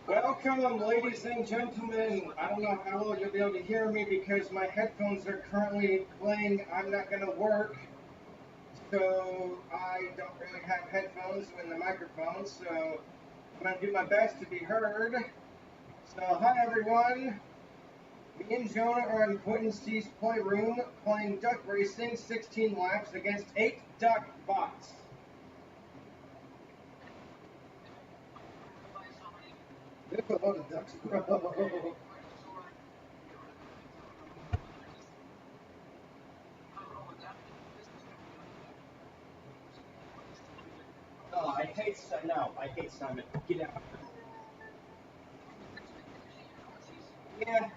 Welcome, ladies and gentlemen. I don't know how well you'll be able to hear me because my headphones are currently playing I'm Not Gonna Work. So I don't really have headphones in the microphone, so I'm going to do my best to be heard. So hi everyone. Me and Jonah are in Quentin C's playroom playing duck racing 16 laps against 8 duck bots. There's a lot of ducks, bro. Oh, I hate Simon. Get out.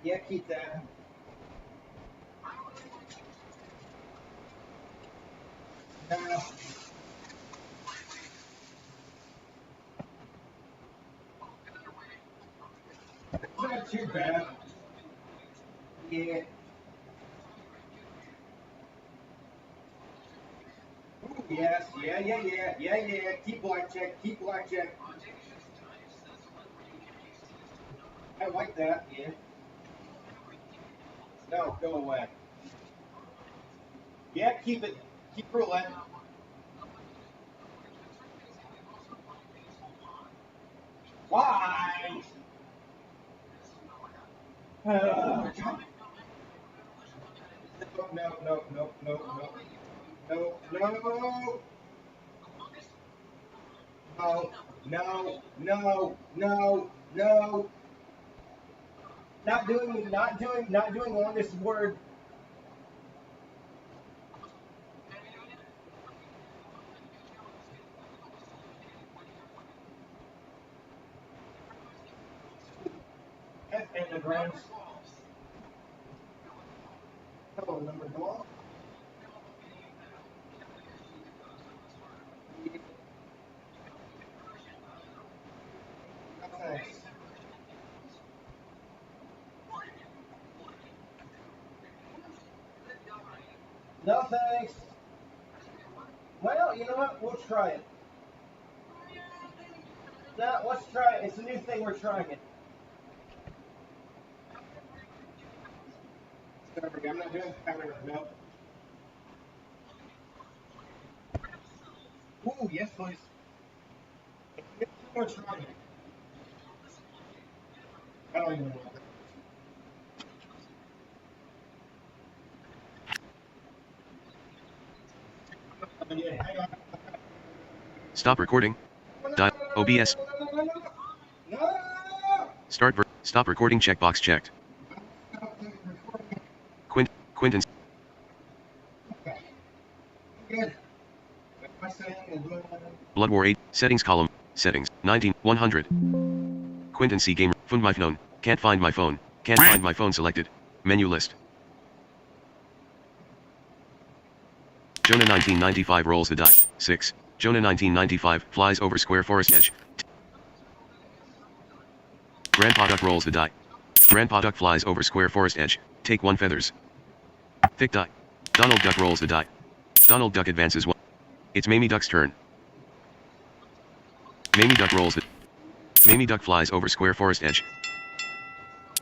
Yeah, keep that. No. It's not too bad. Yeah. Ooh, yes, yeah. Keep blackjack. I like that, yeah. No, go away. Yeah, keep it. Keep roulette. Why? No, no. No. Not doing longest word. F anagrams. Hello, number dog. No thanks. No thanks. Well, you know what? We'll try it. No, let's try it. It's a new thing. We're trying it. Sorry, I'm not doing powder. No. Ooh, yes, please. We're trying it. I don't even know. Yeah, hang on. Stop recording. OBS. No. Stop recording checkbox checked. Quentin. Okay. Good. Am I saying? Blood War 8. Settings column. Settings. 19. 100. Quentin C. Gamer. Find my phone. Can't find my phone. Can't find my phone selected. Menu list. Jonah 1995 rolls the die. 6. Jonah 1995 flies over square forest edge. Grandpa Duck rolls the die. Grandpa Duck flies over square forest edge. Take 1 feathers. Thick die. Donald Duck rolls the die. Donald Duck advances 1. It's Mamie Duck's turn. Mamie Duck rolls it. Mamie Duck flies over square forest edge.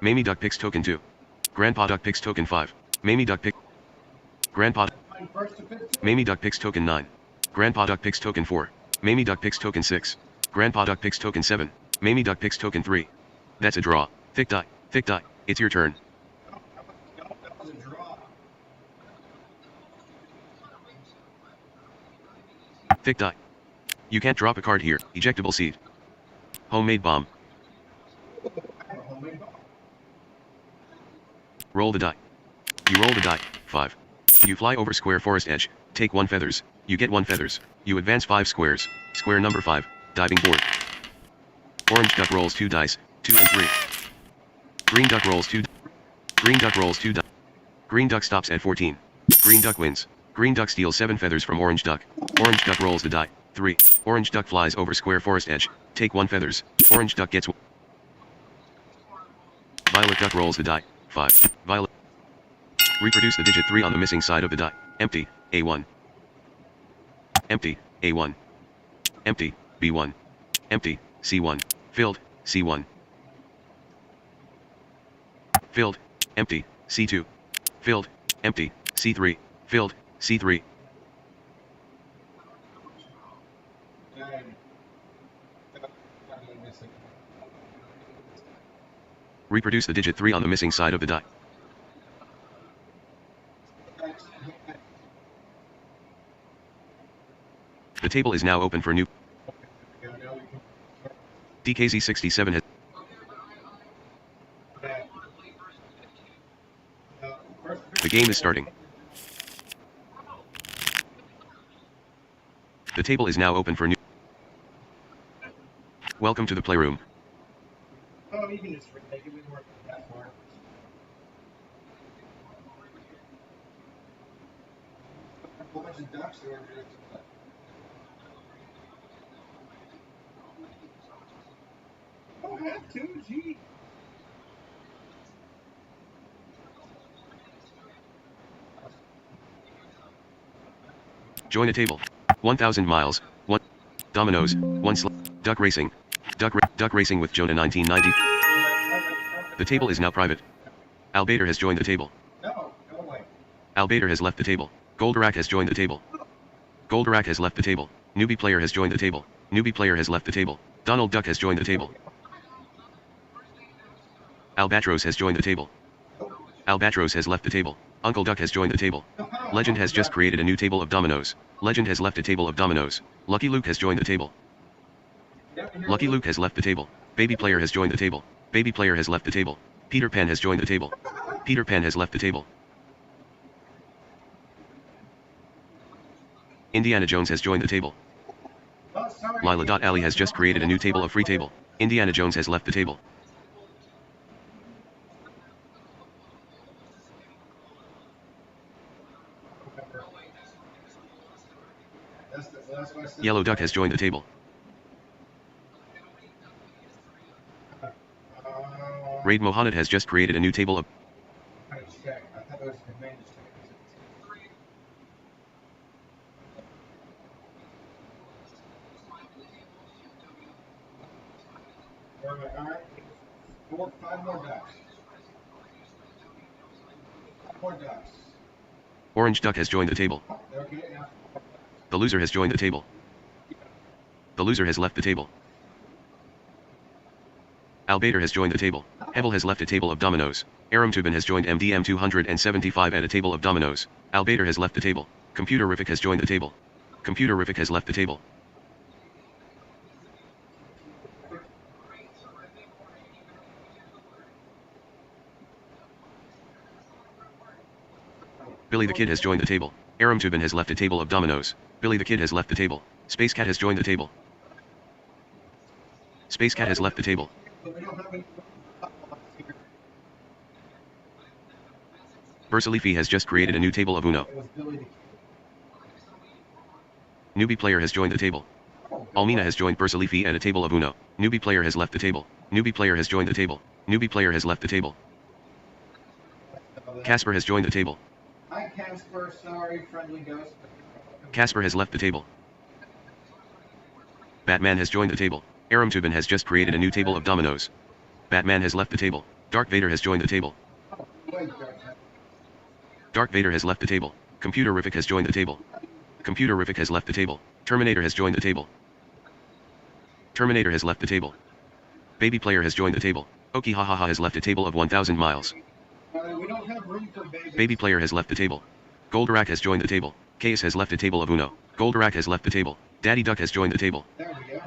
Mamie Duck picks token 2. Grandpa Duck picks token 5. Mamie Duck picks. Grandpa. Mamie Duck picks token 9. Grandpa Duck picks token 4. Mamie Duck picks token 6. Grandpa Duck picks token 7. Mamie Duck picks token 3. That's a draw. Thick die. It's your turn. That was a draw. Thick die. You can't drop a card here. Ejectable seed. Homemade bomb. Roll the die. You roll the die. 5. You fly over square forest edge. Take 1 feathers. You get 1 feathers. You advance 5 squares. Square number 5. Diving board. Orange duck rolls 2 dice. 2 and 3. Green duck rolls 2. Green duck rolls 2 dice. Green duck stops at 14. Green duck wins. Green duck steals 7 feathers from orange duck. Orange duck rolls the die. 3. Orange duck flies over square forest edge. Take 1 feathers. Orange duck gets 1. Violet duck rolls the die. 5. Violet. Reproduce the digit 3 on the missing side of the die. Empty. A1. Empty. A1. Empty. B1. Empty. C1. Filled, C1. Filled, empty, C2. Filled, empty, C3. Filled, C3. Reproduce the digit 3 on the missing side of the die. The table is now open for new. DKZ67 has. The game is starting. The table is now open for new. Welcome to the playroom. Oh, you can just retake it. We can work that far. A whole bunch of ducks or I have to, gee. Join a table. 1,000 miles. 1. Dominoes. 1 duck racing. Duck racing with Jonah 1990. The table is now private. Albater has joined the table. No, go away. Albater has left the table. Goldorak has joined the table. Goldorak has left the table. Newbie player has joined the table. Newbie player has left the table. Donald Duck has joined the table. Albatros has joined the table. Albatros has left the table. Uncle Duck has joined the table. Legend has just created a new table of dominoes. Legend has left a table of dominoes. Lucky Luke has joined the table. Lucky Luke has left the table. Baby player has joined the table. Baby player has left the table. Peter Pan has joined the table. Peter Pan has left the table. Indiana Jones has joined the table. Lila.Ali has just created a new table of free table. Indiana Jones has left the table. Yellow Duck has joined the table. Raid Mohammed has just created a new table of. Five more ducks. 5 more ducks. Orange Duck has joined the table. Okay, yeah. The loser has joined the table. The loser has left the table. Albater has joined the table. Hebel has left a table of dominoes. Aram Tubin has joined MDM 275 at a table of dominoes. Albater has left the table. Computerific has joined the table. Computerific has left the table. Billy the Kid has joined the table. Aram Tubin has left a table of dominoes. Billy the Kid has left the table. Space Cat has joined the table. Space Cat has left the table. Versalifi has just created a new table of Uno. Newbie player has joined the table. Almina has joined Versalifi at a table of Uno. Newbie player has left the table. Newbie player has joined the table. Newbie player has left the table. Casper has joined the table. Hi Casper, sorry, friendly ghost. Casper has left the table. Batman has joined the table. Aram Tubin has just created a new table of dominoes. Batman has left the table. Dark Vader has joined the table. Dark Vader has left the table. Computerific has joined the table. Computerific has left the table. Terminator has joined the table. Terminator has left the table. Baby player has joined the table. Oki Hahaha has left a table of 1,000 miles. We don't have room for babies. Baby player has left the table. Goldorak has joined the table. Chaos has left a table of Uno. Goldorak has left the table. Daddy Duck has joined the table. There we go.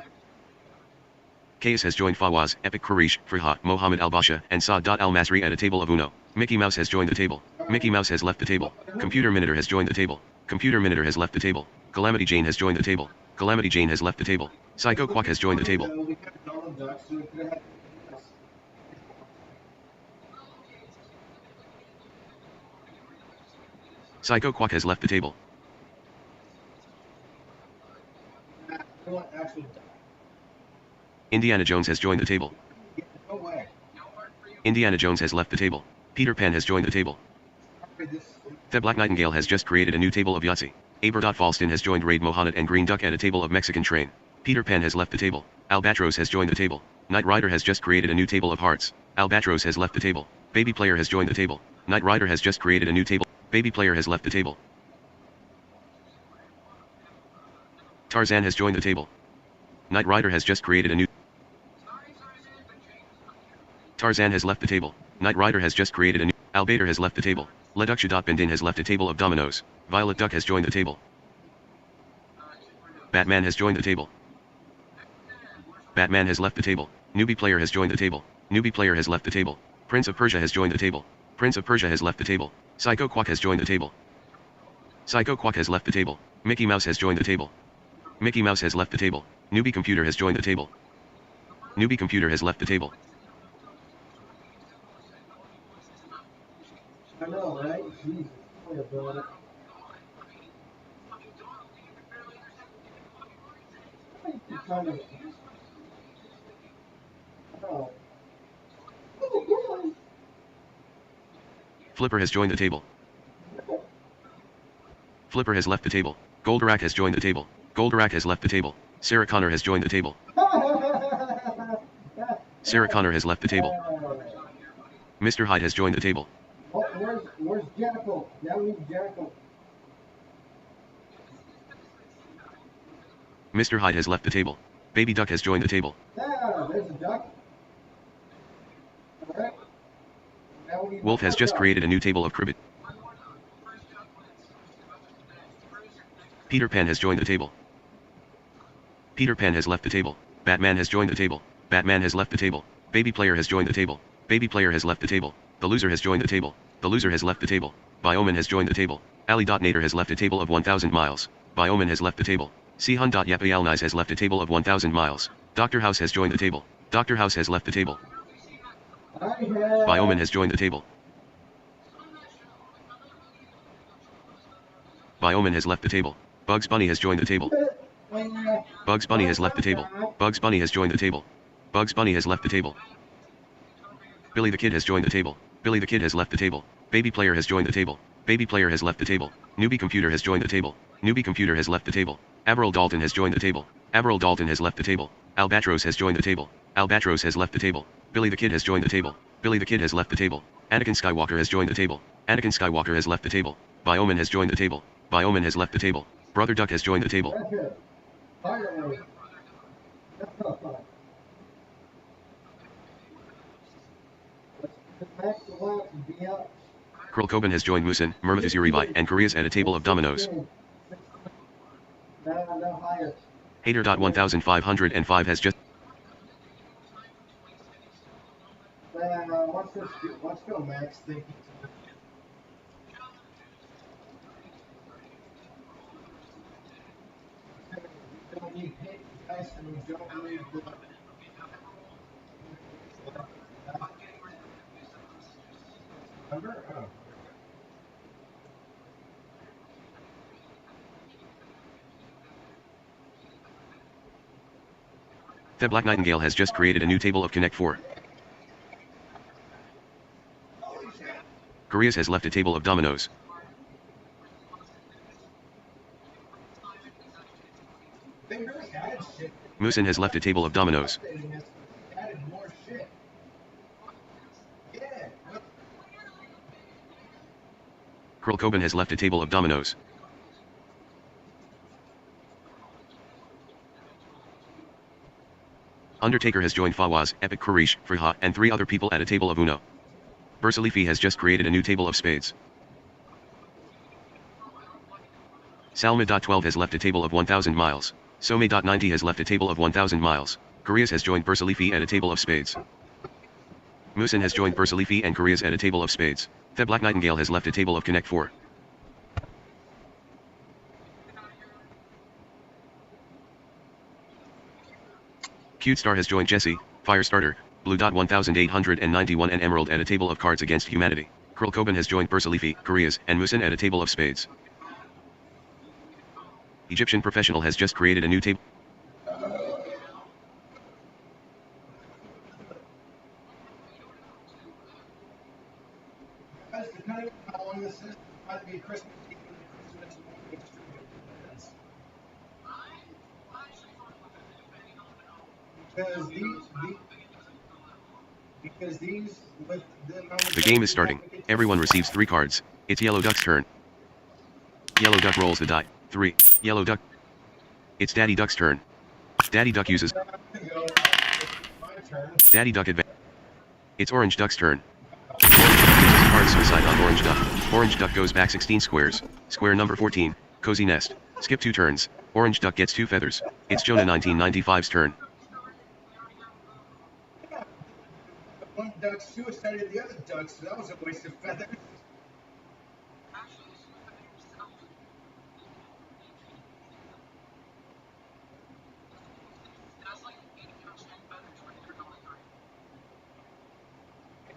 Chaos has joined Fawaz, Epic Quraish, Friha, Mohammed Al-Basha, and Saad Al-Masri at a table of Uno. Mickey Mouse has joined the table. Mickey Mouse has left the table. Computer Minotaur has joined the table. Computer Minotaur has left the table. Calamity Jane has joined the table. Calamity Jane has left the table. Psycho Quack has joined the table. Psycho Quack has left the table. Indiana Jones has joined the table. No way. Indiana Jones has left the table. Peter Pan has joined the table. The Black Nightingale has just created a new table of Yahtzee. Aber.Falston has joined Raid Mohammed and Green Duck at a table of Mexican Train. Peter Pan has left the table. Albatros has joined the table. Knight Rider has just created a new table of hearts. Albatros has left the table. Baby player has joined the table. Knight Rider has just created a new table. Baby player has left the table. Tarzan has joined the table. Knight Rider has just created a new... Tarzan has left the table. Knight Rider has just created a new... Albator has left the table. Leduksha.Bindin has left a table of dominoes. Violet Duck has joined the table. Batman has joined the table. Batman has left the table. Newbie player has joined the table. Newbie player has left the table. Prince of Persia has joined the table. Prince of Persia has left the table. Psycho Quack has joined the table. Psycho Quack has left the table. Mickey Mouse has joined the table. Mickey Mouse has left the table. Newbie Computer has joined the table. Newbie Computer has left the table. I know, right? Jesus. Boy, brother. Kind of. Oh. Flipper has joined the table. Flipper has left the table. Goldorak has joined the table. Goldorak has left the table. Sarah Connor has joined the table. Sarah Connor has left the table. Mr. Hyde has joined the table. Oh, where's Jackal? Now we need Jackal. Mr. Hyde has left the table. Baby Duck has joined the table. Ah, there's a duck. Alright. Now we need Wolf has just created a new table of cribbit. Peter Pan has joined the table. Peter Pan has left the table. Batman has joined the table. Batman has left the table. Baby player has joined the table. Baby player has left the table. The loser has joined the table. The loser has left the table. Bioman has joined the table. Ali.Nader has left a table of 1,000 miles. Bioman has left the table. Sihun.Yapayalnice has left a table of 1,000 miles. Dr. House has joined the table. Dr. House has left the table. Bioman has joined the table. Bioman has left the table. Bugs Bunny has joined the table. Bugs Bunny has left the table. Bugs Bunny has joined the table. Bugs Bunny has left the table. Billy the Kid has joined the table. Billy the Kid has left the table. Baby player has joined the table. Baby player has left the table. Newbie Computer has joined the table. Newbie Computer has left the table. Averil Dalton has joined the table. Averil Dalton has left the table. Albatros has joined the table. Albatros has left the table. Billy the Kid has joined the table. Billy the Kid has left the table. Anakin Skywalker has joined the table. Anakin Skywalker has left the table. Bioman has joined the table. Bioman has left the table. Brother Duck has joined the table. Finally. Let's the left and be up. Kurl Coben has joined Musin, Murmathus Uribai, and Korea's at a table of dominoes. No higher. Hater.1505 has just... Let's go, Max. Thank you. We don't need paint, guys, and we don't need the... Remember? Oh. The Black Nightingale has just created a new table of Connect 4. Korea's has left a table of dominoes. Musin has left a table of dominoes. Kurl Coben has left a table of dominoes. Undertaker has joined Fawaz, Epic Kurish, Friha, and 3 other people at a table of Uno. Bursalifi has just created a new table of spades. Salma.12 has left a table of 1,000 miles. Some.90 has left a table of 1,000 miles. Korea's has joined Bursalifi at a table of spades. Musin has joined Bursalifi and Korea's at a table of spades. The Black Nightingale has left a table of Connect 4. Cute Star has joined Jesse, Firestarter, Blue.1891 and Emerald at a table of cards against humanity. Kurl Coben has joined Bursalifi, Korea's, and Musin at a table of spades. Egyptian Professional has just created a new table. Depending on how long this is, it might be Christmas Eve and Christmas Eve. Because these with the amount of The game is starting. Everyone receives 3 cards. It's Yellow Duck's turn. Yellow Duck rolls the die. 3. Yellow Duck. It's Daddy Duck's turn. Daddy Duck uses. my turn. Daddy Duck advance. It's Orange Duck's turn. Orange Duck uses card suicide on Orange Duck. Orange Duck goes back 16 squares. Square number 14. Cozy Nest. Skip 2 turns. Orange Duck gets 2 feathers. It's Jonah 1995's turn. One duck suicided the other duck, so that was a waste of feathers.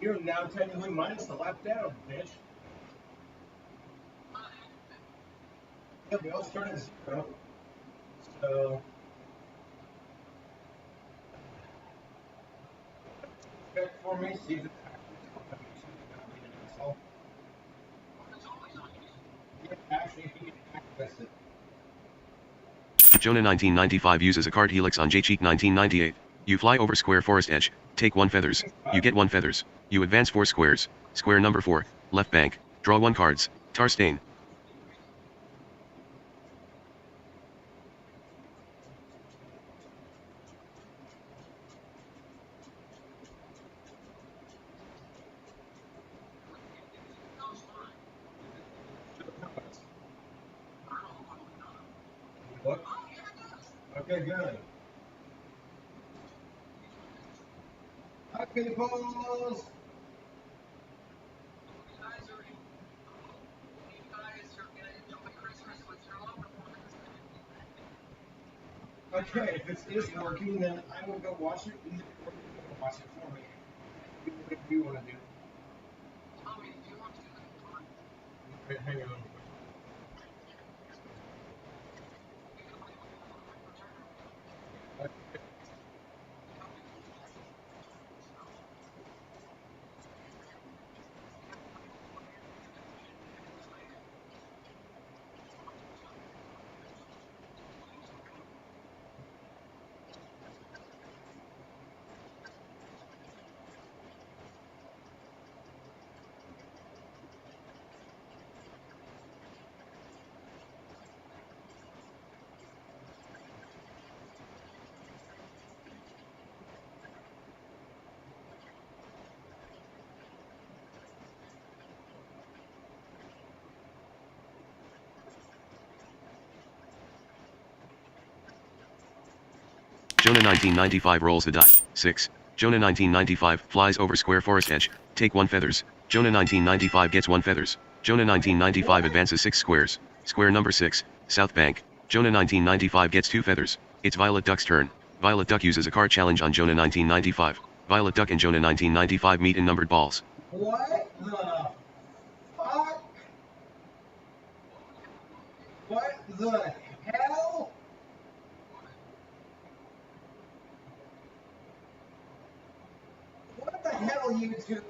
You're now technically minus the lap down, bitch. Yeah, we all start at 0. So. Check for me, see if it's actually he can access it. Jonah 1995 uses a card Helix on J-Cheek 1998. You fly over square forest edge, take 1 feathers, you get 1 feathers, you advance 4 squares, square number 4, left bank, draw 1 cards, Tar Stain. What? Okay, good. Okay, balls. Okay, if it is working, then I will go watch it. And watch it for me. What do you want to do? Wait, hang on. Jonah 1995 rolls the die. 6. Jonah 1995 flies over square forest edge, take 1 feathers. Jonah 1995 gets 1 feathers. Jonah 1995 advances 6 squares. Square number 6, South Bank. Jonah 1995 gets 2 feathers. It's Violet Duck's turn. Violet Duck uses a card challenge on Jonah 1995. Violet Duck and Jonah 1995 meet in numbered balls. What the fuck? What the hell? What the hell, YouTube?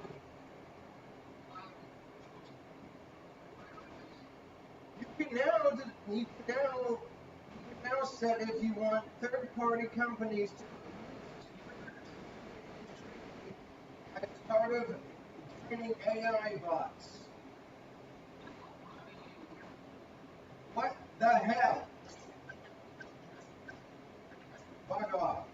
You can now set if you want third-party companies to as part of training AI bots. What the hell? Fuck off.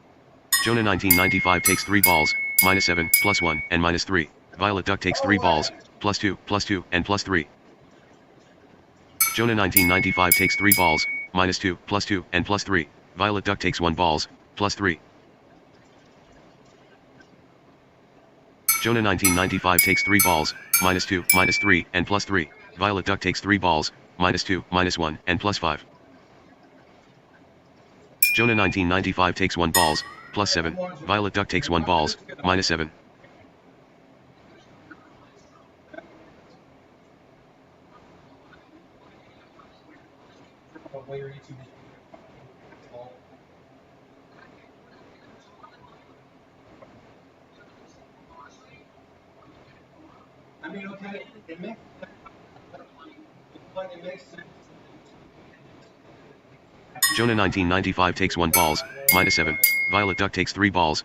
Jonah 1995 takes 3 balls, -7, +1, and -3. Violet Duck takes 3 balls, +2, +2, and +3. Jonah 1995 takes 3 balls, -2, +2, and +3. Violet Duck takes 1 balls, +3. Jonah 1995 takes 3 balls, -2, -3, and +3. Violet Duck takes 3 balls, -2, -1, and +5. Jonah 1995 takes 1 balls, +7. Violet Duck takes 1 balls, -7. I mean, okay, it makes sense. Jonah 1995 takes 1 balls, -7. Violet Duck takes 3 balls.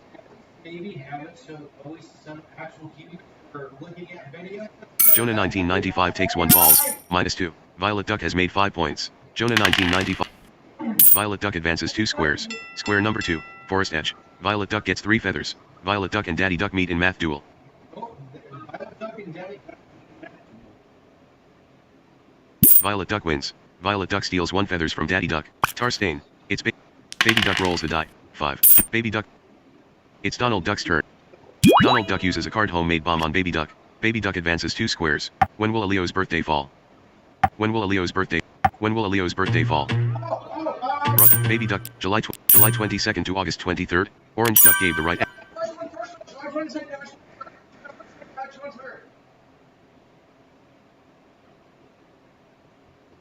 Maybe haven't, so always some actual TV for looking at video. Jonah 1995 takes 1 balls, -2. Violet Duck has made 5 points. Jonah 1995. Violet Duck advances 2 squares. Square number 2, Forest Edge. Violet Duck gets 3 feathers. Violet Duck and Daddy Duck meet in math duel. Violet Duck and Daddy Duck. Violet Duck wins. Violet Duck steals 1 feathers from Daddy Duck. Tarstain. It's Baby Duck rolls the die. 5. Baby Duck. It's Donald Duck's turn. Donald Duck uses a card homemade bomb on Baby Duck. Baby Duck advances 2 squares. When will a Leo's birthday fall? When will a Leo's birthday fall? Baby Duck, July 22nd to August 23rd. Orange Duck gave the right.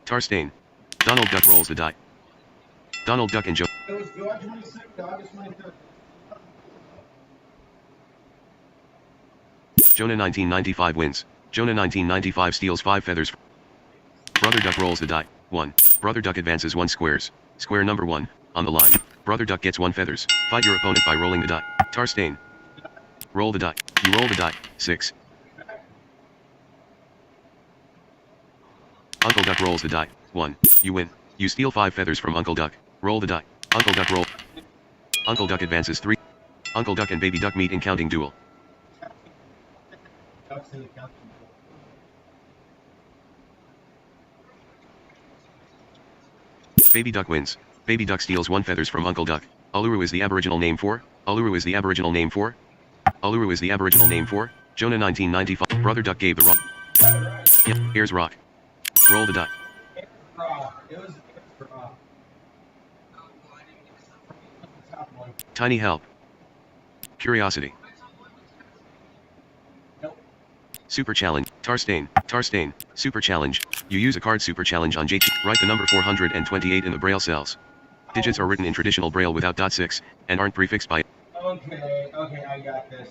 Tarstain. Donald Duck rolls the die. Donald Duck and Joe. It was July 22nd to August 23rd. Jonah 1995 wins. Jonah 1995 steals 5 feathers. Brother Duck rolls the die. 1. Brother Duck advances 1 squares. Square number 1, on the line. Brother Duck gets 1 feathers. Fight your opponent by rolling the die. Tarstain. Roll the die. You roll the die. 6. Uncle Duck rolls the die. 1. You win. You steal 5 feathers from Uncle Duck. Roll the die. Uncle Duck roll. Uncle Duck advances 3. Uncle Duck and Baby Duck meet in counting duel. Baby Duck wins. Baby Duck steals 1 feathers from Uncle Duck. Uluru is the Aboriginal name for? Uluru is the Aboriginal name for? Uluru is the Aboriginal name for? Jonah 1995. Brother Duck gave the rock. Yep, here's rock. Roll the die. Tiny help. Curiosity. Super challenge. Tarstain. Tarstain. Super challenge. You use a card super challenge on JT. Write the number 428 in the braille cells. Digits are written in traditional braille without .6 and aren't prefixed by. Okay, I got this.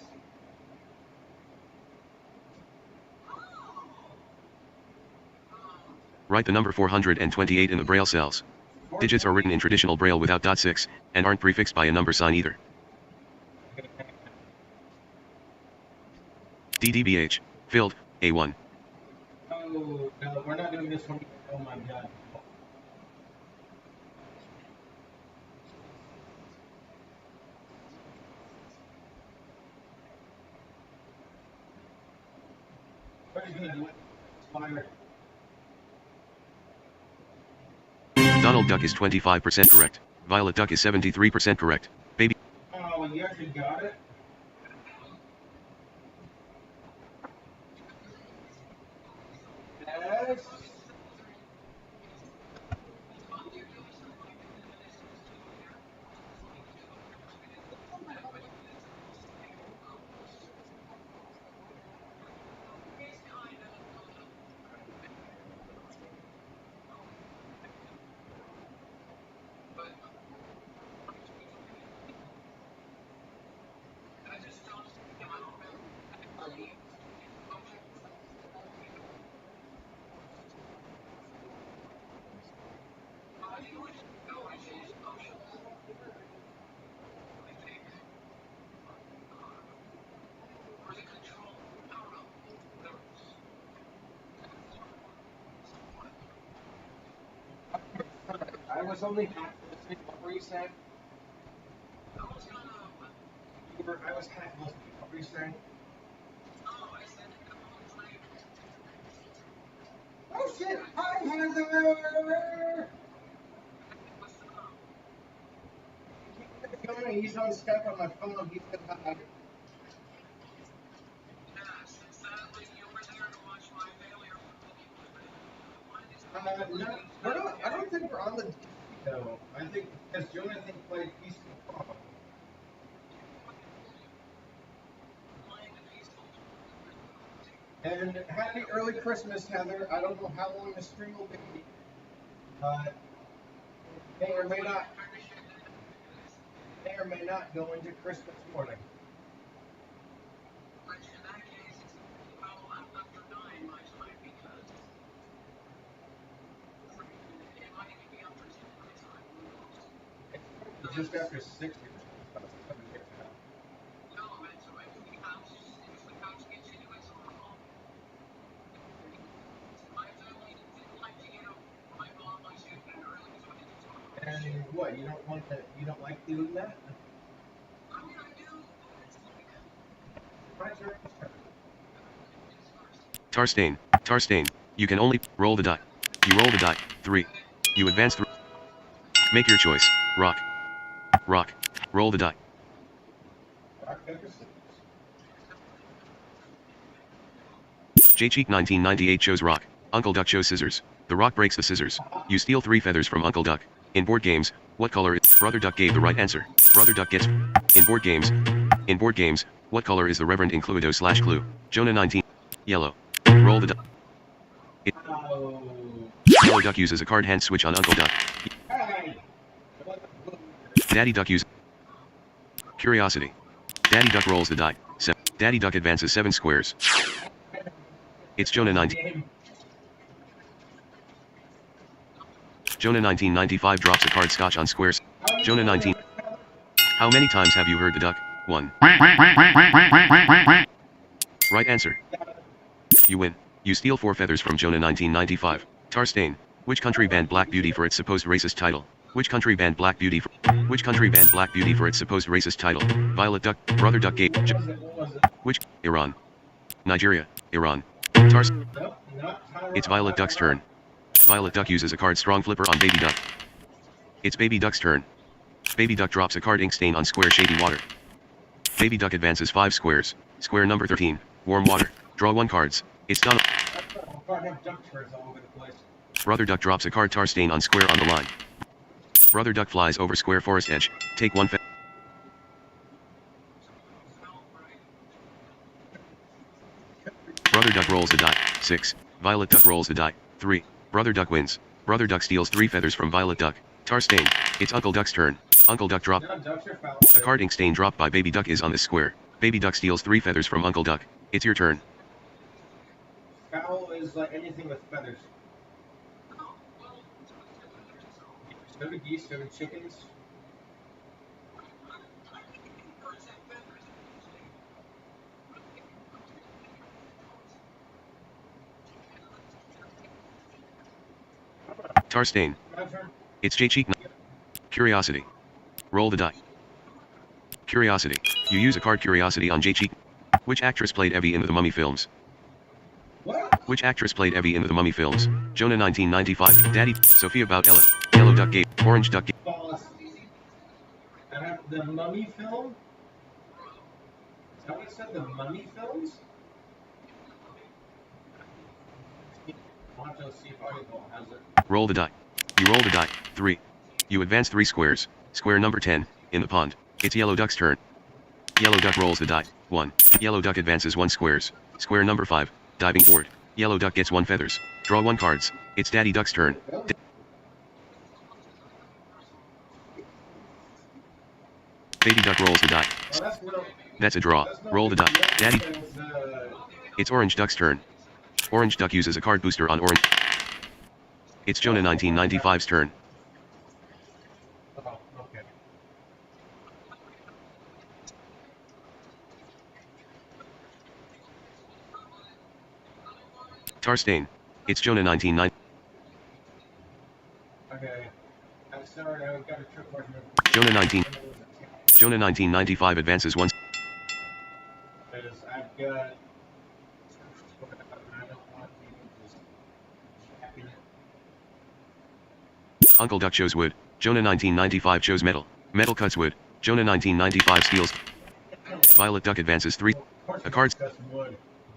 Write the number 428 in the braille cells. Digits are written in traditional braille without .6 and aren't prefixed by a number sign either. DDBH. Filled, A1. Oh, no, we're not doing this one. Oh my god. What are you gonna do? Fire. Donald Duck is 25% correct. Violet Duck is 73% correct. Baby. Oh, you actually got it? Yes. I was only half listening. What were you saying? I was half listening. What were you saying? Oh shit! Hi, Heather! He's on Skype on my phone. He said hi. No, we're not, I don't think we're on the no. I think because Jonathan played Peaceful Pong. And happy early Christmas, Heather. I don't know how long the stream will be, but may or may not go into Christmas morning. just after 60. And what? You don't want to? You don't like doing that? Tarstain. Tarstain. You can only roll the die. You roll the die. 3. You advance 3. Make your choice. Rock. Rock. Roll the die. Rock, paper, scissors. J-Cheek 1998 chose rock. Uncle Duck chose scissors. The rock breaks the scissors. You steal 3 feathers from Uncle Duck. In board games, what color is... Brother Duck gave the right answer. Brother Duck gets... In board games, what color is the Reverend in Cluedo/Clue? Jonah 19. Yellow. Roll the die. Yellow Duck uses a card hand switch on Uncle Duck. Hey! Daddy Duck uses... Curiosity. Daddy Duck rolls the die. Daddy Duck advances 7 squares. It's Jonah 19. Jonah 1995 drops a card scotch on squares. Jonah 19. How many times have you heard the duck? 1. Right answer. You win. You steal 4 feathers from Jonah 1995. Tarstain. Which country banned Black Beauty for its supposed racist title? Which country banned Black Beauty for... Which country banned Black Beauty for its supposed racist title? Violet Duck. Brother Duck gave... Which... Iran. Nigeria. Iran. It's Violet Duck's turn. Violet Duck uses a card strong flipper on Baby Duck. It's Baby Duck's turn. Baby Duck drops a card ink stain on square shady water. Baby Duck advances 5 squares. Square number 13. Warm water. Draw 1 cards. It's done. Brother Duck drops a card tar stain on square on the line. Brother Duck flies over square forest edge. Take 1 feather. Brother Duck rolls the die. 6. Violet Duck rolls the die. 3. Brother Duck wins. Brother Duck steals 3 feathers from Violet Duck. Tarstain. It's Uncle Duck's turn. Uncle Duck drop. A card ink stain dropped by Baby Duck is on this square. Baby Duck steals 3 feathers from Uncle Duck. It's your turn. Fowl is like anything with feathers. 7 geese, 7 chickens. Tarstain. It's J-Cheek. Curiosity. Roll the die. Curiosity. You use a card Curiosity on J-Cheek. Which actress played Evie in the Mummy films? What? Which actress played Evie in the Mummy films? Jonah 1995. Daddy. Sophia Bout Ella. Yellow Duck gave. Orange Duck gave. The Mummy film? Is that what it said? The Mummy films? See if Audible has it. Roll the die. You roll the die. 3. You advance 3 squares. Square number 10. In the pond. It's Yellow Duck's turn. Yellow Duck rolls the die. 1. Yellow Duck advances 1 squares. Square number 5. Diving board. Yellow Duck gets 1 feathers. Draw 1 cards. It's Daddy Duck's turn. Baby Duck rolls the die. That's a draw. Roll the die. Daddy. It's Orange Duck's turn. Orange Duck uses a card booster on Orange. It's Jonah 1995's turn. Oh, okay. Tarstain. It's Jonah 1990. Okay. I'm sorry, I got a trick question. Jonah 1995 advances 1. Because I've got... I don't want to Uncle Duck chose wood. Jonah 1995 chose metal. Metal cuts wood. Jonah 1995 steals. Violet Duck advances 3. A card.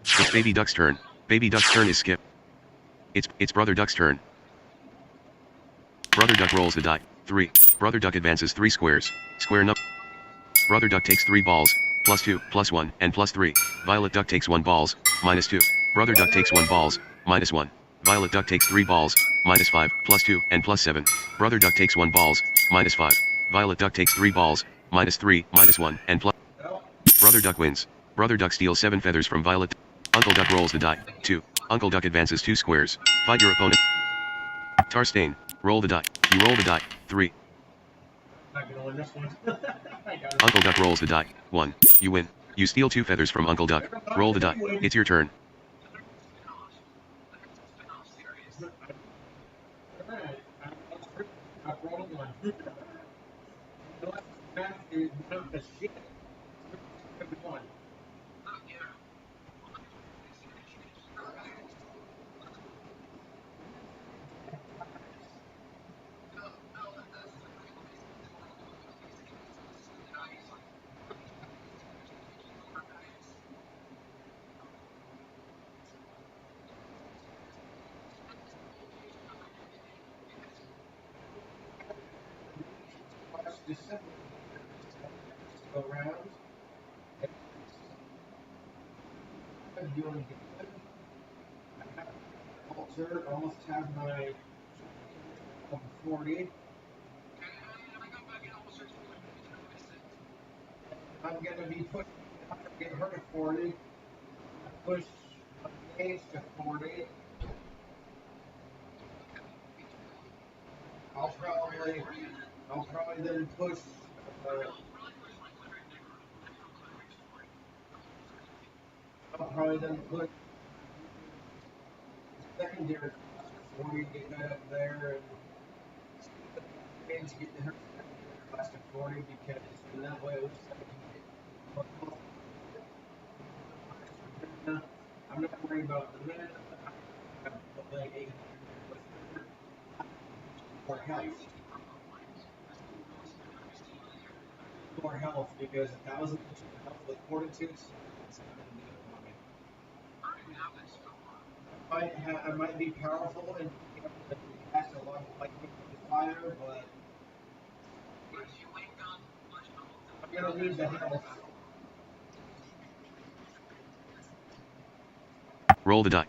It's Baby Duck's turn. Baby Duck's turn is skip. It's Brother Duck's turn. Brother Duck rolls the die. 3. Brother Duck advances 3 squares. Square number. Brother Duck takes 3 balls. +2, +1, and +3. Violet Duck takes 1 balls. -2. Brother Duck takes 1 balls. -1. Violet Duck takes 3 balls. -5, +2, and +7. Brother Duck takes 1 balls. -5. Violet Duck takes 3 balls. -3, -1, and +. Brother Duck wins. Brother Duck steals 7 feathers from Violet. Uncle Duck rolls the die. 2. Uncle Duck advances 2 squares. Fight your opponent. Tarstain. Roll the die. You roll the die. 3. not gonna win this one. I got it. Uncle Duck rolls the die. 1. You win. You steal 2 feathers from Uncle Duck. Roll the die. It's your turn. Alright, I rolled one. The last match is not the shit. One. December go around. I'm doing good. I have altar, almost have my 40. I'm gonna be pushing get her to 40. Push my age to 40. I'll probably then push. I'll probably then put secondary 40 to get that up there and to get her class to 40 because in that way it looks like I'm not worried about the minute. I'm like 800 more health. More health because 1,000 health with fortitude. I might be powerful and cast a lot of lightning with fire, but I'm gonna lose the health. Roll the die.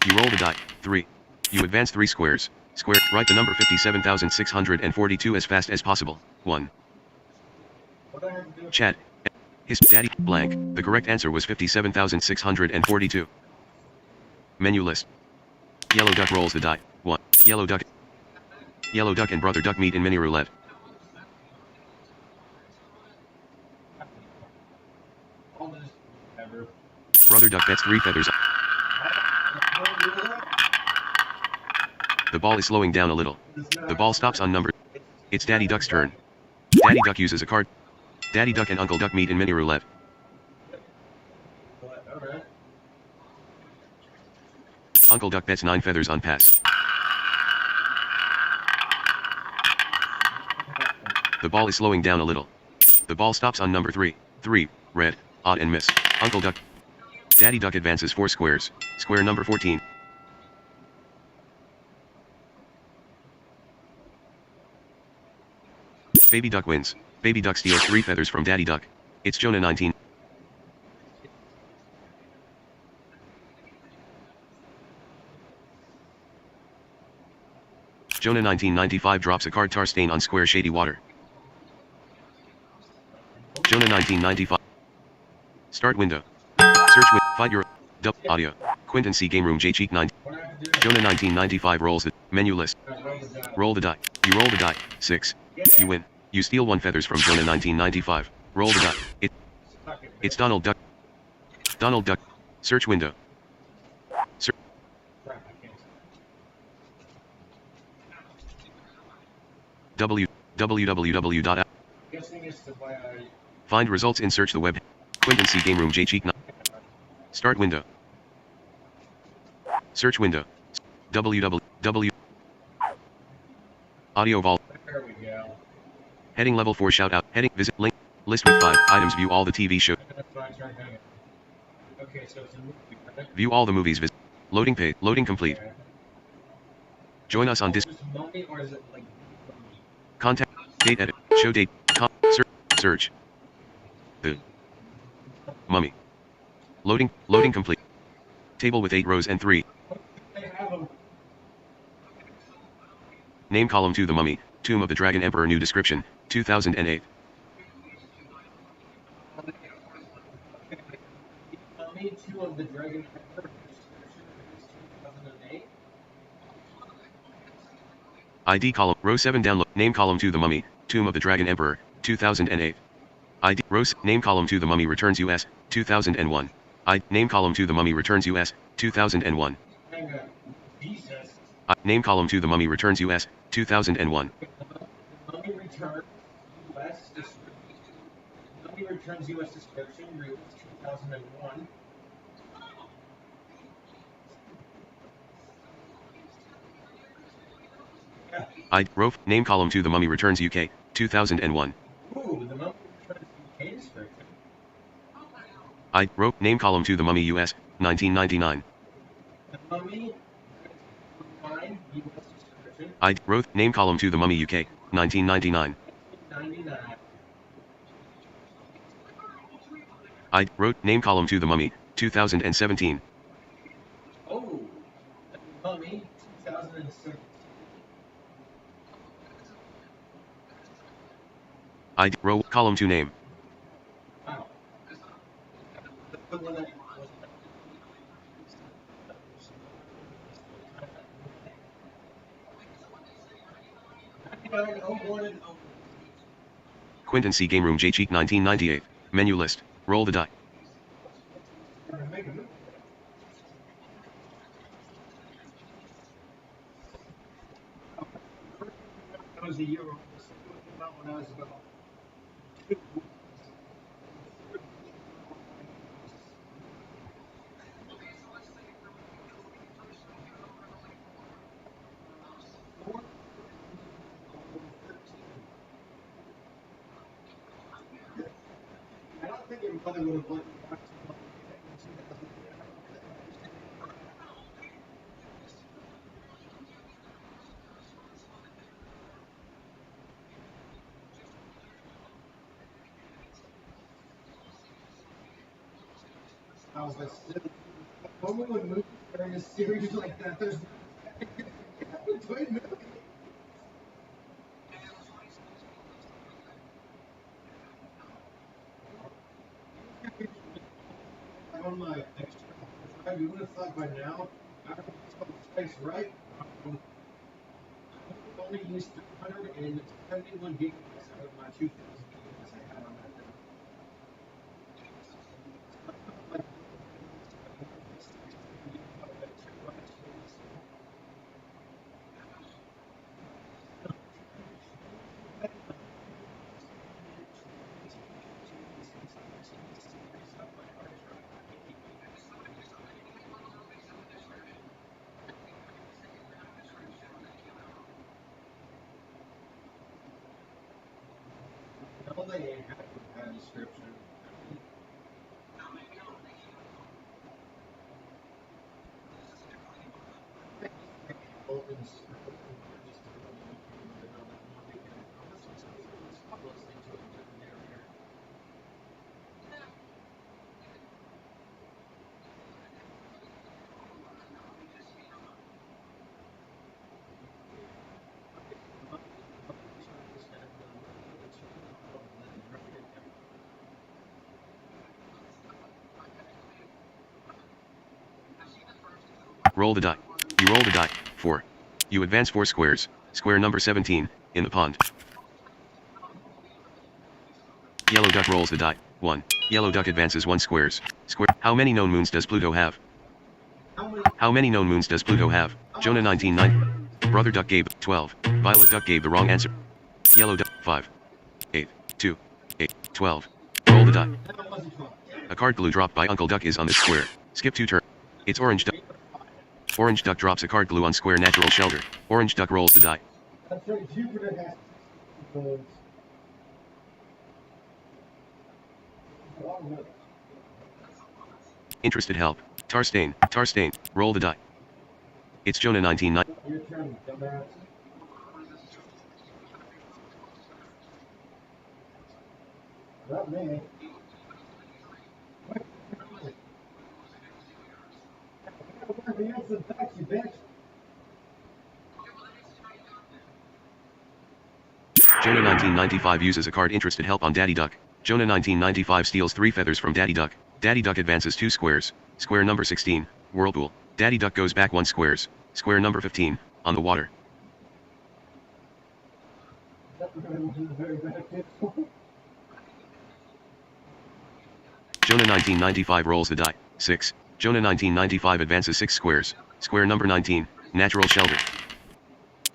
You roll the die. 3. You advance 3 squares. Square. Write the number 57,642 as fast as possible. 1. Chat. His daddy blank. The correct answer was 57,642. Menu list. Yellow duck rolls the die. 1. Yellow duck. Yellow duck and brother duck meet in mini roulette. Brother duck bets 3 feathers. The ball is slowing down a little. The ball stops on number. It's Daddy Duck's turn. Daddy Duck uses a card. Daddy Duck and Uncle Duck meet in mini roulette. Uncle Duck bets 9 feathers on pass. The ball is slowing down a little. The ball stops on number 3. 3, red, odd and miss. Uncle Duck. Daddy Duck advances 4 squares. Square number 14. Baby Duck wins. Baby Duck steals 3 feathers from Daddy Duck. It's Jonah 19. Jonah 1995 drops a card tar stain on square shady water. Jonah 1995. Start window. Search with find your audio. Quinton C Game Room J Cheek 9. Jonah 1995 rolls the menu list. Roll the die. You roll the die. 6. You win. You steal 1 feathers from Jonah 1995. Roll the die. It's Donald Duck. Donald Duck. Search window. www. Find results in search the web. Quinton C Game Room J Cheek 9. Start window. Search window. www. Audio vol. There we go. Heading level 4 shout out. Heading visit link. List with 5 items. View all the TV show. Okay, so it's a movie, right? View all the movies. Visit. Loading page. Loading complete. Okay. Join us on Is Discord. this mummy or is it like Contact. Date edit. Show date. Search. The Mummy. Loading. Loading complete. Table with 8 rows and 3. they have them? Name column 2 The Mummy. Tomb of the Dragon Emperor. New description. 2008. Mummy 2 of the Dragon Emperor 2008. ID column. Row 7 download. Name column 2 The Mummy. Tomb of the Dragon Emperor, 2008. ID, Rose, name column 2 The Mummy Returns US, 2001. Name column 2 The Mummy Returns US, 2001. Hang on. Jesus. Name column 2 The Mummy Returns US, 2001. Mummy Returns US description. Mummy Returns US description, released 2001. Rofe, name column 2 The Mummy Returns UK, 2001. Ooh, the Mummy Returns UK description. Rofe, name column 2 The Mummy US, 1999. The Mummy 9 US description. Rofe, name column 2 The Mummy UK, 1999. 99. Rofe, name column 2 The Mummy, 2017. Oh, the Mummy 2006. Row, column 2 name. Wow. The one that was Quinton C. Game Room J. Cheek 1998. Menu list. Roll the die. That was a year old. About when I was about 2. I don't think your mother would have let me watch the I was like, no one would move during a series like that. There's between movies. On my extra drive, you would have thought by now, I would have space right. I only used 371 gigabytes out of my 2,000 gigabytes I had on that thing. No, they ain't have a description. Roll the die. You roll the die. 4. You advance 4 squares. Square number 17, in the pond. Yellow duck rolls the die. 1. Yellow duck advances 1 squares. Square. How many known moons does Pluto have? How many known moons does Pluto have? Jonah 1990. Brother duck gave 12. Violet duck gave the wrong answer. Yellow duck 5. 8. 2. 8. 12. Roll the die. A card glue dropped by Uncle Duck is on this square. Skip 2 turns. It's orange duck. Orange duck drops a card glue on square natural shelter. Orange duck rolls the die. That's right, Jupiter has those. Interested help. Tarstain. Tarstain. Roll the die. It's Jonah 1990. Your turn, dumbass. Not me. The answer back, you bitch. Jonah 1995 uses a card interested help on Daddy Duck. Jonah 1995 steals 3 feathers from Daddy Duck. Daddy Duck advances 2 squares. Square number 16, Whirlpool. Daddy Duck goes back 1 squares. Square number 15, on the water. That's Very beneficial. Jonah 1995 rolls the die. 6. Jonah 1995 advances 6 squares. Square number 19, natural shelter.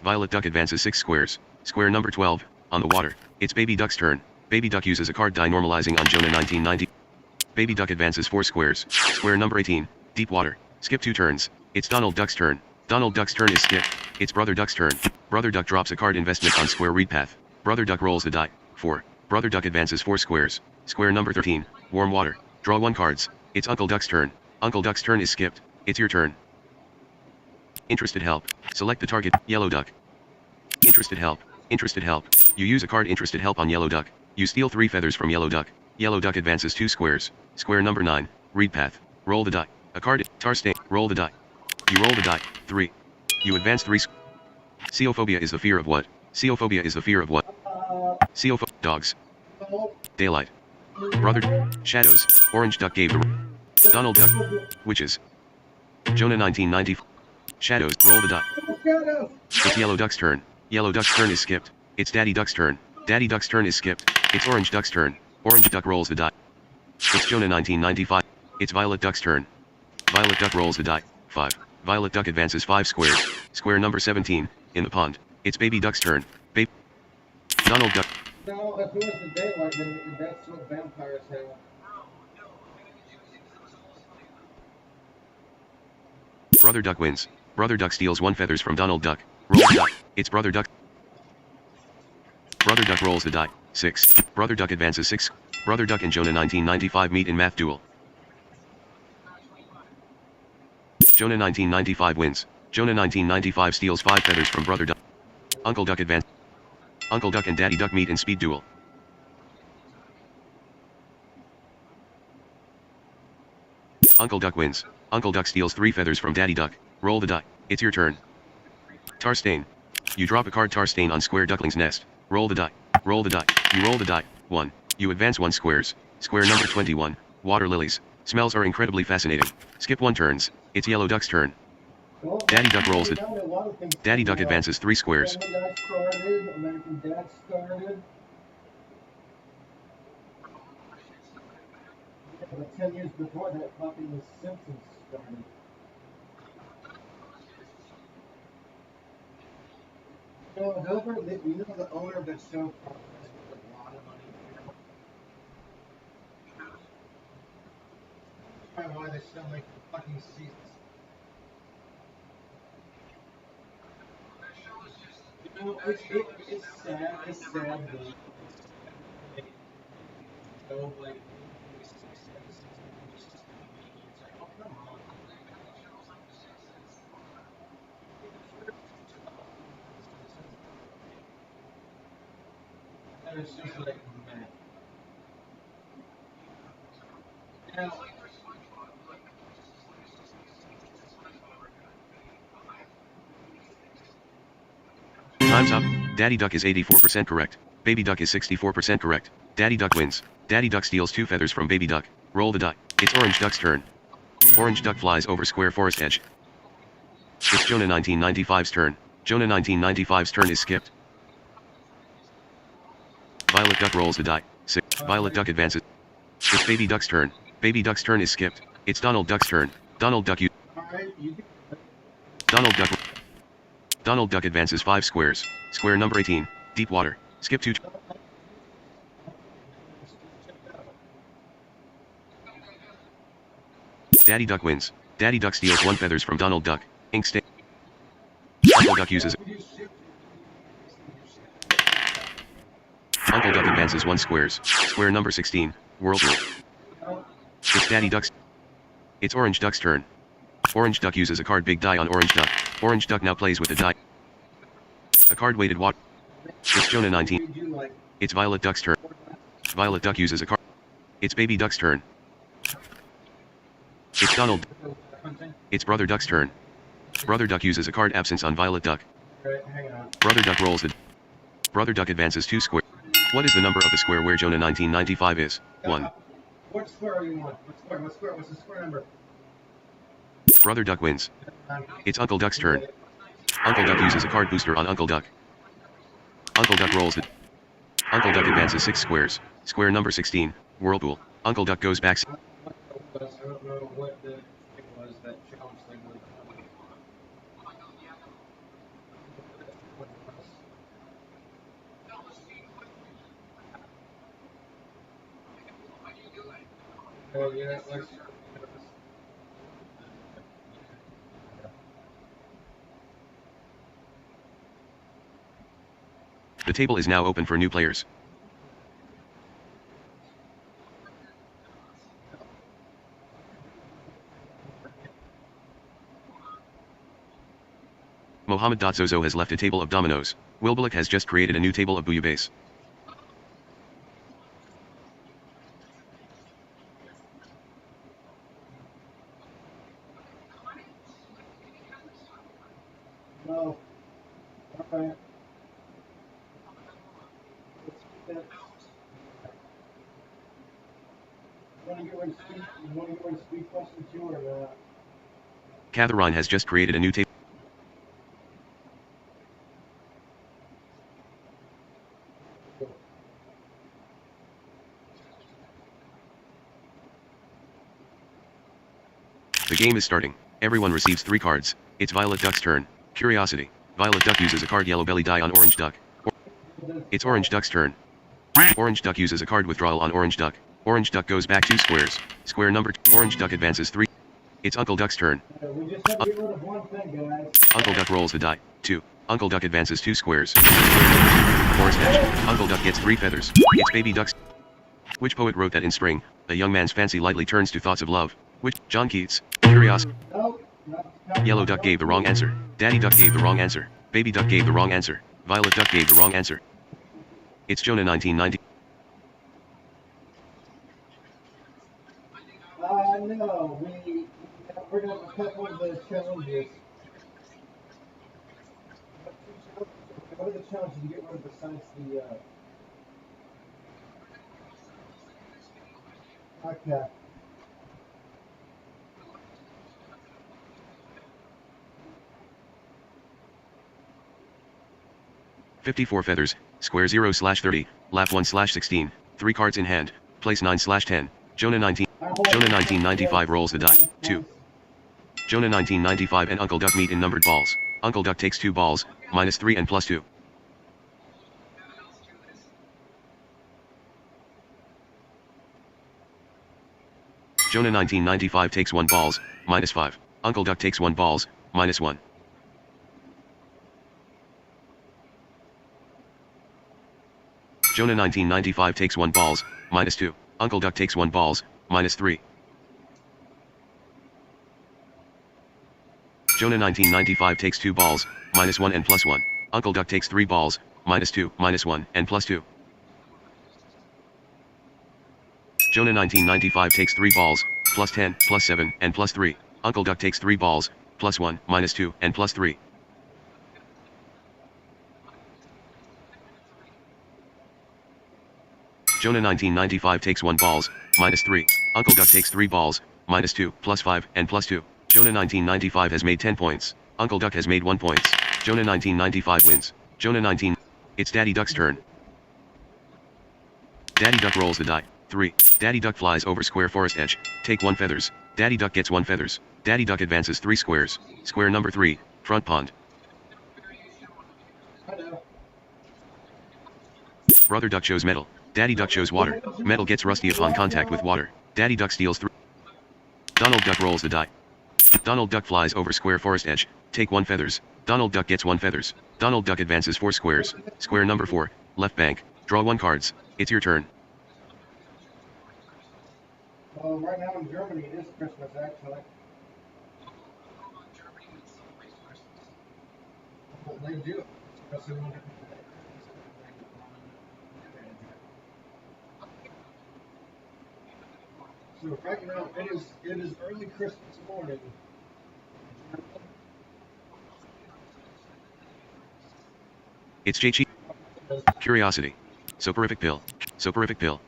Violet Duck advances 6 squares. Square number 12, on the water. It's Baby Duck's turn. Baby Duck uses a card die normalizing on Jonah 1990. Baby Duck advances 4 squares. Square number 18, deep water. Skip 2 turns. It's Donald Duck's turn. Donald Duck's turn is skipped. It's Brother Duck's turn. Brother Duck drops a card investment on square read path. Brother Duck rolls the die. 4. Brother Duck advances 4 squares. Square number 13, warm water. Draw 1 cards. It's Uncle Duck's turn. Uncle Duck's turn is skipped. It's your turn. Interested help. Select the target, Yellow Duck. Interested help. Interested help. You use a card Interested help on Yellow Duck. You steal 3 feathers from Yellow Duck. Yellow Duck advances 2 squares. Square number 9, read path. Roll the die. A card, tar stain. Roll the die. You roll the die. 3. You advance 3. Coeophobia is the fear of what? Coeophobia is the fear of what? Dogs. Daylight. Brother. Shadows. Orange Duck gave the. Donald Duck. Witches. Jonah 1990. Shadows. Roll the die. It's Yellow Duck's turn. Yellow Duck's turn is skipped. It's Daddy Duck's turn. Daddy Duck's turn is skipped. It's Orange Duck's turn. Orange Duck rolls the die. It's Jonah 1995. It's Violet Duck's turn. Violet Duck rolls the die. 5. Violet Duck advances 5 squares. Square number 17, in the pond. It's Baby Duck's turn. Donald Duck. No, if it was the daylight, then that's what vampires have. Brother Duck wins. Brother Duck steals 1 feathers from Donald Duck. Roll the die. It's Brother Duck. Brother Duck rolls the die. 6. Brother Duck advances 6. Brother Duck and Jonah 1995 meet in math duel. Jonah 1995 wins. Jonah 1995 steals 5 feathers from Brother Duck. Uncle Duck advances. Uncle Duck and Daddy Duck meet in speed duel. Uncle Duck wins. Uncle Duck steals 3 feathers from Daddy Duck. Roll the die. It's your turn. Tar stain. You drop a card tar stain on square duckling's nest. Roll the die. Roll the die. You roll the die. 1. You advance 1 squares. Square number 21. Water lilies. Smells are incredibly fascinating. Skip 1 turns. It's Yellow Duck's turn. Well, Daddy Duck rolls it. Daddy Duck advances 3 squares. Family Guy started, American Dad started. Yeah, but 10 years before that, fucking The Simpsons started. You know the owner of that show has a lot of money. That's why they still make the fucking seasons. You know, it's sad. It's sad that so like. Oh, come on. And it's just like, man. Now, Time's up. Daddy Duck is 84% correct. Baby Duck is 64% correct. Daddy Duck wins. Daddy Duck steals 2 feathers from Baby Duck. Roll the die. It's Orange Duck's turn. Orange Duck flies over square forest edge. It's Jonah 1995's turn. Jonah 1995's turn is skipped. Violet Duck rolls the die. 6. Violet Duck advances. It's Baby Duck's turn. Baby Duck's turn is skipped. It's Donald Duck's turn. Donald Duck Donald Duck advances 5 squares. Square number 18, deep water. Skip 2. Daddy Duck wins. Daddy Duck steals 1 feathers from Donald Duck. Ink stain. Uncle Duck uses. Uncle Duck advances 1 squares. Square number 16, whirlpool. It's Daddy Duck's. It's Orange Duck's turn. Orange Duck uses a card big die on Orange Duck. Orange Duck now plays with the die. A card weighted water. It's Jonah 19. It's Violet Duck's turn. Violet Duck uses a card. It's Baby Duck's turn. It's Donald. It's Brother Duck's turn. Brother Duck uses a card absence on Violet Duck. Brother Duck rolls it. Brother Duck advances 2 squares. What is the number of the square where Jonah 1995 is? 1. What square do you want? What square? What's the square number? Brother Duck wins. It's Uncle Duck's turn. Uncle Duck uses a card booster on Uncle Duck. Uncle Duck rolls it. Uncle Duck advances 6 squares. Square number 16, Whirlpool. Uncle Duck goes back. I don't know what the thing was that challenge thing was. Oh yeah, let's. The table is now open for new players. Mohammed.Zozo has left a table of dominoes. Wilbuluk has just created a new table of bouillabaisse. No. Alright. You wanna get rid of speed question 2 or not? Catherine has just created a new table. The game is starting. Everyone receives 3 cards. It's Violet Duck's turn. Curiosity. Violet Duck uses a card yellow belly die on Orange Duck. It's Orange Duck's turn. Orange Duck uses a card withdrawal on Orange Duck. Orange Duck goes back 2 squares. Square number 2. Orange Duck advances 3. It's Uncle Duck's turn. We just have to get rid of one thing, guys. Uncle Duck rolls the die. 2. Uncle Duck advances 2 squares. Forest edge. Uncle Duck gets 3 feathers. It's Baby Duck's. Which poet wrote that in spring, a young man's fancy lightly turns to thoughts of love? Which? John Keats. Curiosity. Nope. Yellow Duck gave the wrong answer. Daddy Duck gave the wrong answer. Baby Duck gave the wrong answer. Violet Duck gave the wrong answer. It's Jonah 1990. No, we're gonna have a couple of the challenges. What are the challenges you get rid of besides the, Okay. $54 feathers, square 0/30, lap 1/16, 3 cards in hand, place 9/10, Jonah 1995 rolls the die, 2. Jonah 1995 and Uncle Duck meet in numbered balls. Uncle Duck takes 2 balls, -3 and +2. Jonah 1995 takes 1 balls, -5. Uncle Duck takes 1 balls, -1. Jonah 1995 takes 1 balls, -2. Uncle Duck takes 1 balls, -3. Jonah 1995 takes 2 balls, -1 and +1. Uncle Duck takes 3 balls, -2, -1, and +2. Jonah 1995 takes 3 balls, +10, +7, and +3. Uncle Duck takes 3 balls, +1, -2, and +3. Jonah 1995 takes 1 balls, -3. Uncle Duck takes 3 balls, -2, +5, and +2. Jonah 1995 has made 10 points. Uncle Duck has made 1 point. Jonah 1995 wins. Jonah 19. It's Daddy Duck's turn. Daddy Duck rolls the die. 3. Daddy Duck flies over square forest edge. Take 1 feathers. Daddy Duck gets 1 feathers. Daddy Duck advances 3 squares. Square number 3, front pond. Brother Duck shows metal. Daddy Duck shows water. Metal gets rusty upon contact with water. Daddy Duck steals 3. Donald Duck rolls the die. Donald Duck flies over square forest edge. Take 1 feathers. Donald Duck gets 1 feathers. Donald Duck advances 4 squares. Square number 4, left bank. Draw 1 cards. It's your turn. Well, right now in Germany it is Christmas, actually. Well, they do. Especially when so right now it is early Christmas morning. It's JG. Curiosity. Soporific pill. Soporific pill.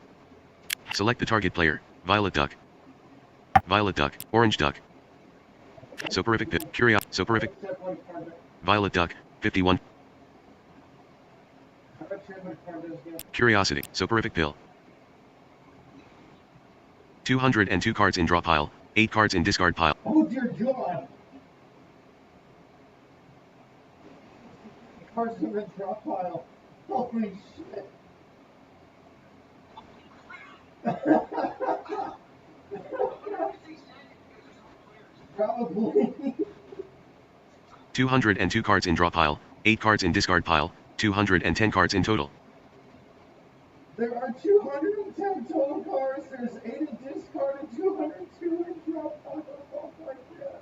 Select the target player. Violet Duck. Violet Duck. Orange Duck. Soporific pill. Soporific. Violet Duck. 51. Curiosity, soporific pill. 202 cards in draw pile, 8 cards in discard pile. Oh dear God! The cards in the draw pile. Holy shit! Probably. 202 cards in draw pile, 8 cards in discard pile, 210 cards in total. There are 210 total cards. There's 8 in discard and 202 in draw pile. Oh my God.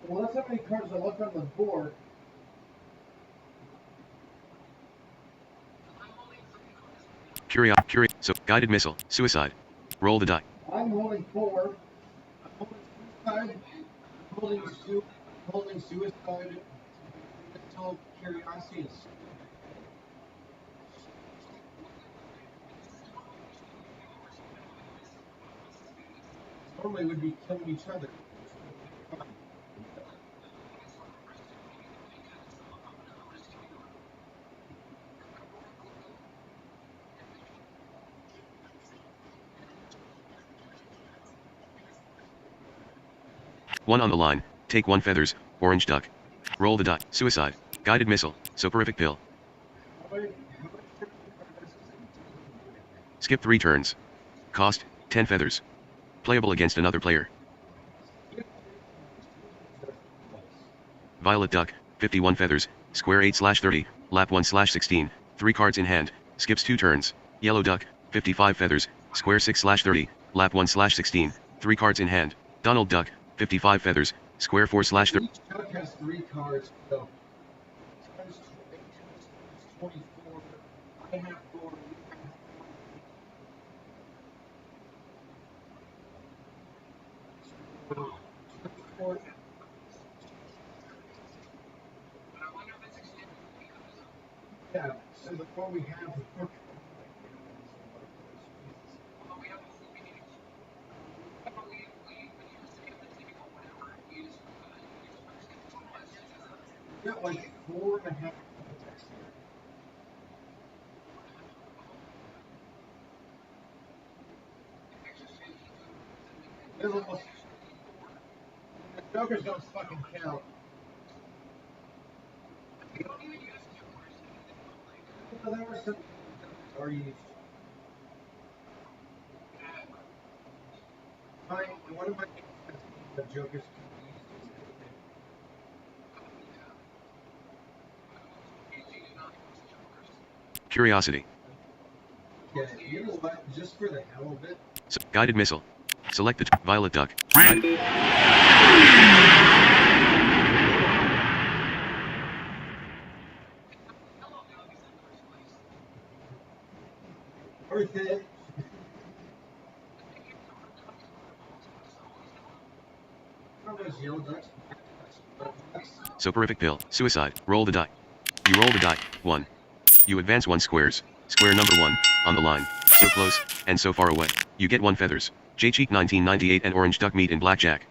Well, that's how many cards are left on the board. So, guided missile, suicide. Roll the die. I'm holding 4. I'm holding suicide. I'm holding suicide. Mental curiosities. Normally would be killing each other. One on the line, take 1 feathers, orange duck. Roll the die, suicide, guided missile, soporific pill. Skip 3 turns. Cost, 10 feathers. Playable against another player. Violet duck, 51 feathers, square 8/30, lap 1/16, 3 cards in hand, skips 2 turns. Yellow duck, 55 feathers, square 6/30, lap 1/16, 3 cards in hand. Donald duck, 55 feathers, square 4/30. Each duck has 3 cards, so times 24. I have 4. Yeah, so the more we have, the more. Got like 4.5. There's almost. The jokers don't fucking count. Well, there were some are used. One of my the jokers. Curiosity. Yeah, you know what? Just for the hell of it. So, guided missile. Select the violet duck. Worth it. How much yellow ducks? Soporific pill, suicide, roll the die. You roll the die, 1. You advance 1 squares, square number 1, on the line, so close, and so far away. You get 1 feathers. J-Cheek 1998 and orange duck meat in blackjack.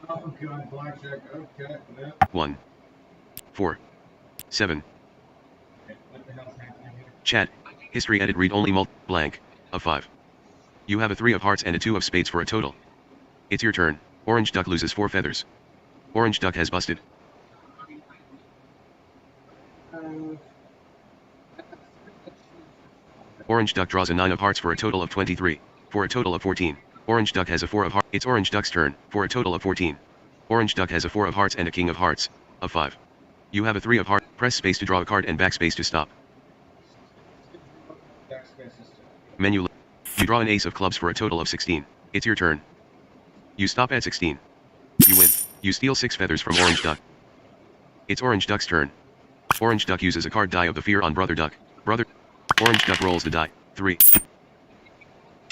Oh god, blackjack, okay. Yeah. 1. 4. 7. Okay, what the hell's happening here? Chat, history edit read only blank, of 5. You have a 3 of hearts and a 2 of spades for a total. It's your turn. Orange duck loses 4 feathers. Orange duck has busted. Orange duck draws a 9 of hearts for a total of 23, for a total of 14. Orange duck has a 4 of hearts. It's orange duck's turn, for a total of 14. Orange duck has a 4 of hearts and a king of hearts, of 5. You have a 3 of hearts. Press space to draw a card and backspace to stop. Menu. You draw an ace of clubs for a total of 16. It's your turn. You stop at 16. You win. You steal 6 feathers from orange duck. It's orange duck's turn. Orange duck uses a card die of the fear on brother duck. Orange duck rolls the die. 3.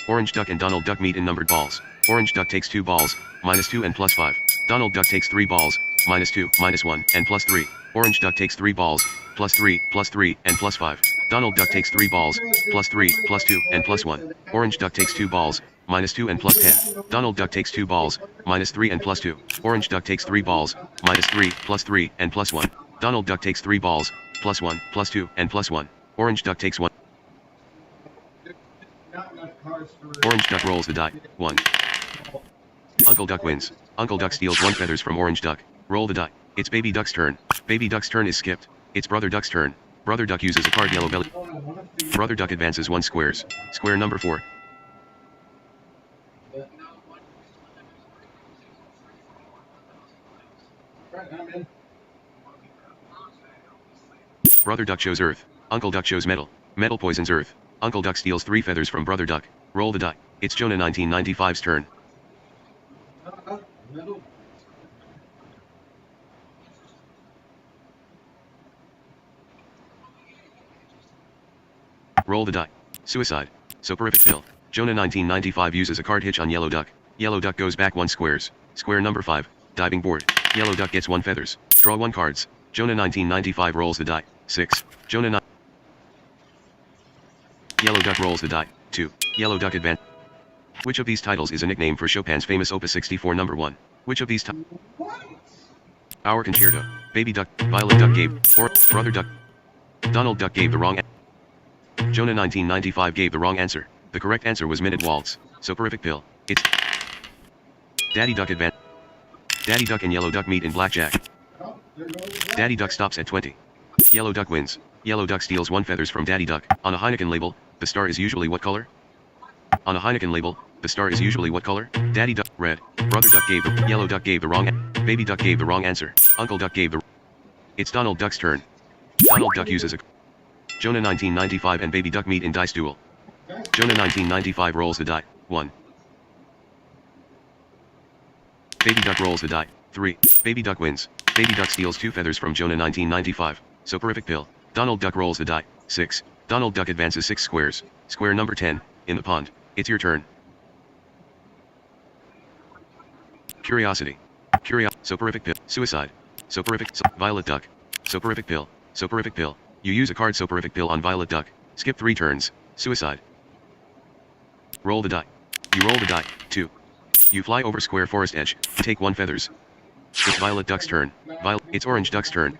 Orange duck and Donald duck meet in numbered balls. Orange duck takes 2 balls, -2 and +5. Donald duck takes 3 balls, -2, -1, and +3. Orange duck takes 3 balls, +3, +3, and +5. Donald duck takes 3 balls, +3, +2, and +1. Orange duck takes 2 balls, -2 and +10. Donald duck takes 2 balls, -3 and +2. Orange duck takes 3 balls, -3, +3, and +1. Donald Duck takes 3 balls, +1, +2, and +1. Orange Duck takes 1. Not enough cards for. Orange Duck rolls the die. 1. Uncle Duck wins. Uncle Duck steals 1 feathers from Orange Duck. Roll the die. It's Baby Duck's turn. Baby Duck's turn is skipped. It's Brother Duck's turn. Brother Duck uses a card yellow belly. Brother Duck advances 1 squares. Square number 4. Right, I'm in. Brother Duck shows Earth. Uncle Duck shows Metal. Metal poisons Earth. Uncle Duck steals 3 feathers from Brother Duck. Roll the die. It's Jonah 1995's turn. Middle. Roll the die. Suicide. Soporific pill. Jonah 1995 uses a card hitch on Yellow Duck. Yellow Duck goes back 1 squares. Square number 5. Diving board. Yellow Duck gets 1 feathers. Draw 1 cards. Jonah 1995 rolls the die. 6. Jonah 9. Yellow Duck rolls the die. 2. Yellow Duck advance. Which of these titles is a nickname for Chopin's famous Opus 64 number 1? Which of these What? Our Concerto. Baby Duck. Violet Duck gave. Or Brother Duck. Donald Duck gave the wrong Jonah 1995 gave the wrong answer. The correct answer was Minute Waltz. Soporific pill. It's Daddy Duck advance. Daddy Duck and Yellow Duck meet in blackjack. Oh, there goes the Daddy Duck stops at 20. Yellow Duck wins. Yellow Duck steals 1 feathers from Daddy Duck. On a Heineken label, the star is usually what color? On a Heineken label, the star is usually what color? Daddy Duck, red. Brother Duck gave the, Yellow Duck gave the wrong, Baby Duck gave the wrong answer. Uncle Duck gave the, it's Donald Duck's turn. Donald Duck uses a, Jonah 1995 and Baby Duck meet in dice duel. Jonah 1995 rolls the die. 1. Baby Duck rolls the die. 3. Baby Duck wins. Baby Duck steals 2 feathers from Jonah 1995. Soporific pill. Donald Duck rolls the die. 6. Donald Duck advances 6 squares. Square number 10. In the pond. It's your turn. Curiosity. Soporific pill. Suicide. Soporific. Violet Duck. Soporific pill. Soporific pill. You use a card Soporific pill on Violet Duck. Skip 3 turns. Suicide. Roll the die. You roll the die. 2. You fly over square forest edge. Take 1 feathers. It's Violet Duck's turn. It's Orange Duck's turn.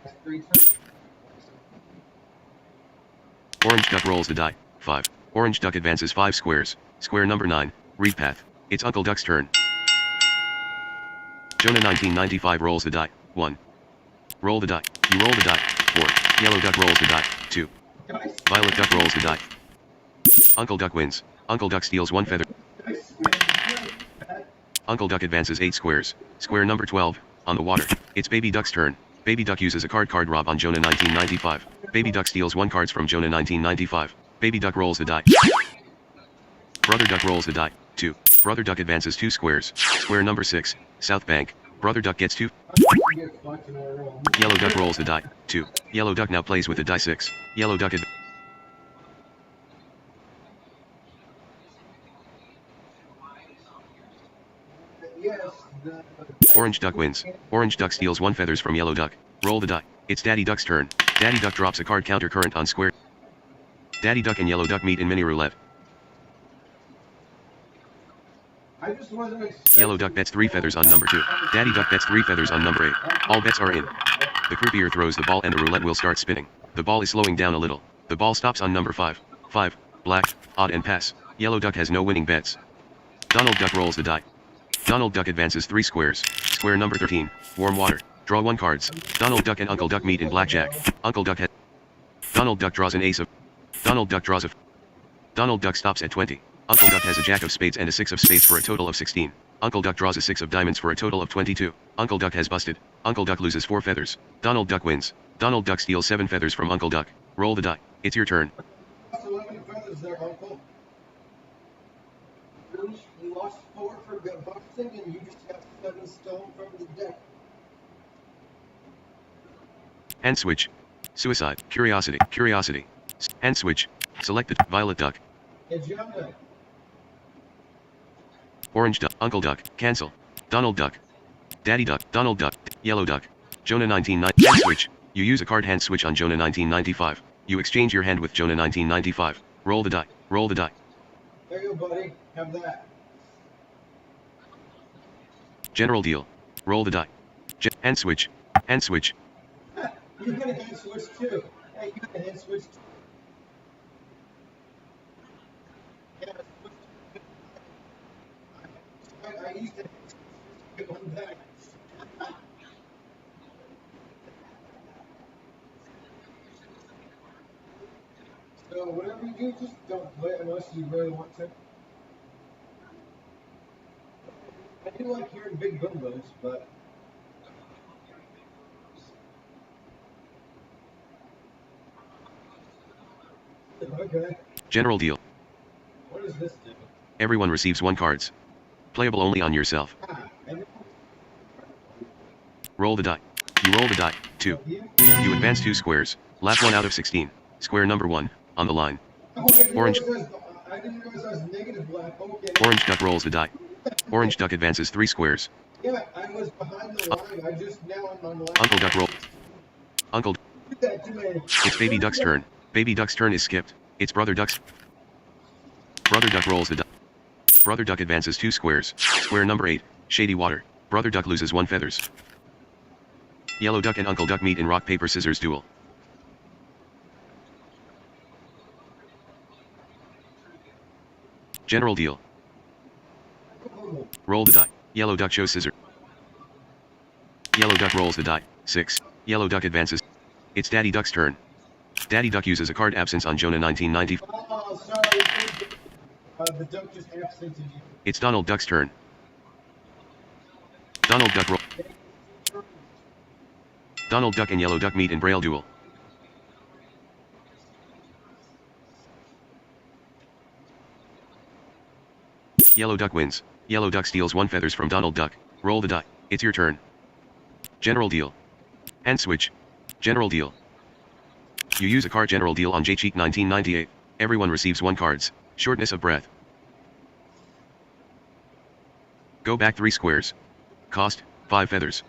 Orange Duck rolls the die. 5. Orange Duck advances 5 squares. Square number 9. Read path. It's Uncle Duck's turn. Jonah 1995 rolls the die. 1. Roll the die. You roll the die. 4. Yellow Duck rolls the die. 2. Violet Duck rolls the die. Uncle Duck wins. Uncle Duck steals 1 feather. Uncle Duck advances 8 squares. Square number 12. On the water. It's Baby Duck's turn. Baby Duck uses a card rob on Jonah 1995. Baby Duck steals 1 cards from Jonah 1995. Baby Duck rolls the die. Brother Duck rolls the die. 2. Brother Duck advances 2 squares. Square number 6. South Bank. Brother Duck gets 2. Yellow Duck rolls the die. 2. Yellow Duck now plays with the die 6. Yellow Duck Orange Duck wins. Orange Duck steals 1 feathers from Yellow Duck. Roll the die. It's Daddy Duck's turn. Daddy Duck drops a card counter current on square. Daddy Duck and Yellow Duck meet in mini roulette. I just wasn't expecting. Yellow Duck bets 3 feathers on number 2. Daddy Duck bets 3 feathers on number 8. All bets are in. The croupier throws the ball and the roulette will start spinning. The ball is slowing down a little. The ball stops on number 5. 5. Black, odd and pass. Yellow Duck has no winning bets. Donald Duck rolls the die. Donald Duck advances 3 squares. Square number 13. Warm water. Draw 1 cards. Donald Duck and Uncle Duck meet in blackjack. Uncle Duck has. Donald Duck draws an ace of. Donald Duck draws a. Donald Duck stops at 20. Uncle Duck has a jack of spades and a 6 of spades for a total of 16. Uncle Duck draws a 6 of diamonds for a total of 22. Uncle Duck has busted. Uncle Duck loses 4 feathers. Donald Duck wins. Donald Duck steals 7 feathers from Uncle Duck. Roll the die. It's your turn. 11 feathers there, Uncle. You lost 4 for good boxing and you just got 7 stone from the deck. Hand switch. Suicide. Curiosity. Curiosity. Hand switch. Selected. Violet Duck. Hey, Jonah. Orange Duck. Uncle Duck. Cancel. Donald Duck. Daddy Duck. Donald Duck. Yellow Duck. Jonah 1990. Hand switch. You use a card hand switch on Jonah 1995. You exchange your hand with Jonah 1995. Roll the die. Roll the die. There you go, buddy. Have that. General deal. Roll the die. Hand switch. Hand switch. You can hand switch too. Hey, you can hand switch too. Yeah, I used to get one back. So whatever you do, just don't play unless you really want to. I do like hearing big boom but okay. General deal. What does this do? Everyone receives 1 cards. Playable only on yourself. Roll the die. You roll the die. 2. You advance 2 squares. Last 1 out of 16. Square number 1, on the line. Orange. I didn't realize I was negative black. Okay. Orange duck rolls the die. Orange duck advances 3 squares. Yeah, I was behind the line. I just now I'm on the line. Uncle duck roll. Uncle. That to me. It's baby duck's turn. Baby duck's turn is skipped. It's brother duck's. Brother duck rolls the die. Brother duck advances 2 squares. Square number 8, shady water. Brother duck loses 1 feathers. Yellow duck and uncle duck meet in rock paper scissors duel. General deal. Roll the die. Yellow duck shows scissors. Yellow duck rolls the die. 6. Yellow duck advances. It's Daddy Duck's turn. Daddy Duck uses a card absence on Jonah 1990. Oh, sorry. The duck just absented you. It's Donald Duck's turn. Donald Duck roll. Donald Duck and Yellow Duck meet in Braille duel. Yellow Duck wins. Yellow Duck steals 1 feathers from Donald Duck. Roll the die. It's your turn. General deal. Hand switch. General deal. You use a card general deal on J-Cheek 1998. Everyone receives 1 cards. Shortness of breath. Go back 3 squares. Cost, 5 feathers.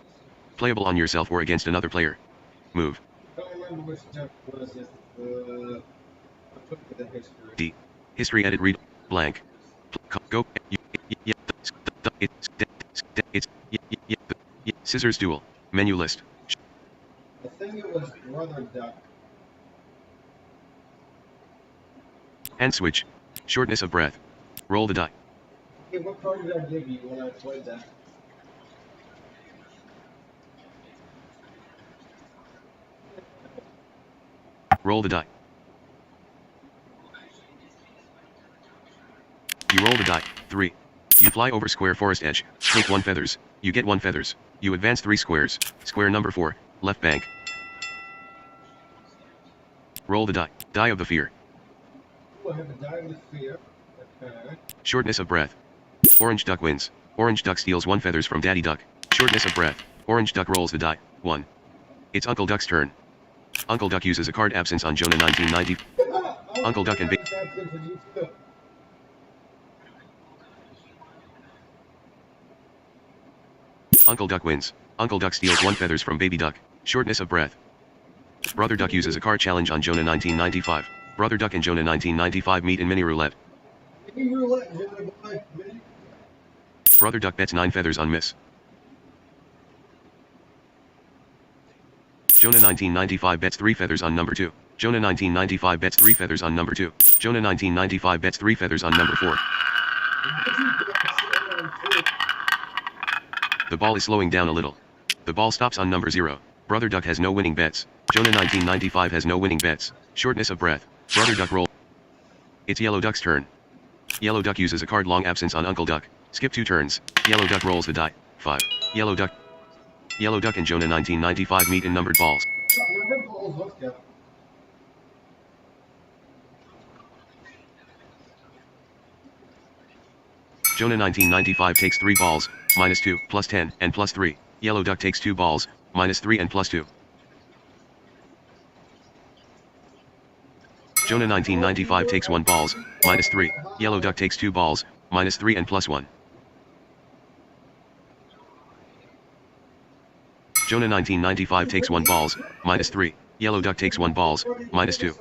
Playable on yourself or against another player. Move. I don't remember which duck was it. The history. D. History edit read. Blank. Go. It's scissors duel. Menu list. I think it was Brother Duck. Hand switch. Shortness of breath. Roll the die. Hey, what card did I give you when I played that? Roll the die. You roll the die. 3. You fly over square forest edge. Take 1 feathers. You get 1 feathers. You advance 3 squares. Square number 4, left bank. Roll the die. Die of the fear. Ooh, I have a die with fear. Okay. Shortness of breath. Orange duck wins. Orange duck steals 1 feathers from Daddy Duck. Shortness of breath. Orange duck rolls the die. 1. It's Uncle Duck's turn. Uncle Duck uses a card absence on Jonah 1990. Uncle Duck and Baby. Uncle Duck wins. Uncle Duck steals 1 feathers from Baby Duck. Shortness of breath. Brother Duck uses a card challenge on Jonah 1995. Brother Duck and Jonah 1995 meet in mini roulette. Mini roulette, Jonah. Brother Duck bets 9 feathers on miss. Jonah 1995 bets 3 feathers on number 2. Jonah 1995 bets 3 feathers on number 2. Jonah 1995 bets 3 feathers on number 4. The ball is slowing down a little. The ball stops on number 0. Brother Duck has no winning bets. Jonah 1995 has no winning bets. Shortness of breath. Brother Duck roll. It's Yellow Duck's turn. Yellow Duck uses a card long absence on Uncle Duck. Skip 2 turns. Yellow Duck rolls the die. 5. Yellow Duck. Yellow Duck and Jonah 1995 meet in numbered balls. Numbered balls, let's go. Jonah 1995 takes 3 balls, -2, +10, and +3. Yellow Duck takes 2 balls, -3 and +2. Jonah 1995 takes 1 balls, -3. Yellow Duck takes 2 balls, -3 and +1. Jonah 1995 takes 1 balls, -3. Yellow Duck takes 1 balls, -2.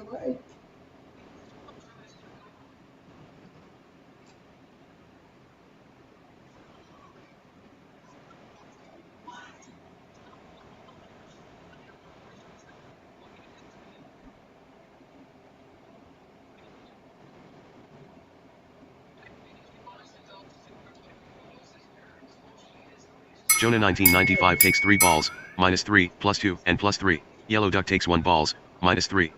Jonah 1995 takes 3 balls, -3, +2, and +3. Yellow duck takes 1 balls, -3.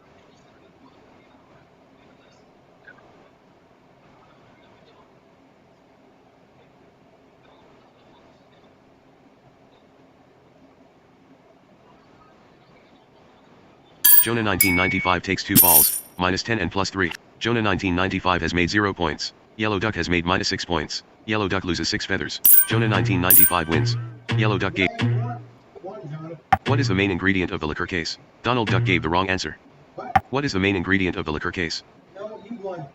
Jonah 1995 takes 2 balls, -10 and +3. Jonah 1995 has made 0 points. Yellow duck has made -6 points. Yellow duck loses 6 feathers. Jonah 1995 wins. Yellow duck gave. What is the main ingredient of the liquor case? Donald Duck gave the wrong answer. What is the main ingredient of the liquor case? No, you won.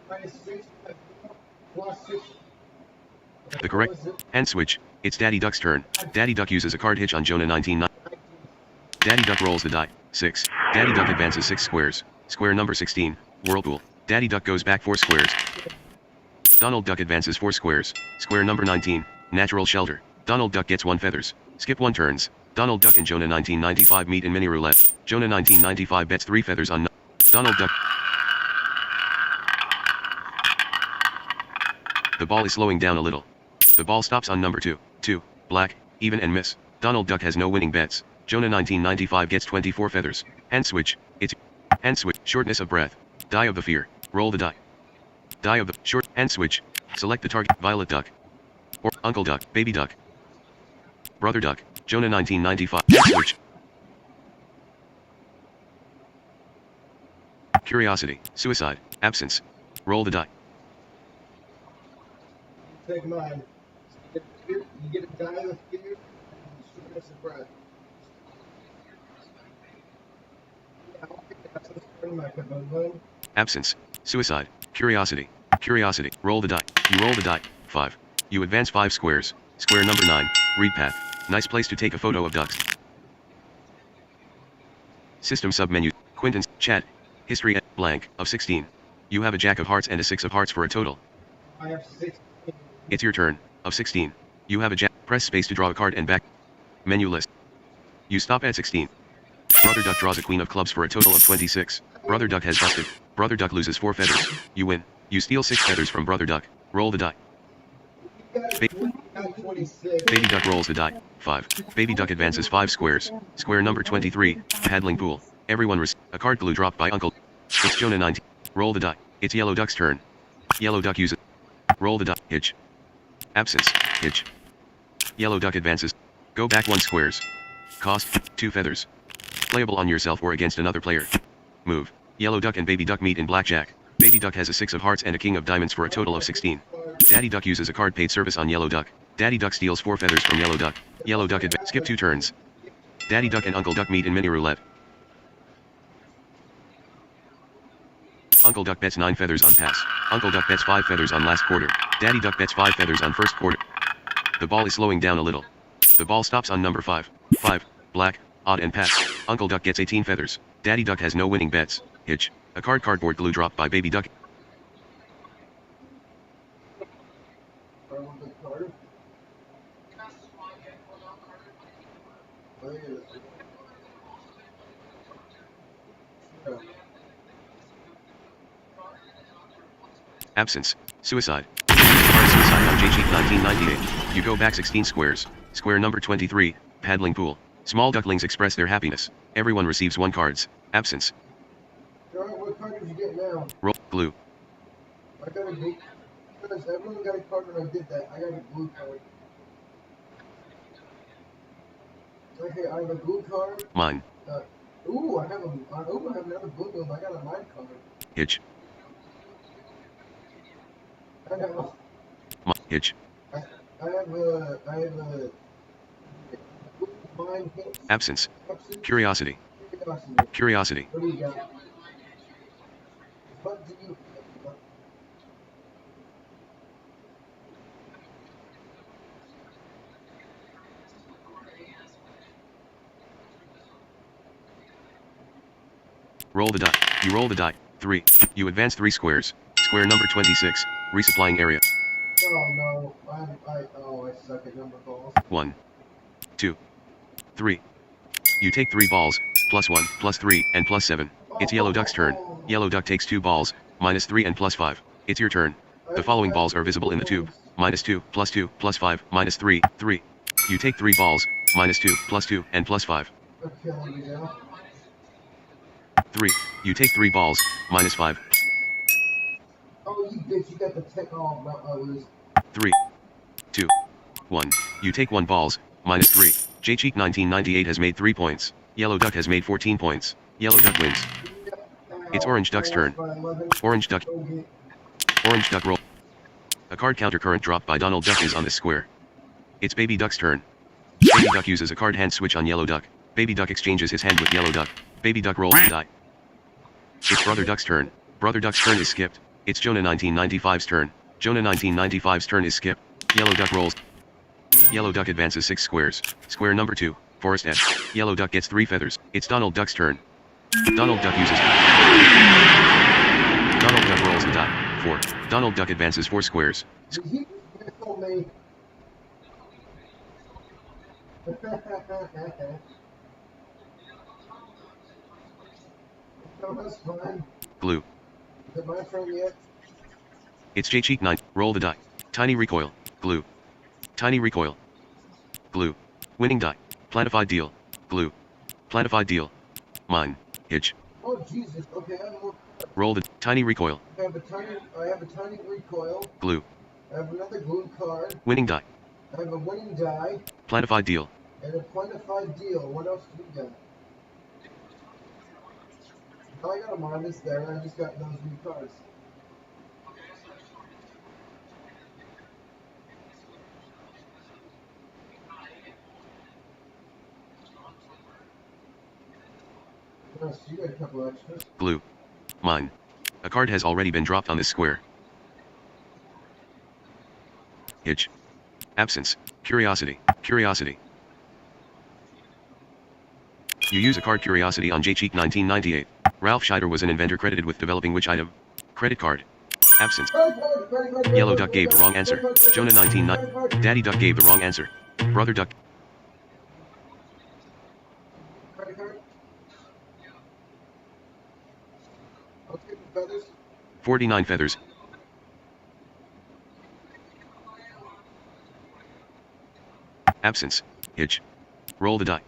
-6 +6. The correct hand switch. It's Daddy Duck's turn. Daddy Duck uses a card hitch on Jonah 1995. Daddy Duck rolls the die. 6. Daddy Duck advances 6 squares. Square number 16. Whirlpool. Daddy Duck goes back 4 squares. Donald Duck advances 4 squares. Square number 19. Natural shelter. Donald Duck gets 1 feathers. Skip 1 turns. Donald Duck and Jonah 1995 meet in mini roulette. Jonah 1995 bets 3 feathers on Donald Duck. The ball is slowing down a little. The ball stops on number 2. 2. Black, even and miss. Donald Duck has no winning bets. Jonah 1995 gets 24 feathers. Hand switch. It's hand switch. Shortness of breath. Die of the fear. Roll the die. Die of the short hand switch. Select the target. Violet Duck. Or Uncle Duck. Baby Duck. Brother Duck. Jonah 1995. Hand switch. Curiosity. Suicide. Absence. Roll the die. Take mine. You get a die of fear and shortness of breath. Absence. Suicide. Curiosity. Curiosity. Roll the die. You roll the die. 5. You advance 5 squares. Square number 9. Read path. Nice place to take a photo of ducks. System submenu. Quinton's. Chat. History. Blank. Of 16. You have a jack of hearts and a 6 of hearts for a total. I have 6. It's your turn. Of 16. You have a jack. Press space to draw a card and back. Menu list. You stop at 16. Brother Duck draws a queen of clubs for a total of 26. Brother Duck has busted. Brother Duck loses 4 feathers. You win. You steal 6 feathers from Brother Duck. Roll the die. Baby Duck rolls the die. 5. Baby Duck advances 5 squares. Square number 23. Paddling pool. Everyone receives a card glue dropped by Uncle. It's Jonah 19. Roll the die. It's Yellow Duck's turn. Yellow Duck uses. Roll the die. Hitch. Absence. Hitch. Yellow Duck advances. Go back 1 squares. Cost. 2 feathers. Playable on yourself or against another player. Move. Yellow Duck and Baby Duck meet in blackjack. Baby Duck has a 6 of hearts and a king of diamonds for a total of 16. Daddy Duck uses a card paid service on Yellow Duck. Daddy Duck steals 4 feathers from Yellow Duck. Yellow Duck skip 2 turns. Daddy Duck and Uncle Duck meet in mini roulette. Uncle Duck bets 9 feathers on pass. Uncle Duck bets 5 feathers on last quarter. Daddy Duck bets 5 feathers on first quarter. The ball is slowing down a little. The ball stops on number 5. 5. Black, odd and pass. Uncle Duck gets 18 feathers. Daddy Duck has no winning bets. Hitch. A cardboard glue dropped by Baby Duck. Absence. Suicide. Suicide on J-Cheat 1998. You go back 16 squares. Square number 23. Paddling pool. Small ducklings express their happiness. Everyone receives 1 cards. Absence. Alright, what card did you get now? Roll. Glue. I got a glue. Because everyone got a card when I did that. I got a glue card. Okay, I have a glue card. Mine. I have another blue one. I got a mine card. Hitch. I have Hitch. I have a mine hitch. Absence. Absence. Curiosity. Curiosity. What do you got? What do you... Roll the die. You roll the die. 3. You advance 3 squares. Square number 26. Resupplying area. Oh no, I suck at number balls. 1. 2. 3. You take 3 balls, +1, +3, and +7. It's Yellow Duck's turn. Yellow Duck takes 2 balls, -3 and +5. It's your turn. The following balls are visible in the tube. -2, +2, +5, -3, 3. You take 3 balls, -2, +2, and +5. Okay, there we go. 3. You take 3 balls, -5. Oh, you bitch, you got the tech. Oh, no, I lose. 3. 2. 1. You take 1 balls, -3. J-Cheek 1998 has made 3 points. Yellow Duck has made 14 points. Yellow Duck wins. It's Orange Duck's turn. Orange Duck. Okay. Orange Duck roll. A card counter current dropped by Donald Duck is on this square. It's Baby Duck's turn. Baby Duck uses a card hand switch on Yellow Duck. Baby Duck exchanges his hand with Yellow Duck. Baby Duck rolls the die. It's Brother Duck's turn. Brother Duck's turn is skipped. It's Jonah 1995's turn. Jonah 1995's turn is skipped. Yellow Duck rolls. Yellow Duck advances 6 squares. Square number 2, Forest Edge. Yellow Duck gets 3 feathers. It's Donald Duck's turn. Donald Duck uses. Donald Duck rolls the die. 4. Donald Duck advances 4 squares. He told me. No, that's fine. Blue. Is it my turn yet? It's J-Cheek 9. Roll the die. Tiny recoil. Blue. Tiny recoil. Blue. Winning die. Plantified deal. Blue. Plantified deal. Mine. Hitch. Oh Jesus. Okay, I have more. Roll the tiny recoil. I have a tiny recoil. Blue. I have another blue card. Winning die. I have a winning die Plantified deal. and a quantified deal. What else do we got? Oh, I got a minus there. I just got those new cards. Yes, you got a couple extras. Blue. Mine. A card has already been dropped on this square. Hitch. Absence. Curiosity. Curiosity. You use a card Curiosity on J-Cheek 1998. Ralph Scheider was an inventor credited with developing which item? Credit card. Absence. Yellow Duck gave the wrong answer. Jonah 1990. Daddy Duck gave the wrong answer. Brother Duck. Credit card? I'll take the feathers. 49 feathers. Absence. Hitch. Roll the die.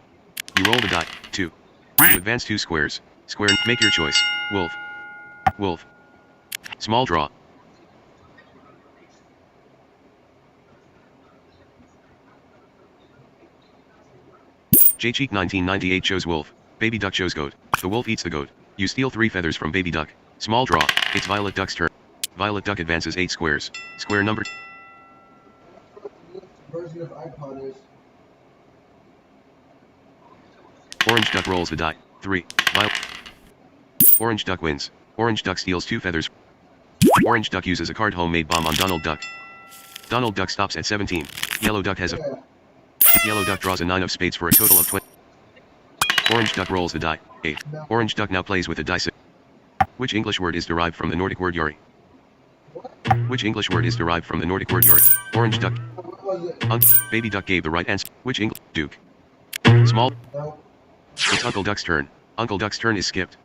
You roll the die. 2. You advance 2 squares. Square. Make your choice. Wolf. Wolf. Small draw. J-Cheek 1998 chose wolf. Baby Duck chose goat. The wolf eats the goat. You steal 3 feathers from Baby Duck. Small draw. It's Violet Duck's turn. Violet Duck advances 8 squares. Square number. Version of iPod is. Orange Duck rolls the die. 3. Violet. Orange Duck wins. Orange Duck steals 2 feathers. Orange Duck uses a card homemade bomb on Donald Duck. Donald Duck stops at 17. Yellow Duck has a. Yellow Duck draws a 9 of spades for a total of 20. Orange Duck rolls the die. 8. Orange Duck now plays with the dice. Which English word is derived from the Nordic word yori? Which English word is derived from the Nordic word yori? Orange Duck. What was it? Baby Duck gave the right answer. Which English? Duke. Small. No. It's Uncle Duck's turn. Uncle Duck's turn is skipped.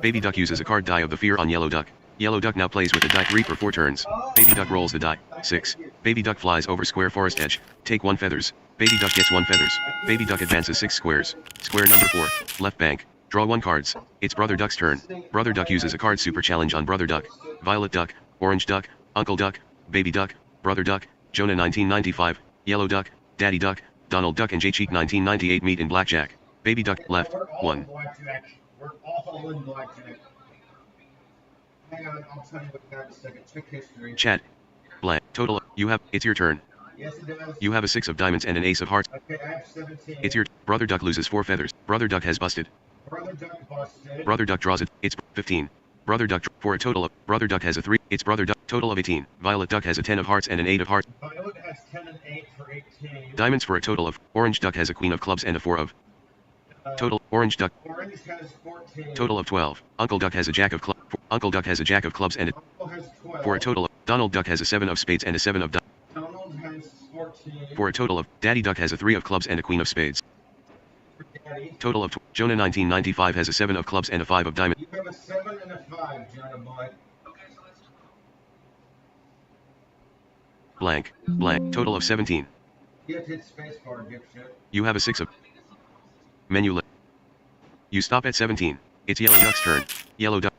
Baby Duck uses a card die of the fear on Yellow Duck. Yellow Duck now plays with the die 3 for 4 turns. Baby Duck rolls the die. 6. Baby Duck flies over square forest edge. Take 1 feathers. Baby Duck gets 1 feathers. Baby Duck advances 6 squares. Square number 4. Left bank. Draw 1 cards. It's Brother Duck's turn. Brother Duck uses a card super challenge on Brother Duck. Violet Duck. Orange Duck. Uncle Duck. Baby Duck. Brother Duck. Jonah 1995. Yellow Duck. Daddy Duck. Donald Duck and J-Cheek 1998 meet in blackjack. Baby Duck left. We're all 1. in blackjack. We're all in blackjack. Hang on, I'll tell you what that in a second. Check history. Chat. Blank. Total. You have. It's your turn. Yes, it does. You have a 6 of diamonds and an ace of hearts. Okay, I have 17. It's your. Brother Duck loses 4 feathers. Brother Duck has busted. Brother Duck busted. Brother Duck draws it. It's 15. Brother Duck for a total of. Brother Duck has a 3. It's Brother Duck. Total of 18. Violet Duck has a 10 of hearts and an 8 of hearts. Violet has 10 and 8 for 18. Diamonds for a total of. Orange Duck has a queen of clubs and a 4 of. Total. Orange Duck. Orange has 14. Total of 12. Uncle Duck has a jack of clubs. Uncle Duck has a jack of clubs and a, Uncle has 12. for a total of. Donald Duck has a 7 of spades and a 7 of. Donald has 14. For a total of. Daddy Duck has a 3 of clubs and a queen of spades. For Daddy. Total of. Jonah 1995 has a 7 of clubs and a 5 of diamonds. You have a 7 and a 5, Jonah boy. blank, blank. Total of 17. You have to hit spacebar, dipshit. You have a 6 of menu list. You stop at 17. It's Yellow Duck's turn. Yellow Duck.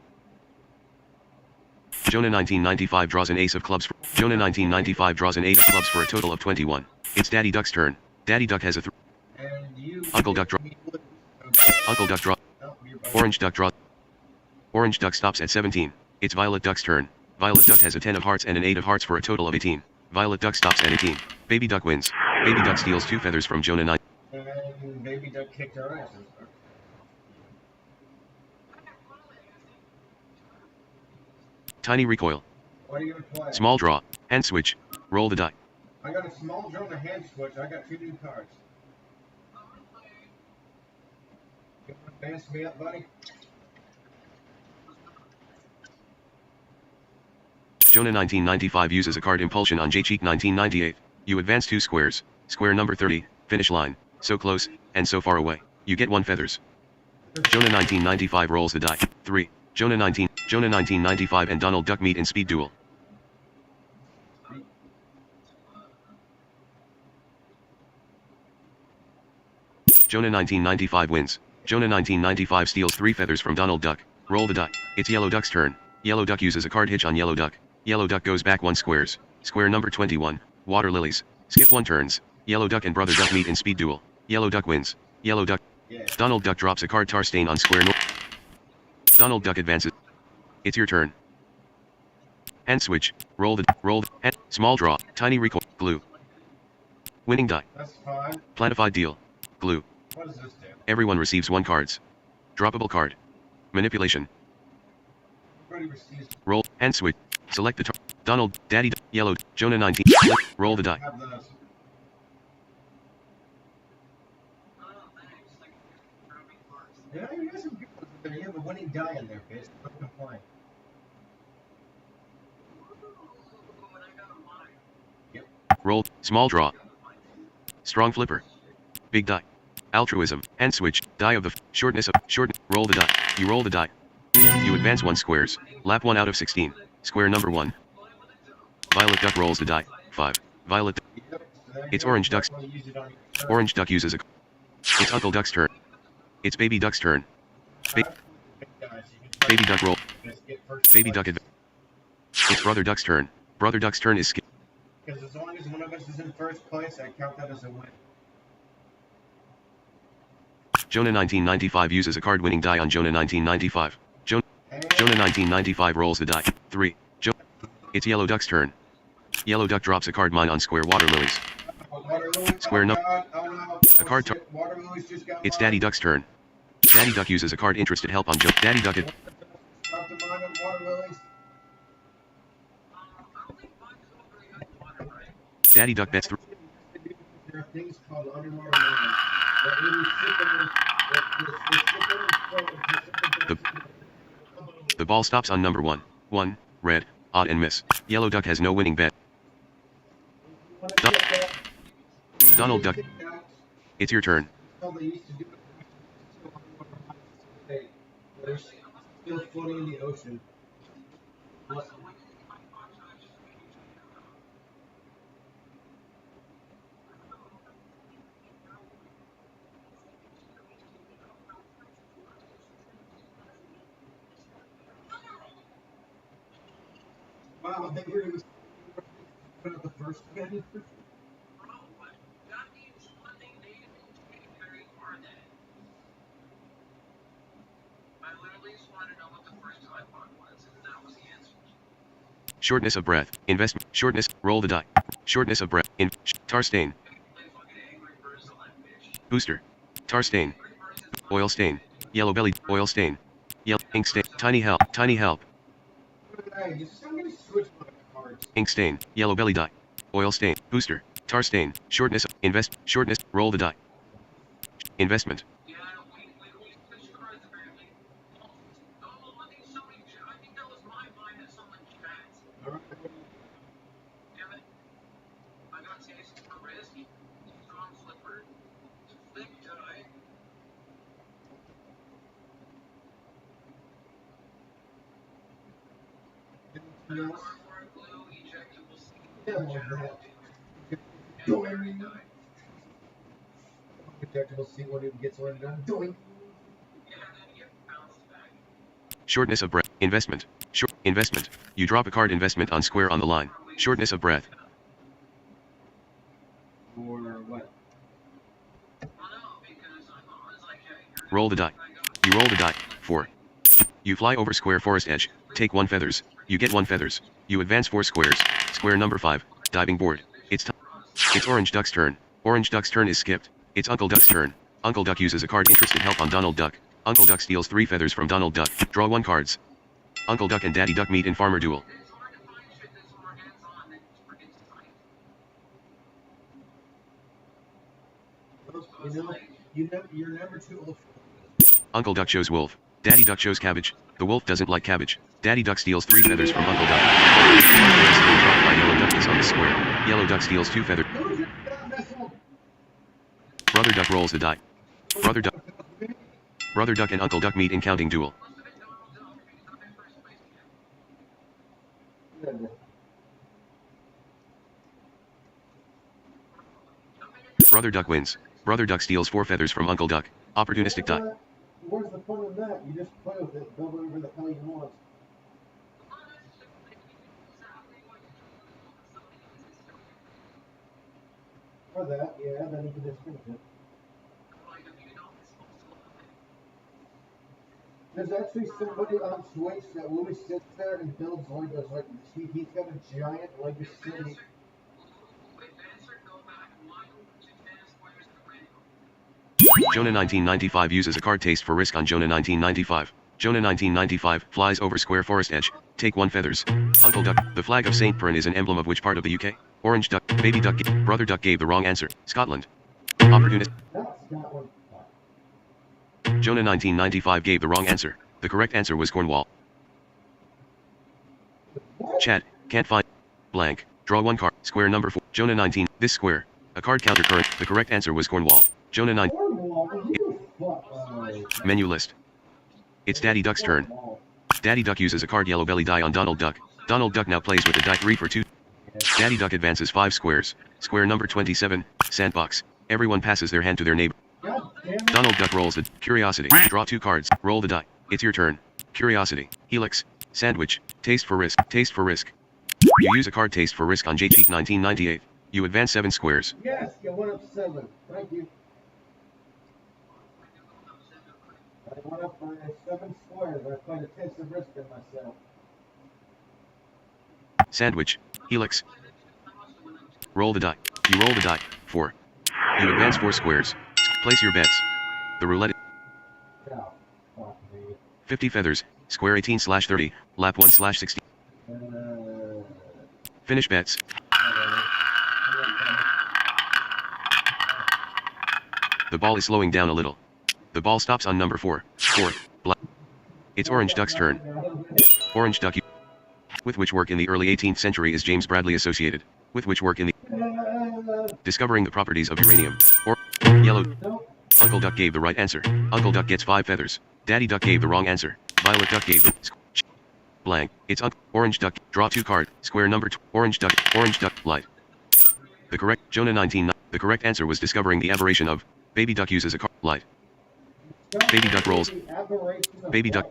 Jonah 1995 draws an ace of clubs. Jonah 1995 draws an 8 of clubs for a total of 21. It's Daddy Duck's turn. Daddy Duck has a And you Uncle Duck draw. Uncle Duck draw. Oh, you're right. Orange Duck draws. Orange Duck stops at 17. It's Violet Duck's turn. Violet Duck has a 10 of hearts and an 8 of hearts for a total of 18. Violet Duck stops at 18. Baby Duck wins. Baby Duck steals 2 feathers from Jonah 9. And Baby Duck kicked our asses. Tiny recoil. What are you gonna play? Small draw. Hand switch. Roll the die. I got a small draw and a hand switch. I got 2 new cards. You wanna advance me up, buddy? Jonah 1995 uses a card impulsion on J-Cheek 1998. You advance 2 squares. Square number 30. Finish line. So close, and so far away. You get 1 feathers. Jonah 1995 rolls the die. 3. Jonah 1995 and Donald Duck meet in speed duel. Jonah 1995 wins. Jonah 1995 steals 3 feathers from Donald Duck. Roll the die. It's Yellow Duck's turn. Yellow Duck uses a card hitch on Yellow Duck. Yellow Duck goes back 1 squares. Square number 21. Water lilies. Skip 1 turns. Yellow Duck and Brother Duck meet in speed duel. Yellow Duck wins. Yellow Duck. Yeah. Donald Duck drops a card tar stain on square Donald Duck advances. It's your turn. Hand switch. Roll the hand. Small draw. Tiny recoil. Glue. Winning die. That's fine. Planified deal. Glue. What does this do? Everyone receives 1 cards. Droppable card. Manipulation. Everybody receives. Roll. Hand switch. Select the Donald. Daddy. Yellow. Jonah 19. Roll the die. Have those. Yeah, you guys are good. You have a winning die in there, bitch. Don't complain. Roll. Small draw. Strong flipper. Big die. Altruism. Hand switch. Die of the shortness of roll the die. You roll the die. You advance 1 squares. Lap 1 out of 16. Square number 1. Violet Duck rolls the die. 5. Violet. Yep. So there you It's go. Orange Duck's. Definitely use it on your- Orange Duck uses a. It's Uncle Duck's turn. It's Baby Duck's turn. Guys, you can try Baby Duck roll. to just get first Baby place. Duck It's Brother Duck's turn. Brother Duck's turn is skip. Because as long as one of us is in first place, I count that as a win. Jonah 1995 uses a card winning die on Jonah 1995. And Jonah 1995 rolls the die. 3. It's Yellow Duck's turn. Yellow Duck drops a card mine on square water lilies. water lily. Square Oh, no- God. Oh, no. A card Oh, shit. Water lilies just got It's mine. Daddy Duck's turn. Daddy Duck uses a card interested help on Daddy Duck. Drop the mine on water lilies. Daddy Duck bets 3. There are things called underwater mines that really The ball stops on number 1. 1. Red. Odd and miss. Yellow Duck has no winning bet. Donald Duck. It's your turn. They're still floating in the ocean. Wow, they were going to put out the first again. Shortness of breath. Investment. Shortness. Roll the die. Shortness of breath. Tar stain. Booster. Tar stain. Oil stain. Yellow belly. Oil stain. Yellow. Ink stain. Tiny help. Tiny help. Hey, just somebody switch my cards. Ink stain. Yellow belly die. Oil stain. Booster. Tar stain. Shortness. Invest. Shortness. Roll the die. Investment. All right. Anything else? Yeah, like that. Doing. We'll see what it gets when done. Doing. Shortness of breath. Investment. Investment. You drop a card investment on square on the line. Shortness of breath. Or what? Roll the die. You roll the die. 4. You fly over square forest edge. Take 1 feathers. You get 1 feathers. You advance 4 squares. Square number 5. Diving board. It's time. It's Orange Duck's turn. Orange Duck's turn is skipped. It's Uncle Duck's turn. Uncle Duck uses a card interested help on Donald Duck. Uncle Duck steals 3 feathers from Donald Duck. Draw 1 cards. Uncle Duck and Daddy Duck meet in farmer duel. You're never too old. Uncle Duck shows wolf. Daddy Duck shows cabbage. The wolf doesn't like cabbage. Daddy Duck steals 3 feathers from Uncle Duck. Dropped by Yellow Duck is on the square. Yellow Duck steals 2 feathers. Brother Duck rolls the die. Brother Duck and Uncle Duck meet in counting duel. Brother Duck wins. Brother Duck steals 4 feathers from Uncle Duck. Opportunistic die. Where's the fun in that? You just play with it, build whatever the hell you want. For that, yeah, then you can just finish it. There's actually somebody on Twitch that literally sits there and builds Legos like he's got a giant Lego city. Jonah 1995 uses a card taste for risk on Jonah 1995. Jonah 1995 flies over square forest edge. Take 1 feathers. Uncle Duck. The flag of St. Piran is an emblem of which part of the UK? Orange Duck. Baby Duck. Brother Duck gave the wrong answer. Scotland. Opportunist. That's Scotland. Jonah 1995 gave the wrong answer. The correct answer was Cornwall. Chat. Can't find. Blank. Draw 1 card. Square number 4. Jonah 19. This square. A card counter current. The correct answer was Cornwall. Jonah 9. Menu list. It's Daddy Duck's turn. Daddy Duck uses a card yellow belly die on Donald Duck. Donald Duck now plays with a die 3 for 2. Daddy Duck advances 5 squares. Square number 27. Sandbox. Everyone passes their hand to their neighbor. Donald Duck rolls the Curiosity. Draw 2 cards. Roll the die. It's your turn. Curiosity. Helix. Sandwich. Taste for risk. Taste for risk. You use a card taste for risk on JT 1998. You advance 7 squares. Yes, you went up 7. Thank you. I went up by 7 squares. I played a taste of risk in myself. Sandwich. Helix. Roll the die. You roll the die. 4. You advance 4 squares. Place your bets. The roulette. Yeah, fuck me. 50 feathers. Square 18/30. Lap 1/60. Finish bets. The ball is slowing down a little. The ball stops on number 4. 4. Black. It's Orange Duck's turn. Orange Duck. With which work in the early 18th century is James Bradley associated? With which work in the discovering the properties of uranium? Or yellow. Uncle Duck gave the right answer. Uncle Duck gets 5 feathers. Daddy Duck gave the wrong answer. Violet Duck gave the blank. It's Orange Duck. Draw 2 card. Square number Orange Duck. Orange Duck. Light. The correct Jonah 19. The correct answer was discovering the aberration of. Baby Duck uses a card. Light. Baby Duck rolls. Baby Duck.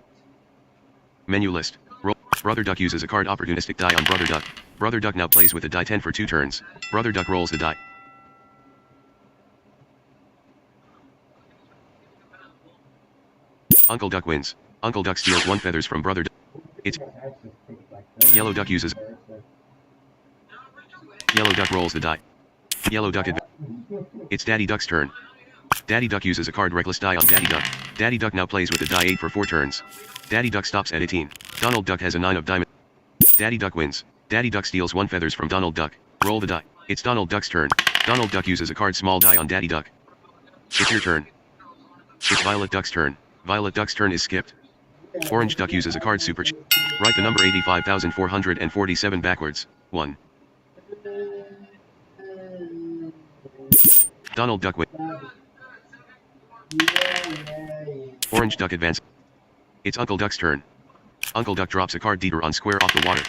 Menu list. Roll. Brother Duck uses a card opportunistic die on Brother Duck. Brother Duck now plays with a die 10 for 2 turns. Brother Duck rolls the die. Uncle Duck wins. Uncle Duck steals 1 feathers from Brother Duck. It's Yellow Duck uses. Yellow Duck rolls the die. Yellow Duck It's Daddy Duck's turn. Daddy Duck uses a card reckless die on Daddy Duck. Daddy Duck now plays with a die 8 for 4 turns. Daddy Duck stops at 18. Donald Duck has a 9 of diamond. Daddy Duck wins. Daddy Duck steals 1 feathers from Donald Duck. Roll the die. It's Donald Duck's turn. Donald Duck uses a card small die on Daddy Duck. It's your turn. It's Violet Duck's turn. Violet Duck's turn is skipped. Orange Duck uses a card super. Write the number 85,447 backwards. 1. Donald Duck wins. Orange Duck advance. It's Uncle Duck's turn. Uncle Duck drops a card deeper on square off the water.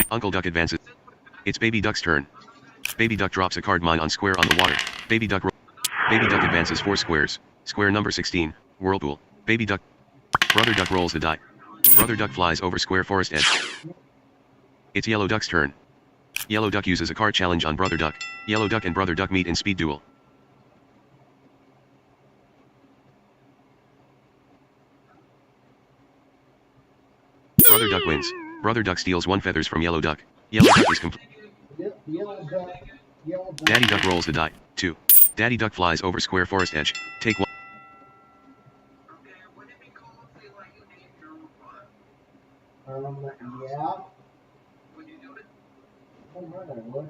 Uncle Duck advances. It's Baby Duck's turn. Baby Duck drops a card mine on square on the water. Baby Duck advances 4 squares. Square number 16, Whirlpool. Baby Duck. Brother Duck rolls the die. Brother Duck flies over square forest edge. It's Yellow Duck's turn. Yellow Duck uses a card challenge on Brother Duck. Yellow Duck and Brother Duck meet in speed duel. Brother Duck wins. Brother Duck steals 1 feathers from Yellow Duck. Yellow Duck is complete. Yellow Duck. Daddy Duck rolls the die. 2. Daddy Duck flies over square forest edge. Take 1. Yeah. Alright, I would.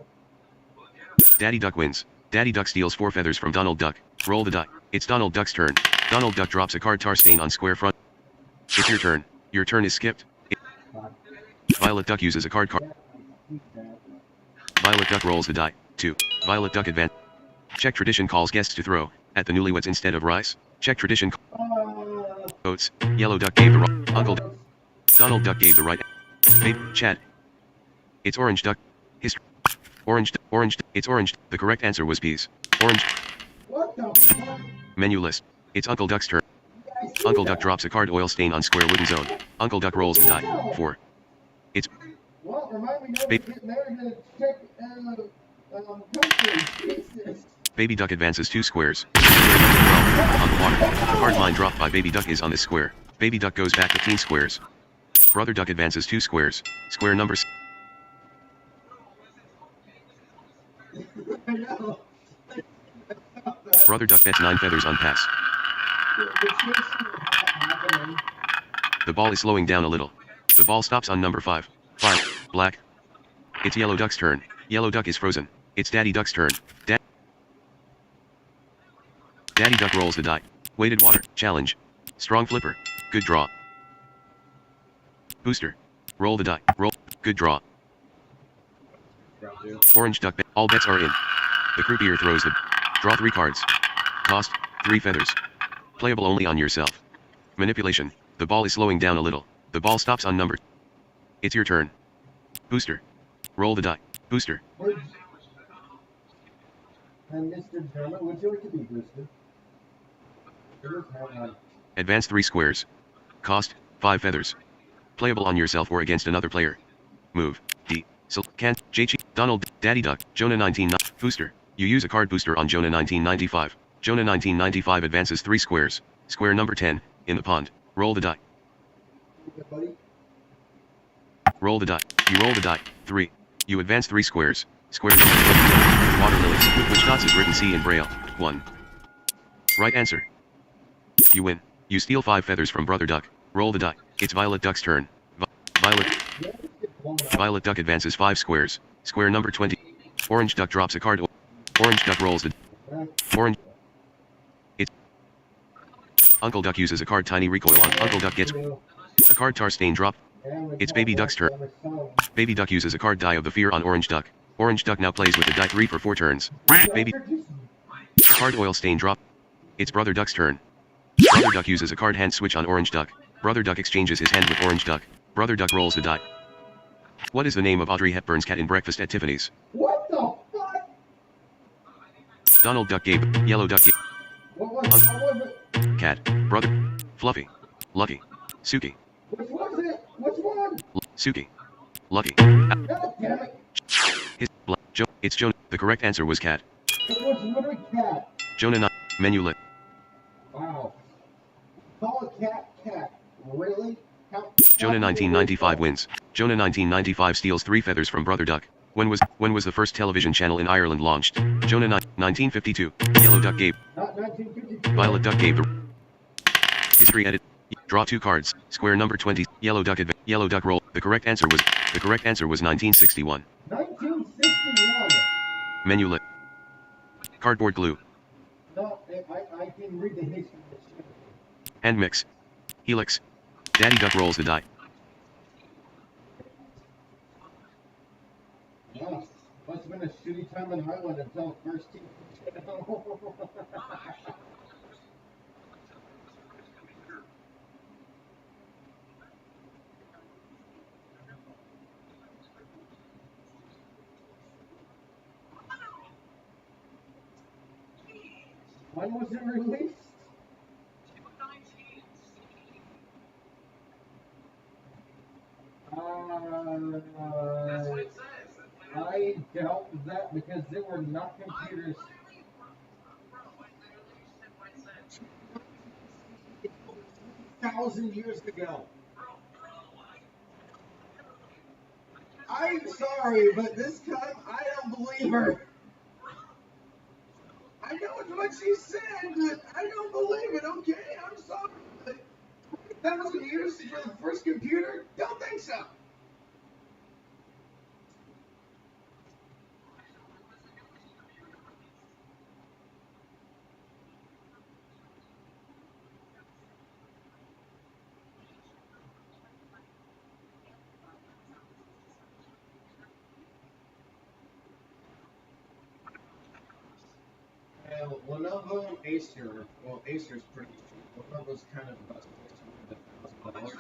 Daddy Duck wins. Daddy Duck steals 4 feathers from Donald Duck. Roll the die. It's Donald Duck's turn. Donald Duck drops a card tar stain on square front. It's your turn. Your turn is skipped. Violet Duck uses a card. Violet Duck rolls the die. 2. Violet Duck advance. Czech tradition calls guests to throw at the newlyweds instead of rice. Czech tradition. Oats. Yellow Duck gave the wrong. Donald Duck gave the right. Babe, Chad. It's Orange Duck. History. Orange. It's orange. The correct answer was peas. Orange. What the fuck? Menu list. It's Uncle Duck's turn. Uncle Duck drops a card oil stain on square wooden zone. Uncle Duck rolls the die. 4. It's Well, remind me never to get married in a Czech country. Jesus. Baby Duck advances 2 squares. On the water. The card line dropped by Baby Duck is on this square. Baby Duck goes back 15 squares. Brother Duck advances 2 squares. Square number. I know. Brother Duck bets 9 feathers on pass. The ball is slowing down a little. The ball stops on number 5. 5. Black. It's Yellow Duck's turn. Yellow Duck is frozen. It's Daddy Duck's turn. Daddy Duck rolls the die. Weighted water. Challenge. Strong flipper. Good draw. Booster. Roll the die. Roll. Good draw. Orange Duck. All bets are in. The croupier throws the. Draw 3 cards. Cost 3 feathers. Playable only on yourself. Manipulation. The ball is slowing down a little. The ball stops on number. It's your turn. Booster. Roll the die. Booster. And Mr. Drummer, would you like to be boosted? Advance 3 squares. Cost 5 feathers. Playable on yourself or against another player. Move. D. So can't. JC. Donald. Daddy Duck. Jonah 19. Booster. You use a card booster on Jonah 1995. Jonah 1995 advances 3 squares. Square number 10. In the pond. Roll the die. Roll the die. You roll the die. 3. You advance 3 squares. Square number 20. Water lilies. With which dots is written C in Braille. 1. Right answer. You win. You steal 5 feathers from Brother Duck. Roll the die. It's Violet Duck's turn. Violet Duck advances 5 squares. Square number 20. Orange Duck drops a card. Orange Duck rolls the. Orange. It's. Uncle Duck uses a card tiny recoil on. Uncle Duck gets. A card tar stain drop. It's Baby Duck's turn. Baby Duck uses a card die of the fear on Orange Duck. Orange Duck now plays with the die 3 for 4 turns. Baby. A card oil stain drop. It's Brother Duck's turn. Brother Duck uses a card hand switch on Orange Duck. Brother Duck exchanges his hand with Orange Duck. Brother Duck rolls the die. What is the name of Audrey Hepburn's cat in Breakfast at Tiffany's? What the fuck? Donald Duck gave. Yellow Duck gave. What was it? Cat. Brother. Fluffy. Lucky. Suki. Which was it? Which one? Suki. Lucky. God damn it. It's Jonah. The correct answer was cat. It was literally cat. Jonah 9. Menu lit. Wow. Call a cat cat. Really? Jonah 1995 wins. Jonah 1995 steals 3 feathers from Brother Duck. When was the first television channel in Ireland launched? Jonah 1952. Yellow Duck gave. Not 1952. Violet Duck gave the. History edit. Draw 2 cards. Square number 20. Yellow Duck roll. The correct answer was 1961. 1961. Menu lit. Cardboard glue. No, I can read the history of this shit. Hand mix. Helix. Daddy Duck rolls the die. Wow. Must have been a shitty time in Ireland until first team. When was it released? That's what it says. I doubt that because they were not computers. 1,000 years ago. I'm sorry, but this time I don't believe her. I know it's what she said, but I don't believe it, okay? I'm sorry. But 1,000 years for the first computer? Don't think so. Well, Lenovo Acer. Well, Acer's pretty cheap. Lenovo's kind of about $600,000.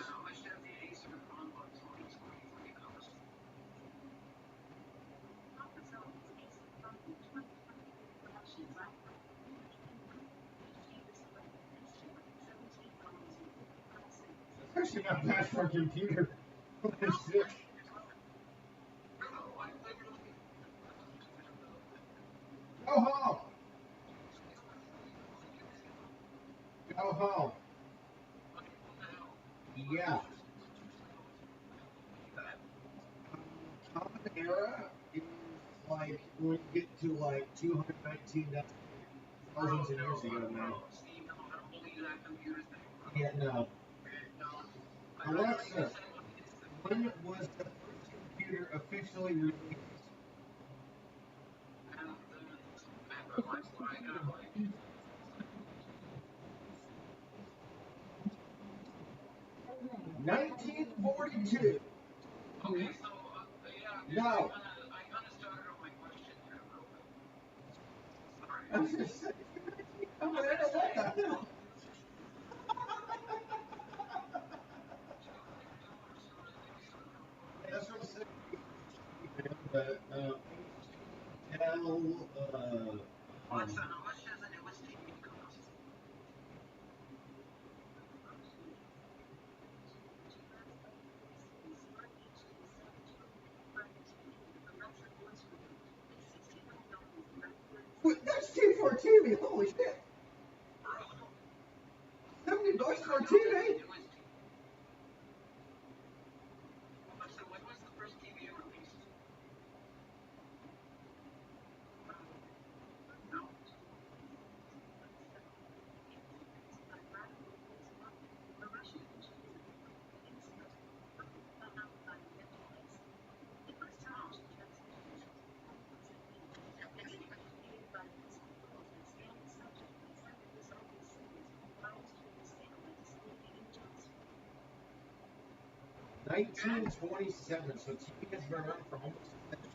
It's actually not bad for a computer. Holy shit. Go home. Go home. Yeah. Common Era is like when you get to like 219, that's thousands of years ago, man. Yeah, no. Alexa, when was the first computer officially released? The first computer released 1942. No. I was just saying, I'm gonna what the hell? That's what I'm saying. But Alexa, how much does the newest TV cost? wait, that's cheap for a TV. Holy shit. $70 for a TV? Alexa, when was the first TV released? No. $1927, so TV has been around for almost a century.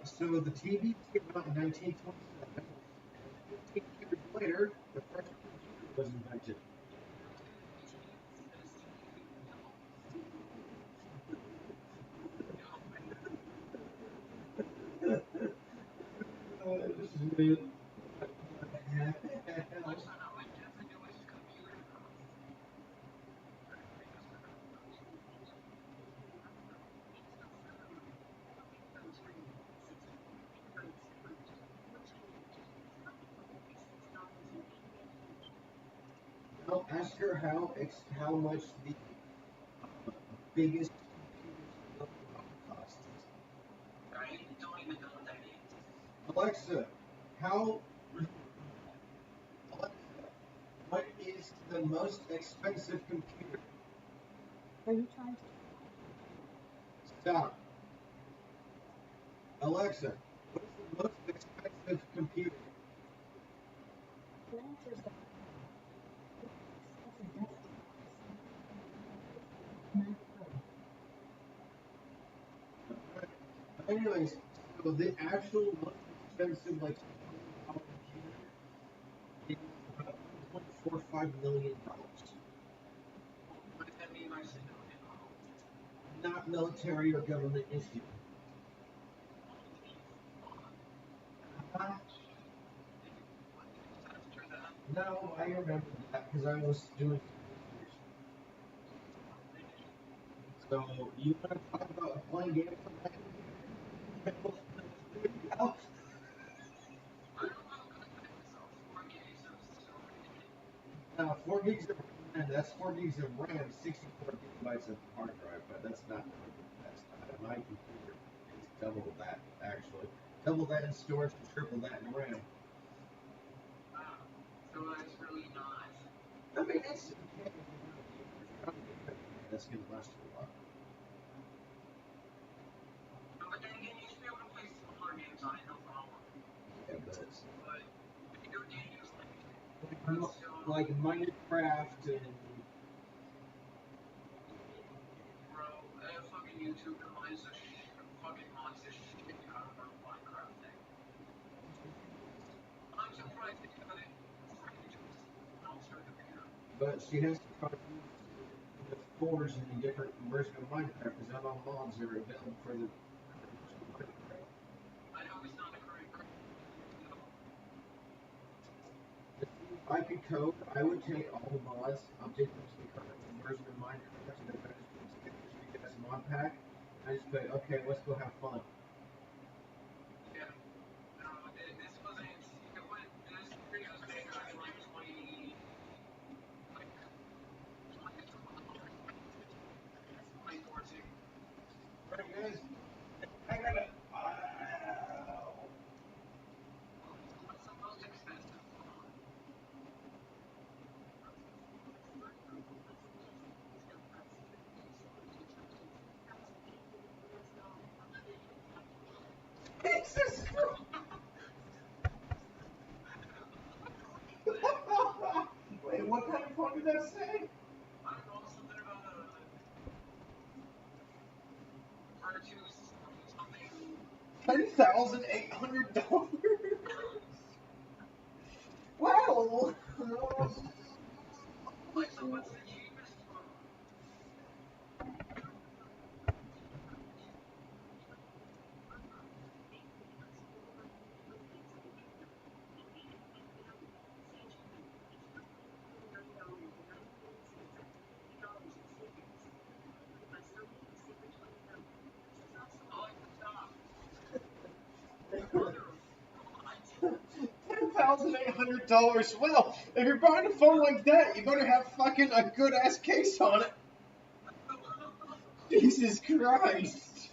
So the TV came out in 1927. 15 years later, the first computer was invented. I'll ask her how much the biggest computers cost. I don't even know what that is. Alexa, how Alexa, what is the most expensive computer? Are you trying to? Stop. Alexa, what is the most expensive computer? The answer is that expensive desktop Mac Pro. Anyways, so the actual most expensive like computer is about $1.45 million. What does that mean by civilian? Not military or government issue. I remember that because I was doing. So you want to talk about playing games on my computer? No, 4 gigs of RAM. That's 4 gigs of RAM, 64 gigabytes of hard drive, but that's not my computer. It's double that actually, double that in storage and triple that in RAM. So that's really not. I mean, it's that's gonna last you a while. But then again, you should be able to play smaller games on it, no problem. Yeah, but it's But bigger games like Minecraft and bro, fucking YouTube reminds the fucking monster shit out of our Minecraft thing. I'm surprised they got it free to monster computer. but she has to try to use the Forge in a different version of Minecraft because not all mods are available for the Minecraft. I know it's not the current version. If I could code, I would take all the mods, update them to the current version of Minecraft, and then I just put together this big ass mod pack. I just say, okay, let's go have fun. Yeah. No, this wasn't. It went. This video was made back in like 20. Like 2014. Right, guys? I gotta. What's the most expensive phone? Jesus Wait, what kind of phone did that say? I don't know, something about Virtue something. $10,800. Wow. Like, so what's the cheapest phone? I like the top. $10,800. Well, if you're buying a phone like that, you better have fucking a good ass case on it. Jesus Christ.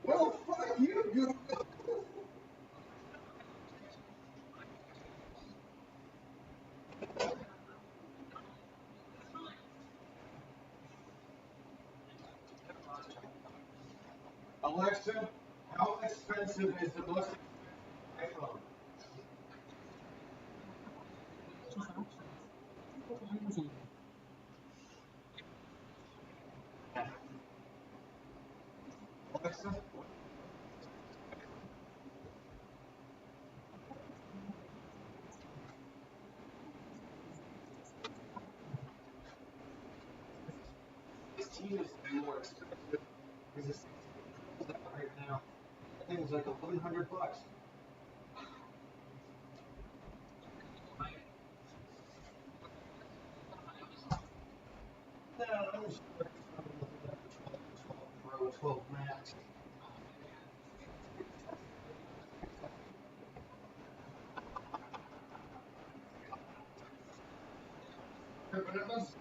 Well, fuck you, Google. Alexa, how expensive is the most expensive iPhone? Alexa, this team is way more expensive because this is out right now. That thing's like $1,100. No, I'm just looking at the 12 Pro, 12 Max. But it must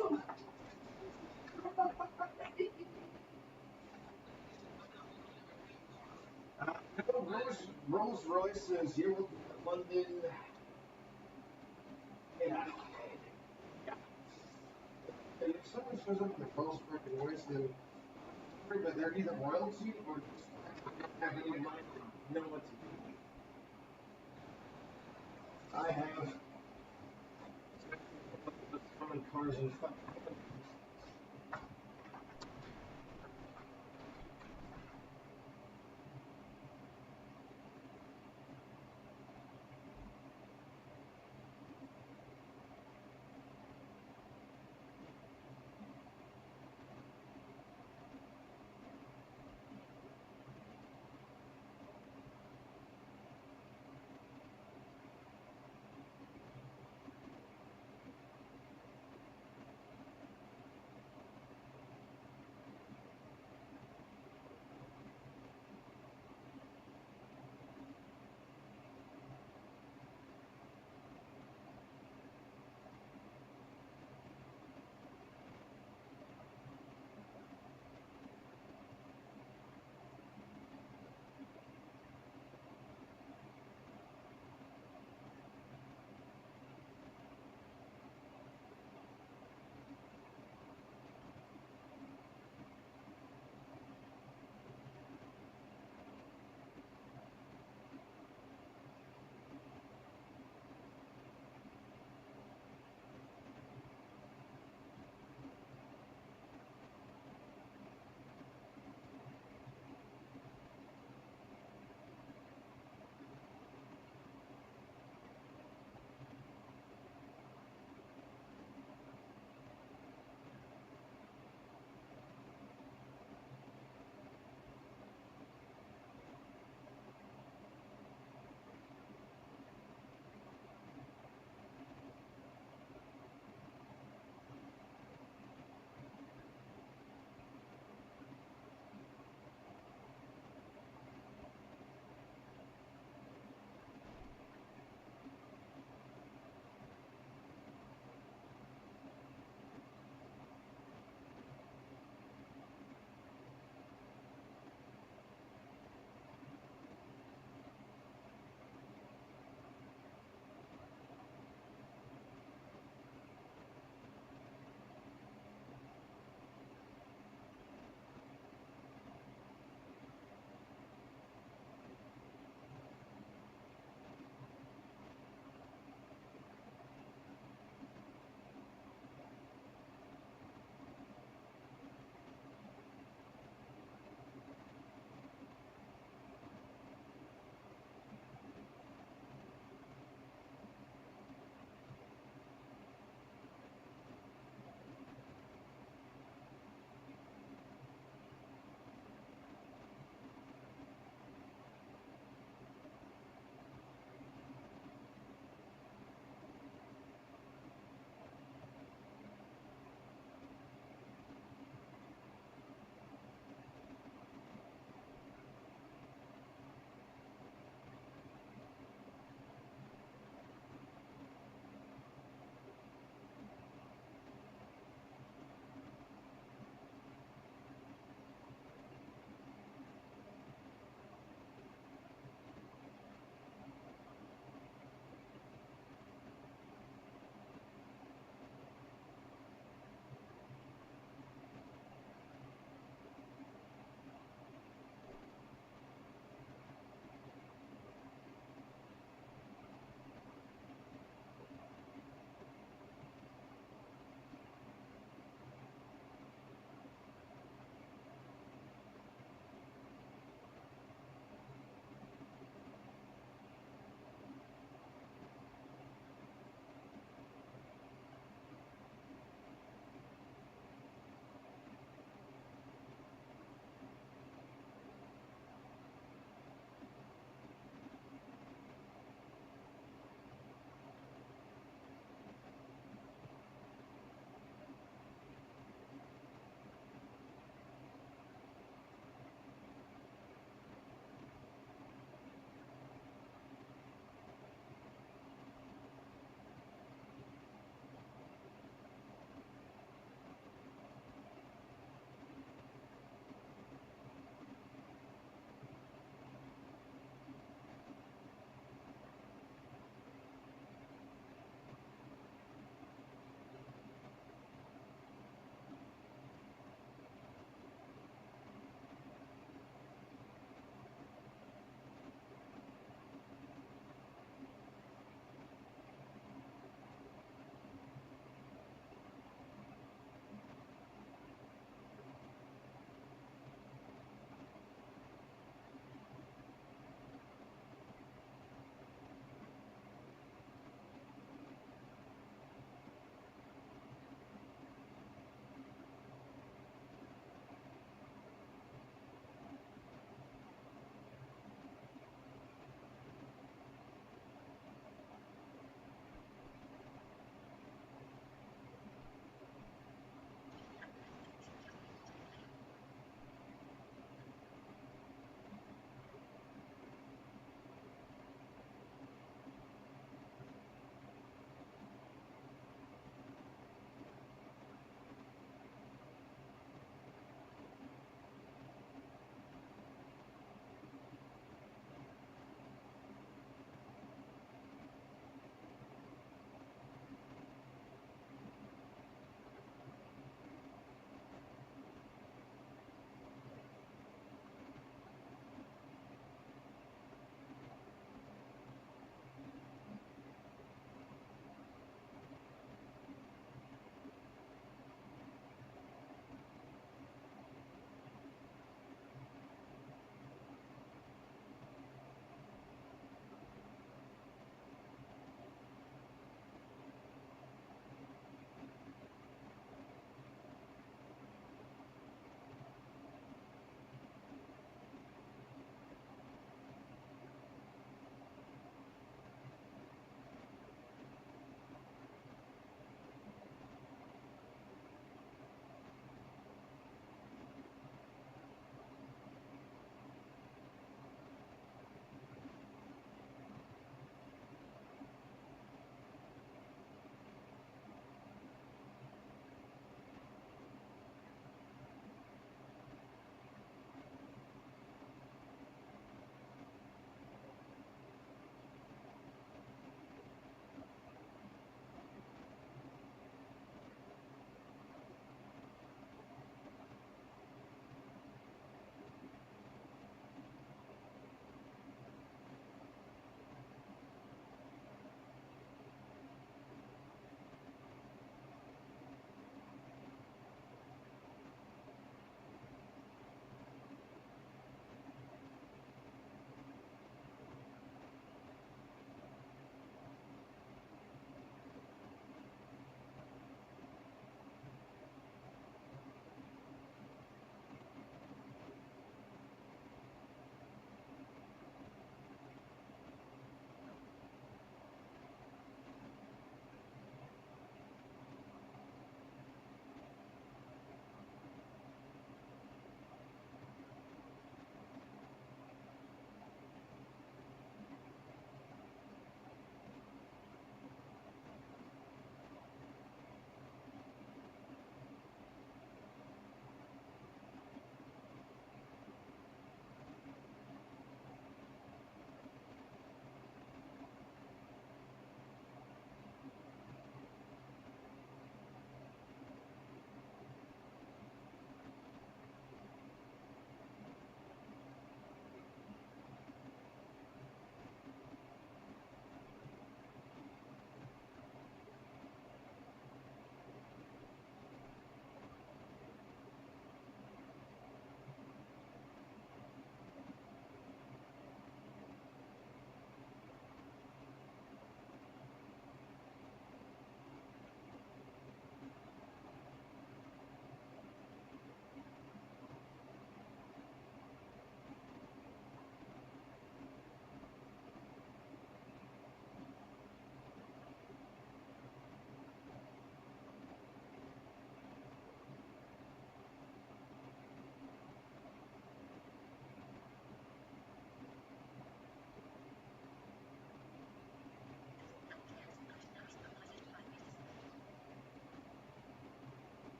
No, Rolls Royce is you will get London. Yeah. And if someone shows up with a Rolls Royce, then sorry, but they're either royalty or just don't have any money to know what to do. I have common cars and fuck.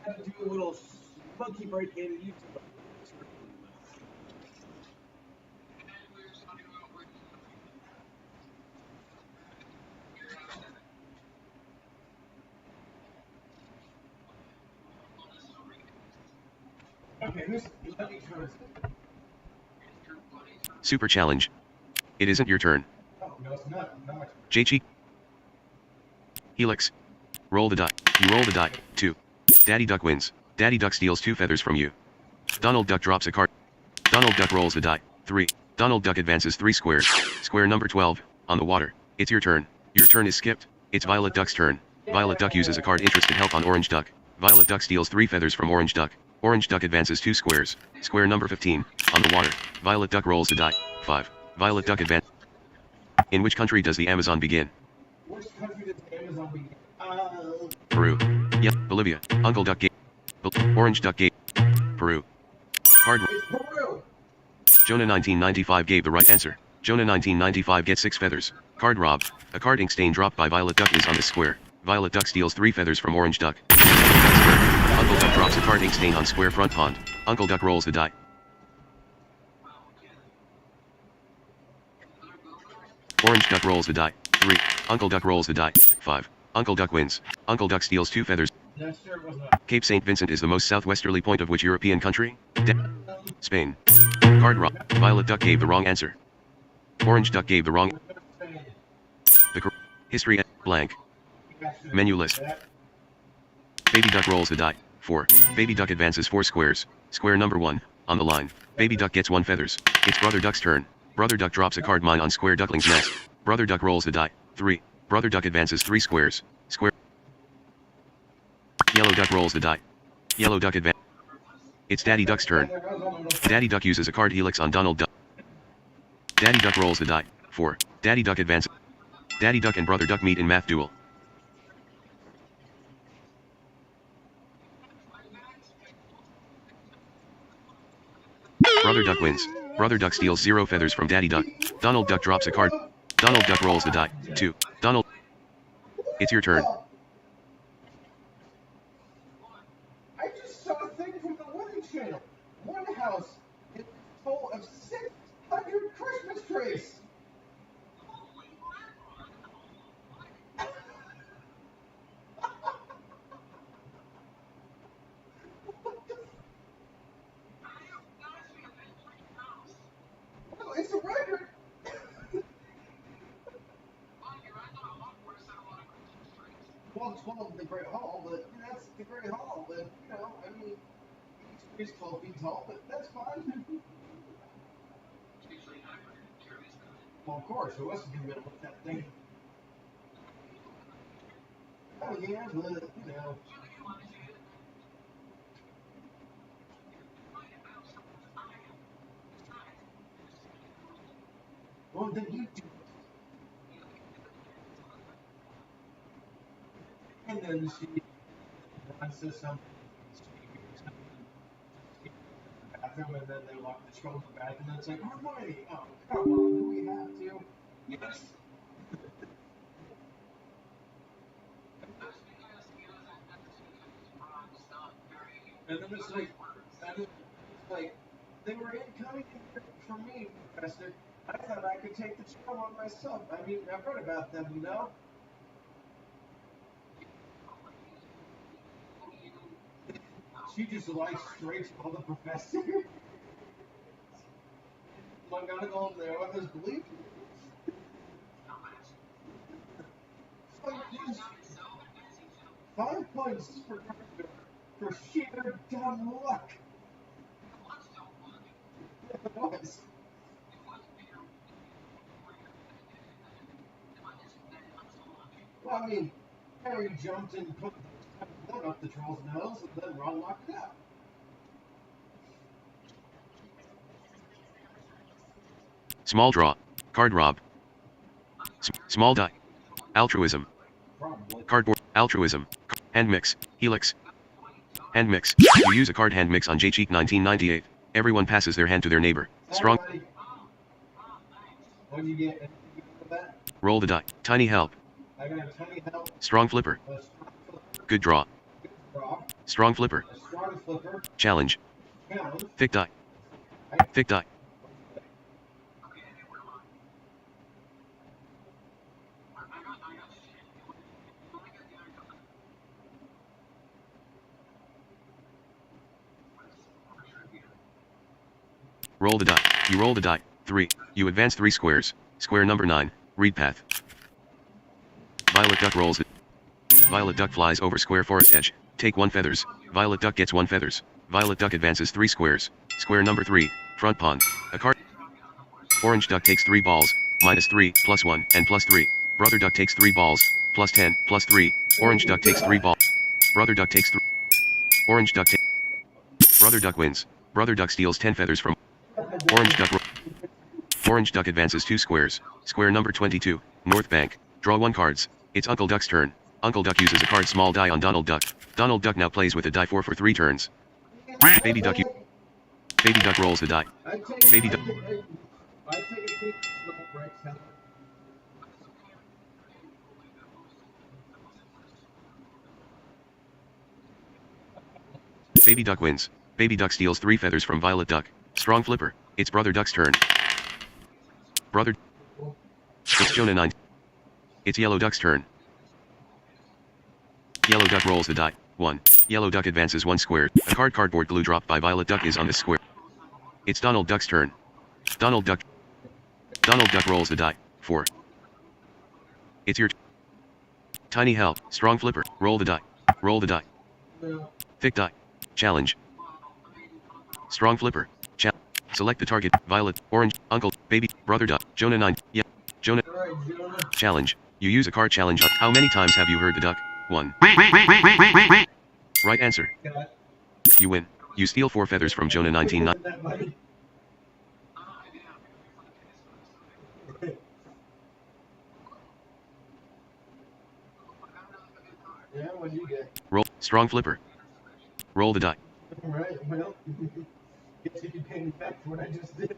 Had to do a little monkey break in YouTube. Okay, let me try this. Super challenge. It isn't your turn. Oh, no, it's not. Not my turn. JC. Helix. Roll the die. You roll the die. 2. Daddy Duck wins. Daddy Duck steals 2 feathers from you. Donald Duck drops a card. Donald Duck rolls the die. 3. Donald Duck advances 3 squares. Square number 12, on the water. It's your turn. Your turn is skipped. It's Violet Duck's turn. Violet Duck uses a card interested help on Orange Duck. Violet Duck steals 3 feathers from Orange Duck. Orange Duck advances 2 squares. Square number 15, on the water. Violet Duck rolls the die. 5. Violet Duck advance. In which country does the Amazon begin? Which country does Amazon begin? Peru. Yep, Bolivia. Uncle Duck gave. Orange Duck gave. Peru. Card. It's Peru. Jonah 1995 gave the right answer. Jonah 1995 gets 6 feathers. Card robbed. A card ink stain dropped by Violet Duck is on this square. Violet Duck steals 3 feathers from Orange Duck. Uncle Duck drops a card ink stain on square front pond. Uncle Duck rolls the die. Orange Duck rolls the die. 3. Uncle Duck rolls the die. 5. Uncle Duck wins. Uncle Duck steals 2 feathers. No, sir, it was not. Cape St. Vincent is the most southwesterly point of which European country? Spain. Card rob. Violet Duck gave the wrong answer. Orange Duck gave the wrong. History blank. Menu list. Baby Duck rolls the die. 4. Baby Duck advances 4 squares. Square number 1, on the line. Baby Duck gets 1 feathers. It's Brother Duck's turn. Brother Duck drops a card mine on Square Duckling's nest. Brother Duck rolls the die. 3. Brother Duck advances 3 squares. Square. Yellow Duck rolls the die. Yellow Duck advance. It's Daddy Duck's turn. Daddy Duck uses a card helix on Donald Duck. Daddy Duck rolls the die. 4. Daddy Duck advances. Daddy Duck and Brother Duck meet in math duel. Brother Duck wins. Brother Duck steals 0 feathers from Daddy Duck. Donald Duck drops a card. Donald Duck rolls the die. 2. Donald. It's your turn. I just saw a thing from the Weather Channel. One house is full of 600 Christmas trees. Well, it's a record. Well, 12 the Great Hall, but that's the Great Hall. But I mean, each tree is 12 feet tall, but that's fine. Well, of course, who else is going to be able to put that thing? Oh, yeah, but, Well, then you do. And then she says something. Bathroom, and then they lock the children back, and then it's like, Hermione, oh, come on, do we have to? Yes. And then it's like, they were incoming for me, Professor. I thought I could take the show on myself. I mean, I've read about them, She just likes straight to the professor. McGonagall and the others believe. Just 5 points for sheer dumb luck. It was. Well, I mean, Harry jumped and put one up the troll's nose, and then Ron locked it out. Small draw. Card rob. Small die. Altruism. Probably. Cardboard. Altruism. Hand mix. Helix. Hand mix. You use a card hand mix on J-Cheek 1998. Everyone passes their hand to their neighbor. Strong. Hi, buddy. What did you get? Anything good for that? Roll the die. Tiny help. I got a tiny help, Strong flipper. a strong flipper, Good draw. good draw, Strong flipper. a strong flipper, Challenge. challenge. Thick die. Thick die. Roll the die. You roll the die. 3. You advance 3 squares. Square number 9. Read path. Violet duck rolls it. Violet duck flies over square forest edge. Take 1 feathers. Violet duck gets 1 feathers. Violet duck advances 3 squares. Square number 3. Front pawn. A card. Orange duck takes 3 balls. -3, +1, and +3. Brother duck takes 3 balls. +10, +3. Orange duck takes 3 balls. Brother duck takes 3. Orange duck takes. Brother duck wins. Brother duck steals 10 feathers from Orange duck. Orange duck advances 2 squares. Square number 22. North bank. Draw 1 cards. It's Uncle Duck's turn. Uncle Duck uses a card small die on Donald Duck. Donald Duck now plays with a die 4 for 3 turns. Baby Duck. Baby Duck rolls the die. Baby duck. I take a quick smoke break. Baby Duck wins. Baby Duck steals 3 feathers from Violet Duck. Strong flipper. It's Brother Duck's turn. Brother. It's Jonah 9. It's Yellow Duck's turn. Yellow Duck rolls the die. 1. Yellow Duck advances 1 square. A cardboard glue dropped by Violet Duck is on this square. It's Donald Duck's turn. Donald Duck. Donald Duck rolls the die. 4. It's your Tiny help. Strong flipper. Roll the die. Roll the die. Thick die. Challenge. Strong flipper. Select the target. Violet. Orange. Uncle. Baby. Brother Duck. Jonah 9. Yeah. Jonah. Alright, Jonah. Challenge. You use a card challenge. How many times have you heard the duck? 1. Right answer. Got You win. You steal 4 feathers from Jonah 1990. that, buddy. Yeah, what do you get? Roll. Strong flipper. Roll the die. Right, well, guess you can pay me back for what I just did.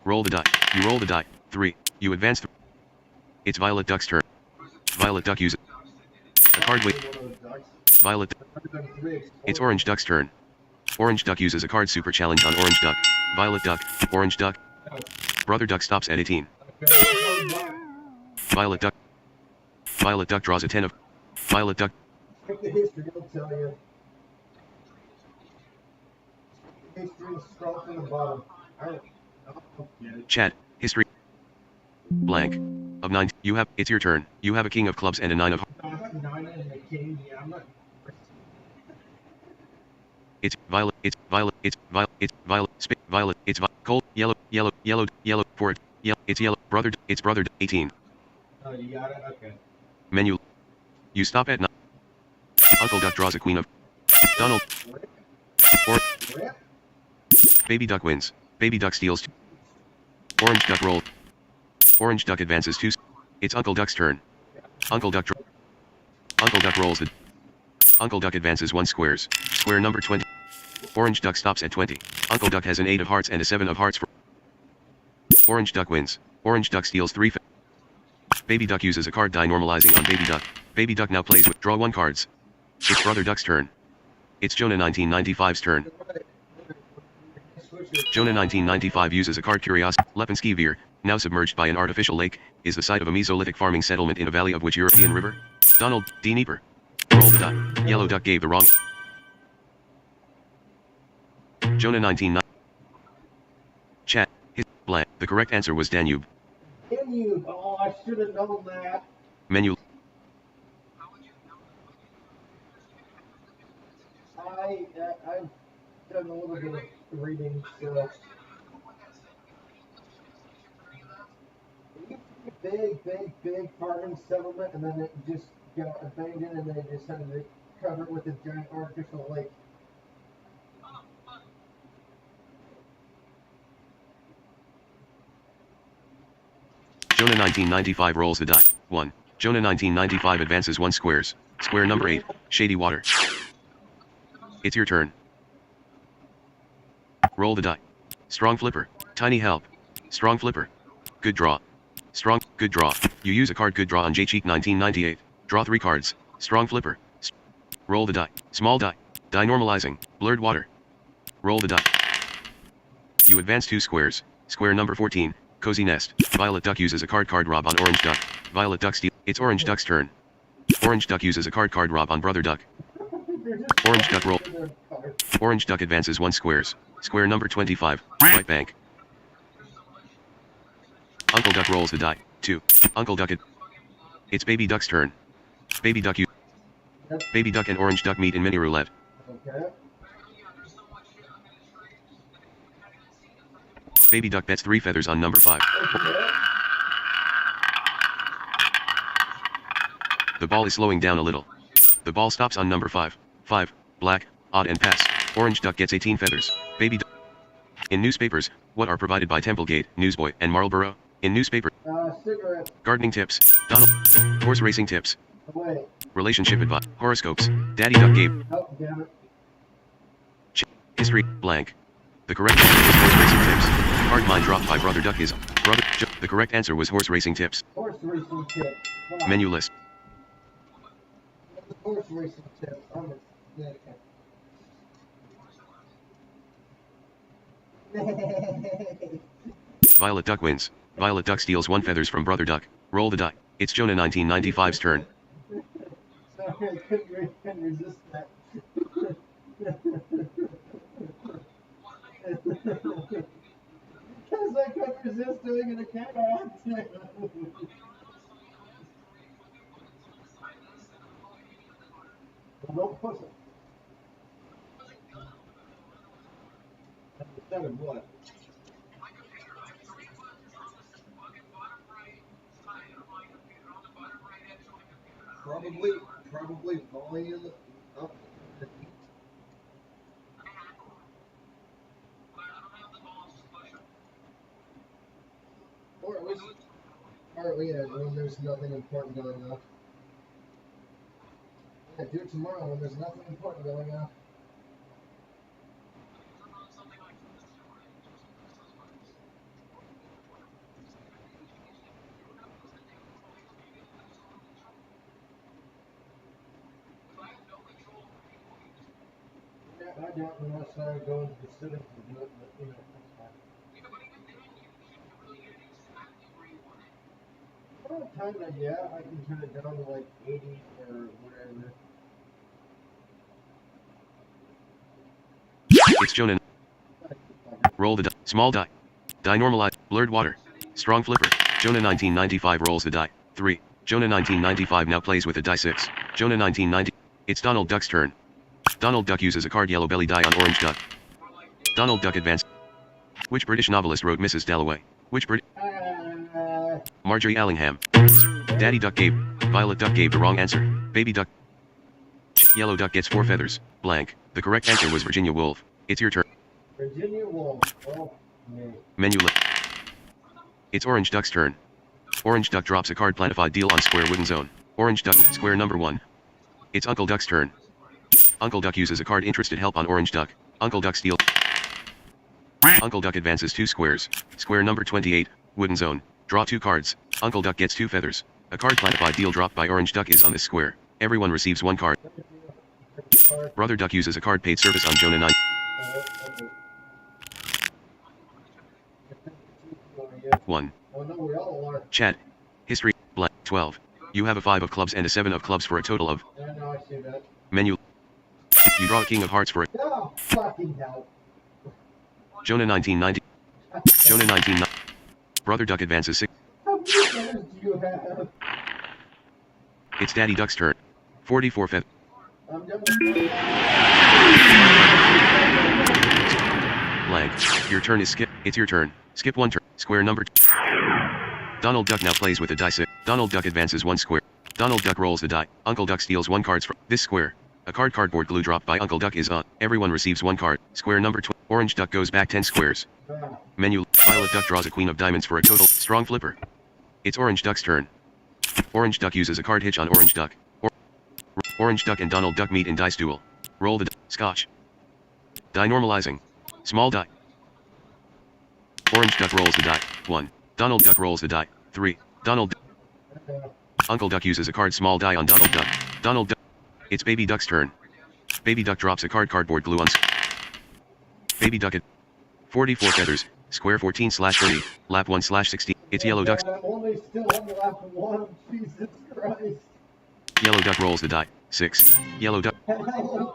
Roll the die. You roll the die. 3. You advance. It's Violet Duck's turn. Violet Duck uses a card with One of those ducks. Violet. Three. It's Orange Duck's turn. Orange Duck uses a card super challenge on Orange Duck. Violet Duck. Orange Duck. Brother Duck stops at 18. Violet Duck. Violet Duck draws a 10 of. Violet Duck. Check the history, it'll tell you. History, scroll from the bottom. Alright. Chat. History. Blank. Of 9. You have. It's your turn. You have a king of clubs and a 9 of. Nine and the king, yeah, I'm not. It's Violet. It's Violet. It's Violet. It's Violet. Violet. It's cold. Yellow. Yellow. Yellow. Yellow. For it. Yellow. It's yellow. Brother. It's brother. 18. Oh, you got it? Okay. Menu. You stop at 9. Uncle Duck draws a queen of. Donald. Or. Rip? Baby Duck wins. Baby Duck steals 2. Orange Duck roll. Orange Duck advances 2. It's Uncle Duck's turn. Uncle Duck. Uncle Duck rolls the. Uncle Duck advances 1 squares. Square number 20. Orange Duck stops at 20. Uncle Duck has an 8 of hearts and a 7 of hearts for. Orange Duck wins. Orange Duck steals 3. Baby Duck uses a card die normalizing on Baby Duck. Baby Duck now plays with draw 1 cards. It's Brother Duck's turn. It's Jonah 1995's turn. Jonah 1995 uses a card curiosity. Lepinski Veer, now submerged by an artificial lake, is the site of a Mesolithic farming settlement in a valley of which European river? Donald D. Nieper. Roll the die. Yellow Duck gave the wrong. Jonah 1990. Chat. His blank. The correct answer was Danube. Danube. Oh, I should have known that. Menu. I've done a little bit of reading, so big farming settlement, and then it just got abandoned, and they decided to cover it with a giant artificial lake. Jonah 1995 rolls the die. 1. Jonah 1995 advances 1 squares. Square number 8, Shady Water. It's your turn. Roll the die. Strong flipper. Tiny help. Strong flipper. Good draw. Strong, good draw. You use a card good draw on J-Cheek 1998. Draw 3 cards. Strong flipper. Roll the die. Small die. Die normalizing. Blurred water. Roll the die. You advance 2 squares. Square number 14. Cozy Nest. Violet Duck uses a card rob on Orange Duck. Violet Duck steal. It's Orange Duck's turn. Orange Duck uses a card rob on Brother Duck. Orange Duck roll. Orange Duck advances 1 squares. Square number 25. Right bank. Uncle Duck rolls the die. 2. Uncle Duck It's Baby Duck's turn. Baby Duck Baby Duck and Orange Duck meet in mini roulette. Okay. Baby Duck bets 3 feathers on number 5. The ball is slowing down a little. The ball stops on number 5. 5. Black, odd and pass. Orange Duck gets 18 feathers. Baby Duck. In newspapers, what are provided by Templegate, Newsboy, and Marlboro? In newspaper. Cigarette. Gardening tips. Donald. Horse racing tips. Away. Relationship advice. Horoscopes. Daddy Duck Gabe. Oh, damn it. History. Blank. The correct answer was horse racing tips. Card mine dropped by Brother Duck is The correct answer was horse racing tips. Horse racing tip. Wow. Menu list. Horse racing tip. I'm Violet Duck wins. Violet Duck steals 1 feathers from Brother Duck. Roll the die. It's Jonah 1995's turn. Sorry, I couldn't resist that. Because I couldn't resist doing an account. Don't push it. Instead of what? Probably volume up. Or at least, when there's nothing important going on. Yeah, do it tomorrow when there's nothing important going on. Yeah, I don't unless I go into the city to do it, but you know, that's fine. Well, kinda, yeah, I can turn it down to like 80 or whatever. It's Jonah. Roll the die. Small die. Die normalize. Blurred water. Strong flipper. Jonah 1995 rolls the die. 3. Jonah 1995 now plays with a die 6. Jonah 1990. It's Donald Duck's turn. Donald Duck uses a card yellow belly die on Orange Duck. Donald Duck advanced. Which British novelist wrote Mrs. Dalloway? Which British? Marjorie Allingham. Daddy Duck gave. Violet Duck gave the wrong answer. Baby Duck. Yellow Duck gets 4 feathers. Blank. The correct answer was Virginia Woolf. It's your turn. Virginia Woolf. Oh, me. Menu list. It's Orange Duck's turn. Orange Duck drops a card planified deal on square wooden zone. Orange Duck, square number 1. It's Uncle Duck's turn. Uncle Duck uses a card interested help on Orange Duck. Uncle Duck steals. Uncle Duck advances 2 squares. Square number 28, wooden zone. Draw 2 cards. Uncle Duck gets 2 feathers. A card planified deal dropped by Orange Duck is on this square. Everyone receives 1 card. Brother Duck uses a card paid service on Jonah 9. 1. Oh no, we all are. Chat. History. Blank. 12. You have a 5 of clubs and a 7 of clubs for a total of. Yeah, no, I see that. Menu. You draw a king of hearts for a. Oh, fucking hell. Jonah 1990. Jonah 1990. Brother Duck advances 6. How many feathers do you have? It's Daddy Duck's turn. 44 feathers. I'm done with Blank. Your turn is skip. It's your turn. Skip one turn. Square number. Donald Duck now plays with the dice. Donald Duck advances one square. Donald Duck rolls the die. Uncle Duck steals one card from this square. A cardboard glue dropped by Uncle Duck is on. Everyone receives one card. Square number 20. Orange Duck goes back 10 squares. Menu. Violet Duck draws a queen of diamonds for a total. Strong flipper. It's Orange Duck's turn. Orange Duck uses a card hitch on Orange Duck. Orange Duck and Donald Duck meet in dice duel. Roll the Scotch. Die normalizing. Small die. Orange Duck rolls the die. 1. Donald Duck rolls the die. 3. Donald. Uncle Duck uses a card small die on Donald Duck. Donald Duck. It's Baby Duck's turn. Baby Duck drops a cardboard glue on. Baby Duck at 44 feathers. Square 14/30. Lap 1/16. It's Yellow Duck's. I'm only still on lap 1. Jesus Christ. Yellow Duck rolls the die. 6. Yellow Duck.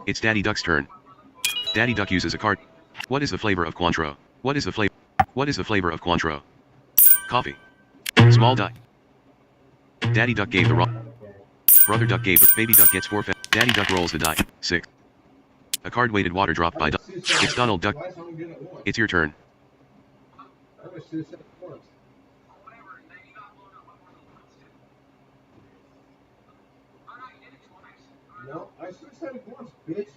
It's Daddy Duck's turn. Daddy Duck uses a card. What is the flavor of Cointreau? What is the flavor? What is the flavor of Cointreau? Coffee. Small die. Daddy Duck gave the wrong. Brother Duck gave the. Baby Duck gets 4 feathers. Daddy Duck rolls the die. 6. A card weighted water dropped by. It's Donald Duck. It's your turn. I wish you said it once. Whatever, and then you got blown up before the ones too. Oh no, you did it twice. No, I should have said it once, bitch. Okay,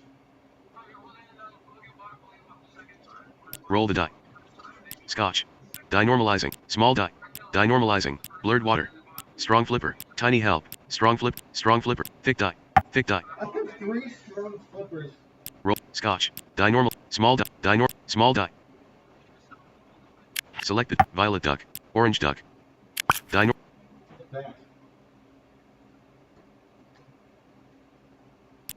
well then, we'll get bought the second time. Roll the die. Scotch. Die normalizing. Small die. Die normalizing. Blurred water. Strong flipper. Tiny help. Strong flip. Strong flipper. Thick die. Thick die. I have 3 strong flippers. Roll. Scotch. Die normal. Small die. Die norm. Small die. Selected. Violet Duck. Orange Duck. Die norm. Back.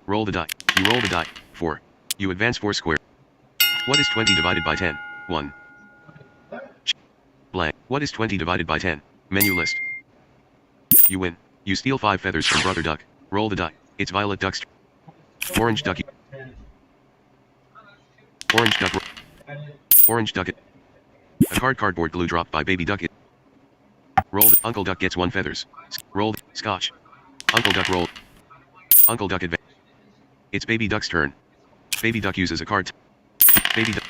Roll the die. You roll the die. 4. You advance 4 square. What is 20 divided by 10? 1. Blank. What is 20 divided by 10? Menu list. You win. You steal 5 feathers from Brother Duck. Roll the die. It's Violet Duck's. Orange Duck. Orange Duck. Orange Duck. A cardboard glue dropped by Baby Duck. Rolled. Uncle Duck gets 1 feathers. Rolled. Scotch. Uncle Duck rolled. Uncle Duck advance. It's Baby Duck's turn. Baby Duck uses a card. Baby Duck.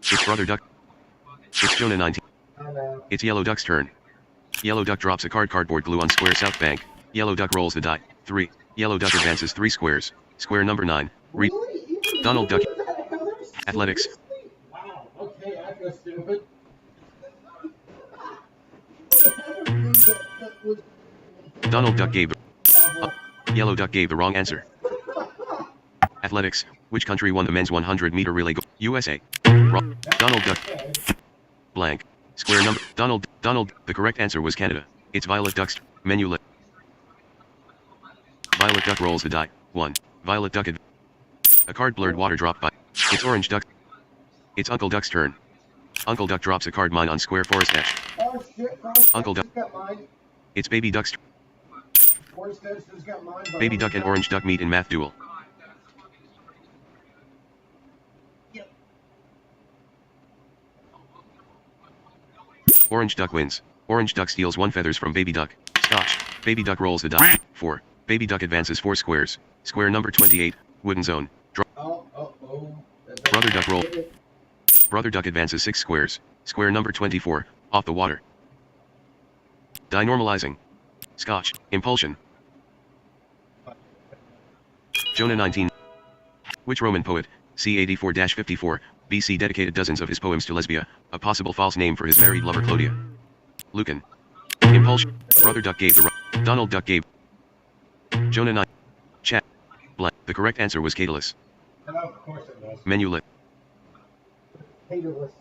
It's Brother Duck. It's Jonah 19. It's Yellow Duck's turn. Yellow Duck drops a cardboard glue on square south bank. Yellow Duck rolls the die. 3. Yellow Duck advances 3 squares. Square number 9. Donald Duck. Athletics. Wow, okay, I feel stupid. Donald Duck gave. Yellow Duck gave the wrong answer. Athletics. Which country won the men's 100-meter relay? USA. Wrong. Donald Duck. Blank. Square number. Donald. The correct answer was Canada. It's Violet Duck's. Menu list. Violet Duck rolls the die. 1. Violet Duck. A card blurred water dropped by. It's Orange Duck. It's Uncle Duck's turn. Uncle Duck drops a card mine on square forest edge. Oh shit, Uncle Duck. got mine. It's Baby Duck's. Forest Edge has got mine. Baby Duck and Orange Duck meet in math duel. Orange Duck wins. Orange Duck steals 1 feathers from Baby Duck. Scotch. Baby Duck rolls the die. 4. Baby Duck advances 4 squares. Square number 28. Wooden zone. Brother Duck roll. Brother Duck advances 6 squares. Square number 24. Off the water. Die normalizing. Scotch. Impulsion. Jonah 19. Which Roman poet, c. 84-54, BC dedicated dozens of his poems to Lesbia, a possible false name for his married lover Clodia? Lucan. Impulsion. Brother Duck gave the right. Donald Duck gave. Jonah 9. Chat. Blank. The correct answer was Catullus. And of course it was. Menu list. Catullus.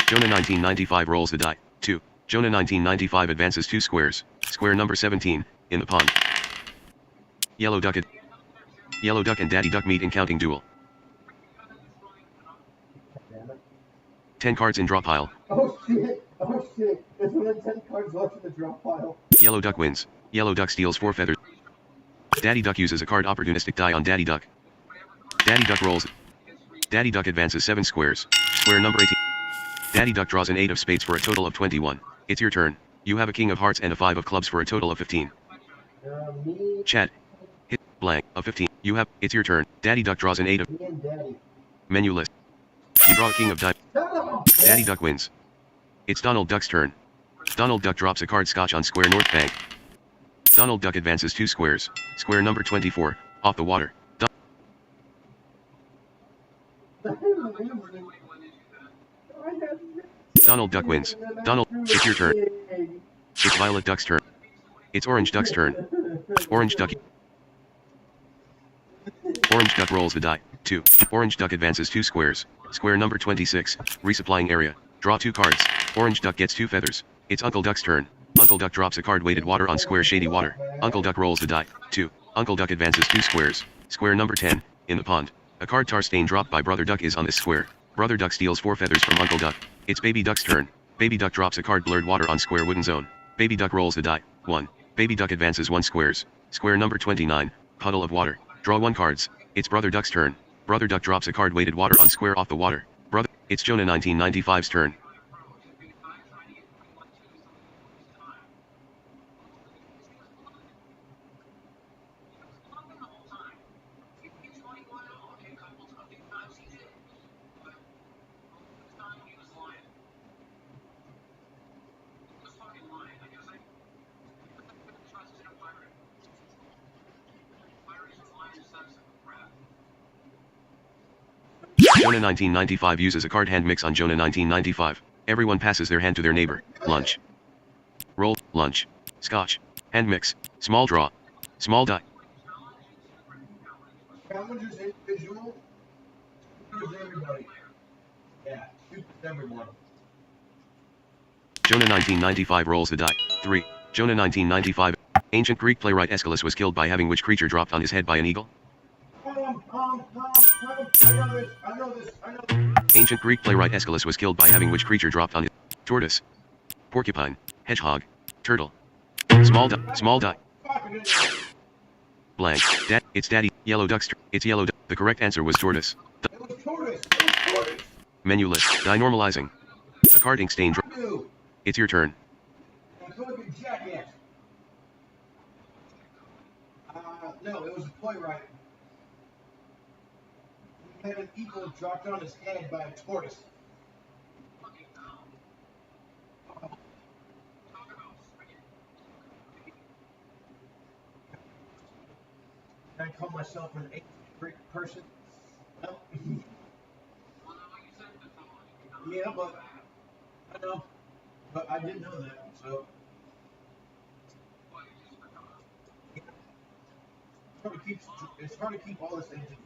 Jonah 1995 rolls the die. 2. Jonah 1995 advances 2 squares. Square number 17, in the pond. Yellow Duck and Daddy Duck meet in counting duel. 10 cards in draw pile. Oh shit! There's only 10 cards left in the drop pile. Yellow Duck wins. Yellow Duck steals 4 feathers. Daddy Duck uses a card opportunistic die on Daddy Duck. Daddy Duck rolls. Daddy Duck advances 7 squares. Square number 18. Daddy Duck draws an 8 of spades for a total of 21. It's your turn. You have a king of hearts and a 5 of clubs for a total of 15. Me, Chat. Hit blank of 15. You have. It's your turn. Daddy Duck draws an 8 of me and Daddy. menu list. You draw a king of diamonds. No! Daddy Duck wins. It's Donald Duck's turn. Donald Duck drops a card scotch on square north bank. Donald Duck advances 2 squares. Square number 24, off the water. Donald Duck wins. Donald, it's your turn. It's Violet Duck's turn. It's Orange Duck's turn. Orange Duck. Orange Duck rolls the die. 2. Orange Duck advances 2 squares. Square number 26, resupplying area. Draw 2 cards. Orange Duck gets 2 feathers. It's Uncle Duck's turn. Uncle Duck drops a card weighted water on square shady water. Uncle Duck rolls the die. 2. Uncle Duck advances 2 squares. Square number 10, in the pond. A card tar stain dropped by Brother Duck is on this square. Brother Duck steals 4 feathers from Uncle Duck. It's Baby Duck's turn. Baby Duck drops a card blurred water on square wooden zone. Baby Duck rolls the die. 1. Baby Duck advances 1 squares. Square number 29, puddle of water. Draw 1 cards. It's Brother Duck's turn. Brother Duck drops a card weighted water on square off the water. Brother, it's Jonah 1995's turn. Jonah 1995 uses a card hand mix on Jonah 1995. Everyone passes their hand to their neighbor. Lunch. Roll, lunch. Scotch. Hand mix. Small draw. Small die. Challengers individual. Choose everybody. Yeah, choose everyone. Jonah 1995 rolls the die. 3. Jonah 1995. Ancient Greek playwright Aeschylus was killed by having which creature dropped on his head by an eagle? I know this. Ancient Greek playwright Aeschylus was killed by having which creature dropped on his tortoise, porcupine, hedgehog, turtle. Small die. Blank. It's Daddy. Yellow Duck's turn. It's Yellow Duck. The correct answer was tortoise. It was tortoise. Menu list. Die normalizing. A card ink stain. It's your turn. Jackass. No, it was a playwright. He had an eagle dropped on his head by a tortoise. Can I call myself an ancient Greek person? No. Yeah, but I know. But I didn't know that, so. It's hard to keep all this ancient.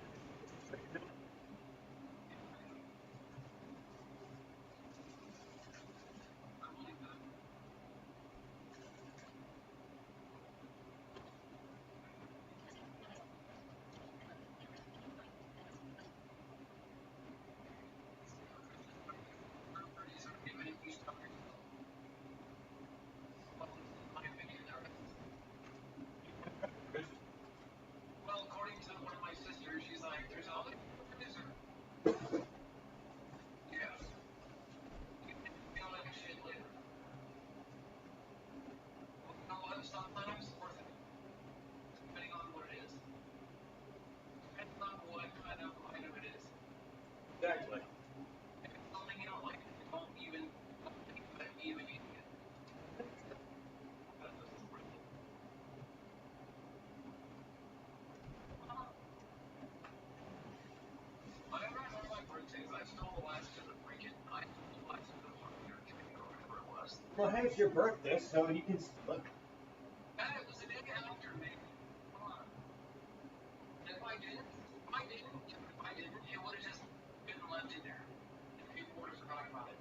Well, according to one of my sisters, she's like, there's all the producer. Yeah. You feel like shit later. Well, you know what? Sometimes it's worth it. Depending on what it is. Depending on what kind of item it is. Exactly. If it's something you don't like, don't even eat it. That doesn't work. Whenever I have my birthdays, I stole the last of the freaking, I stole the last of the Warrior King or whatever it was. Well, hey, it's your birthday, so you can look. And it was a day after me. Come on. And if I didn't, it would have just been left in there. And people would have forgotten about it.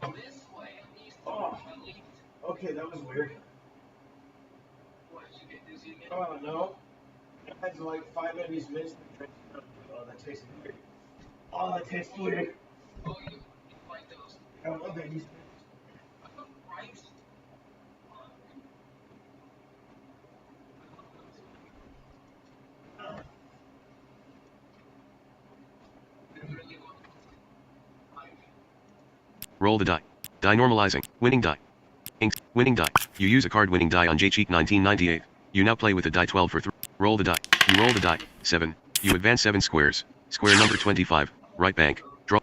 So this way, at least, at least, Okay, that was weird. what, did you get dizzy again? Oh, no. I had like 5 of these mints. Oh, that tastes weird. Oh, that tastes weird. Oh, you like those, I love that. These right? It really was. Roll the die. Die normalizing. Winning die. Ink. Winning die. You use a card winning die on J-Cheek 1998. You now play with a die 12 for 3. Roll the die. You roll the die. 7. You advance 7 squares. Square number 25. Right bank. Draw.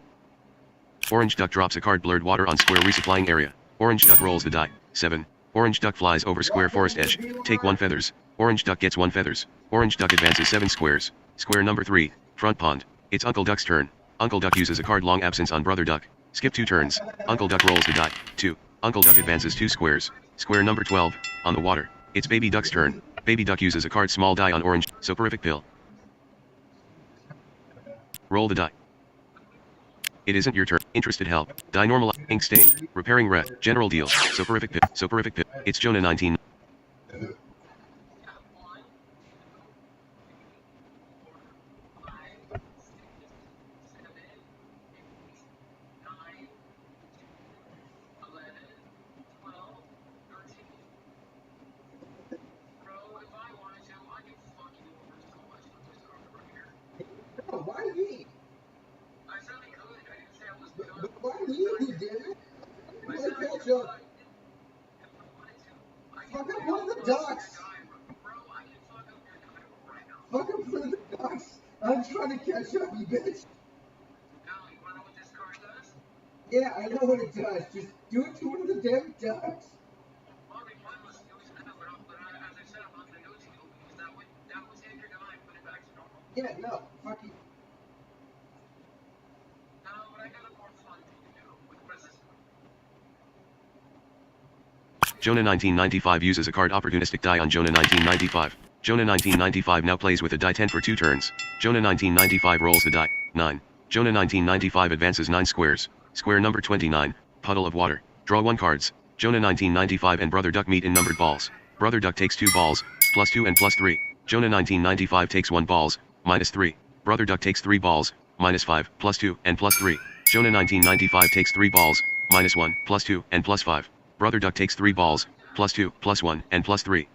Orange duck drops a card blurred water on square resupplying area. Orange duck rolls the die. 7. Orange duck flies over square forest edge. Take 1 feathers. Orange duck gets 1 feathers. Orange duck advances 7 squares. Square number 3. Front pond. It's Uncle Duck's turn. Uncle Duck uses a card long absence on Brother Duck. Skip 2 turns. Uncle Duck rolls the die. 2. Uncle Duck advances 2 squares. Square number 12. On the water. It's Baby Duck's turn. Baby Duck uses a card small die on orange. Soporific pill. Roll the die. It isn't your turn. Interested help. Die normal. Ink stain. Repairing red. General deal. Soporific pill. Soporific pill. It's Jonah 19. Oh, why me? I certainly could. I didn't say I was good. But why me, you did it? I catch up. Fuck up one of the ducks. Bro, I can fuck up your title right now. Fuck up one of the ducks. I'm trying to catch up, you bitch. Now, you wanna know what this card does? Yeah, I know what it does. Just do it to one of the damn ducks. Well, I mean, mine was, it was kind of, but as I said, I'm not gonna go to you because that would take your die and put it back to normal. Yeah, no, fuck you. No, but I got a more fun thing to do with resistance. Jonah 1995 uses a card opportunistic die on Jonah 1995. Jonah 1995 now plays with a die 10 for 2 turns. Jonah 1995 rolls the die. 9. Jonah 1995 advances 9 squares. Square number 29. Puddle of water. Draw 1 cards. Jonah 1995 and Brother Duck meet in numbered balls. Brother Duck takes 2 balls, +2 and +3. Jonah 1995 takes 1 balls, -3. Brother Duck takes 3 balls, -5, +2 and +3. Jonah 1995 takes 3 balls, -1, +2 and +5. Brother Duck takes 3 balls, +2, +1 and +3.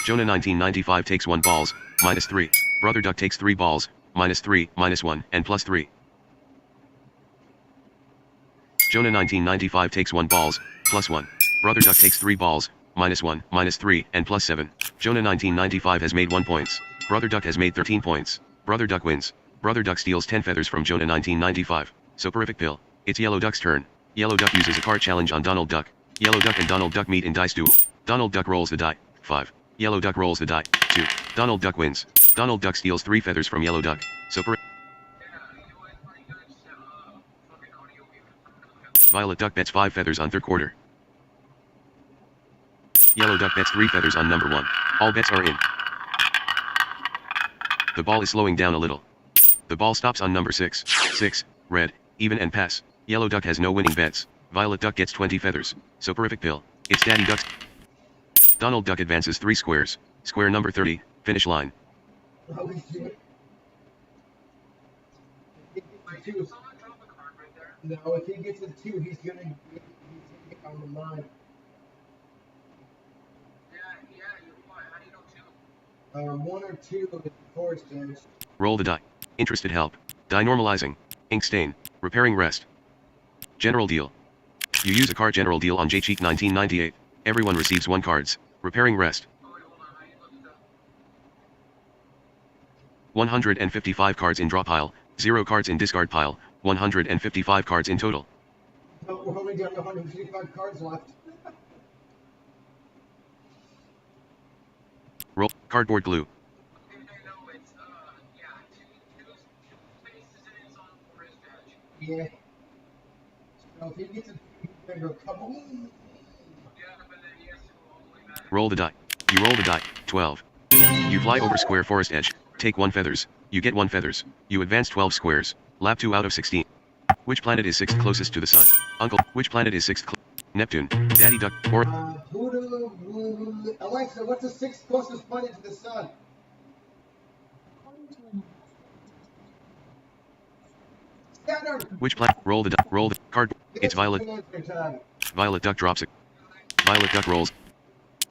Jonah 1995 takes 1 balls, -3. Brother Duck takes 3 balls, -3, -1 and +3. Jonah 1995 takes 1 balls, +1. Brother Duck takes 3 balls, -1, -3 and +7. Jonah 1995 has made 1 points. Brother Duck has made 13 points. Brother Duck wins. Brother Duck steals 10 feathers from Jonah 1995. Soporific pill. It's Yellow Duck's turn. Yellow Duck uses a card challenge on Donald Duck. Yellow Duck and Donald Duck meet in dice duel. Donald Duck rolls the die. 5. Yellow Duck rolls the die. 2. Donald Duck wins. Donald Duck steals 3 feathers from Yellow Duck. Soporific. Violet Duck bets 5 feathers on third quarter. Yellow Duck bets 3 feathers on number 1. All bets are in. The ball is slowing down a little. The ball stops on number 6. 6. Red. Even and pass. Yellow Duck has no winning bets. Violet Duck gets 20 feathers. Soporific pill. It's Daddy Duck's. Donald Duck advances 3 squares. Square number 30. Finish line. Oh, shit. Two. No, if he gets a 2, he's gonna get on the line. Yeah, you're right. How do you know 2? 1 or 2 of the forest edge. Roll the die. Interested help. Die normalizing. Ink stain. Repairing rest. General deal. You use a card general deal on J-Cheek 1998. Everyone receives 1 cards. Repairing rest. Oh, wait, hold on. I need to look this up. 155 cards in draw pile. 0 cards in discard pile. 155 cards in total. No, we're only down to 155 cards left. Roll. Cardboard glue. Okay, no, it's, yeah, two spaces and it's on forest edge. Yeah. So if he gets a 2, he's gonna go kaboom. Yeah, but then he has to go all the way back. Roll the die. You roll the die. 12. You fly over square forest edge. Take 1 feathers. You get 1 feathers. You advance 12 squares. Lap 2 out of 16. Which planet is 6th closest to the sun? Uncle. Which planet is 6th? Neptune. Daddy Duck. Or Pluto, Alexa, what's the 6th closest planet to the sun? According to an Saturn! which planet? Roll the die. Roll the card. It's Violet. Time. Violet Duck drops it. Violet Duck rolls.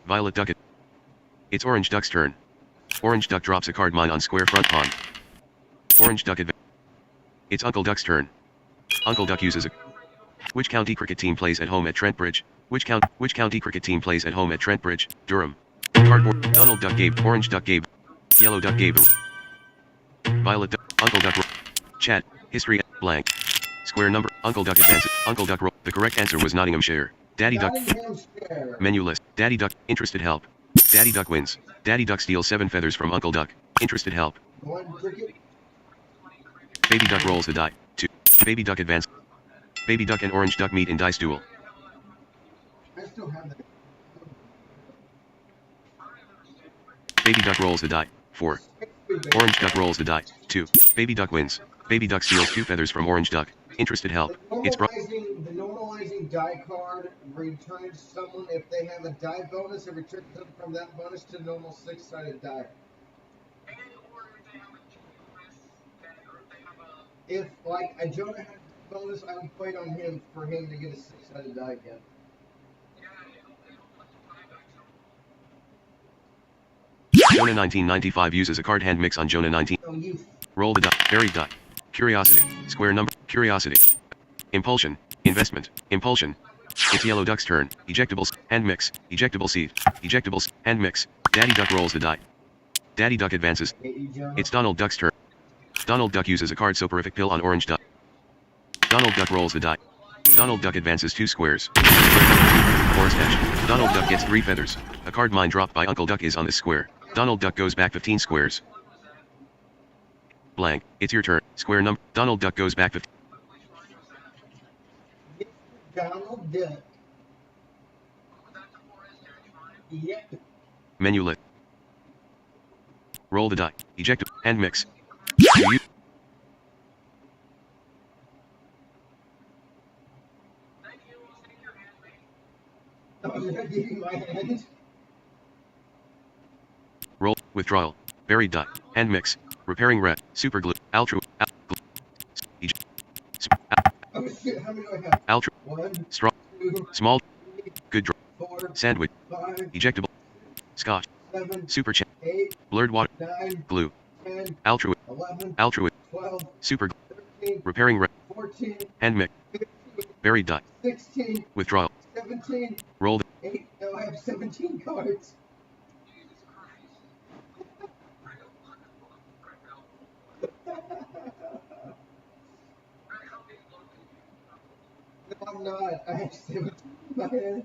Violet Duck it. It's Orange Duck's turn. Orange Duck drops a card mine on square front pond. Orange Duck advances. It's Uncle Duck's turn. Uncle Duck uses a Which county cricket team plays at home at Trent Bridge? Which county cricket team plays at home at Trent Bridge? Durham. Cardboard. Donald Duck gave. Orange Duck gave. Yellow Duck gave. Violet Duck. Uncle Duck. Chat. History. Blank. Square number. Uncle Duck advances. Uncle Duck. The correct answer was Nottinghamshire. Daddy Duck. Nottinghamshire. Menu list. Daddy Duck. Interested help. Daddy Duck wins. Daddy Duck steals 7 feathers from Uncle Duck. Interested help. One cricket. Baby Duck rolls the die. 2. Baby Duck advance. Baby Duck and Orange Duck meet in dice duel. I still have that. Baby Duck rolls the die. 4. Orange Duck rolls the die. 2. Baby Duck wins. Baby Duck steals 2 feathers from Orange Duck. Interested help. It's The normalizing die card returns someone if they have a die bonus, it returns them from that bonus to normal 6-sided die. If, like, a Jonah had a bonus, I would wait on him for him to get a 6-sided die again. Jonah 1995 uses a card hand mix on Jonah 19. Oh, you Roll the die. Varied die. Curiosity. Square number. Curiosity. Impulsion. Investment. Impulsion. It's Yellow Duck's turn. Ejectables. Hand mix. Ejectable seed. Ejectables. Hand mix. Daddy Duck rolls the die. Daddy Duck advances. hate you, Jonah. It's Donald Duck's turn. Donald Duck uses a card soporific pill on Orange Duck. Donald Duck rolls the die. Donald Duck advances 2 squares. Forest Edge. Donald Duck gets 3 feathers. A card mine dropped by Uncle Duck is on this square. Donald Duck goes back 15 squares. Blank. It's your turn. Square number. Donald Duck goes back 15. Donald Duck. Yep. Menu list. Roll the die. Eject. Hand mix. Do you? Oh, did I give you my hand? Roll. Withdrawal. Varied die. Hand mix. Repairing red. Super glue. Ultra. Oh shit, how many do I have? Ultra. 1, Straw. 2, Small. Good draw. 4, Sandwich. 5, Ejectable. Scotch. 7, Super chat. 8, Blurred water. 9, Glue. 10, Ultra. 11, Ultra. 12, Super glue. 13, Repairing red. 14, Hand mix. 15, Varied die. 16, Withdrawal. 17, Roll. 8. No, I have 17 cards. No, I'm not. I have 17 in my head.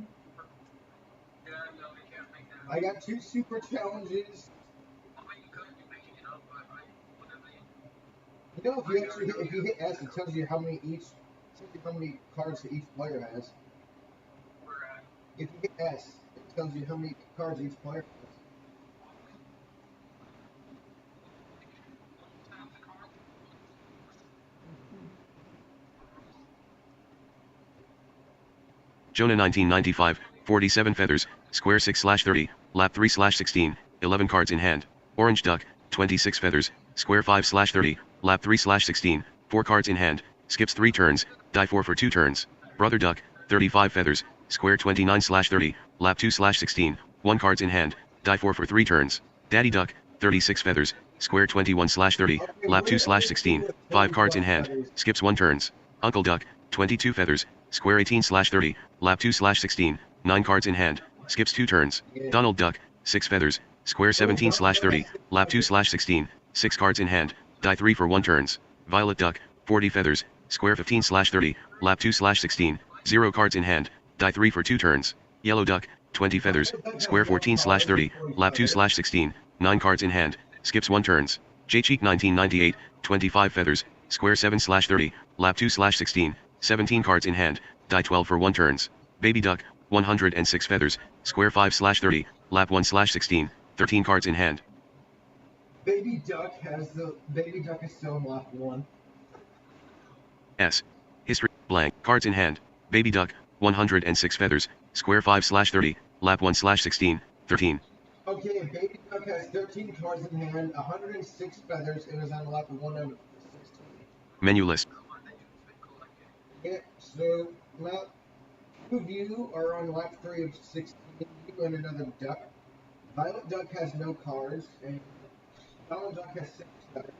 I got 2 super challenges. You know, if you hit S, it tells you how many cards each player has. If you hit S, it tells you how many cards each player has. Jonah 1995, 47 feathers, square 6/30, lap 3/16, 11 cards in hand. Orange Duck, 26 feathers, square 5/30, lap 3/16, 4 cards in hand, skips 3 turns, die 4 for 2 turns. Brother Duck, 35 feathers, square 29/30, lap 2/16, 1 cards in hand, die 4 for 3 turns. Daddy Duck, 36 feathers, square 21/30, lap 2/16, 5 cards in hand, skips 1 turns. Uncle Duck, 22 feathers, square 18/30, lap 2/16, 9 cards in hand, skips 2 turns. Donald Duck, 6 feathers, square 17/30, lap 2/16, 6 cards in hand, die 3 for 1 turns. Violet Duck, 40 feathers, square 15/30, lap 2/16, 0 cards in hand, die 3 for 2 turns. Yellow Duck, 20 feathers, square 14/30, lap 2/16, 9 cards in hand, skips 1 turns. J Cheek 1998, 25 feathers, square 7/30, lap 2/16, 17 cards in hand, die 12 for 1 turns. Baby Duck, 106 feathers, square 5/30, lap 1/16, 13 cards in hand. Baby Duck is still in lap 1. S. History, blank, cards in hand. Baby Duck, 106 feathers, square 5/30, lap 1/16, 13. Okay, Baby Duck has 13 cards in hand, 106 feathers, and is on lap 1 out of 16. Menu list. Yeah, so now 2 of you are on lap 3 of 16, you and another duck. Violet Duck has no cards, and Donald Duck has 6 feathers.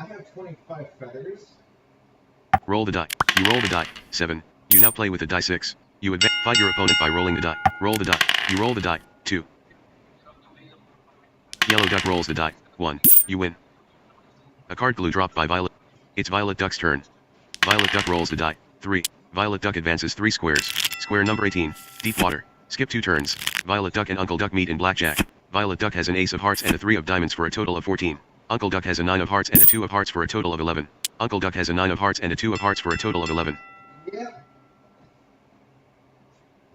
I have 25 feathers. Roll the die. You roll the die. 7. You now play with the die 6. You fight your opponent by rolling the die. Roll the die. You roll the die. 2. Yellow duck rolls the die. 1. You win. A card glue dropped by Violet. It's Violet Duck's turn. Violet Duck rolls the die. 3. Violet Duck advances 3 squares. Square number 18. Deep water. Skip 2 turns. Violet Duck and Uncle Duck meet in blackjack. Violet Duck has an ace of hearts and a 3 of diamonds for a total of 14. Uncle Duck has a 9 of hearts and a 2 of hearts for a total of 11. Uncle Duck has a 9 of hearts and a 2 of hearts for a total of 11. Yep.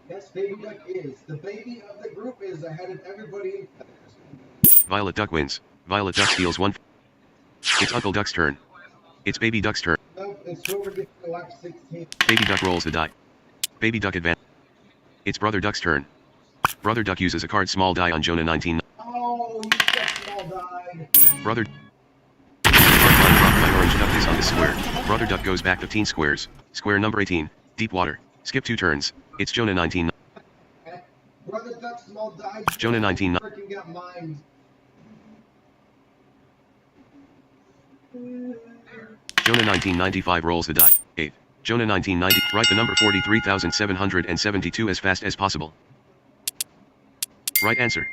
Yes, Baby Duck is. The baby of the group is ahead of everybody in feathers. Violet Duck wins. Violet Duck steals 1. It's Uncle Duck's turn. It's Baby Duck's turn. Nope, it's whoever gets the last 16. Baby Duck rolls the die. Baby Duck advance. It's Brother Duck's turn. Brother Duck uses a card small die on Jonah 19. Oh, you got small died. Brother. Card line dropped by Orange Duck is on the square. Brother Duck goes back 15 squares. Square number 18. Deep water. Skip 2 turns. It's Jonah 19. Brother Duck small died. Jonah 19. Freaking got mine. Jonah 1995 rolls the die. 8. Jonah 1990. Write the number 43,772 as fast as possible. Right answer.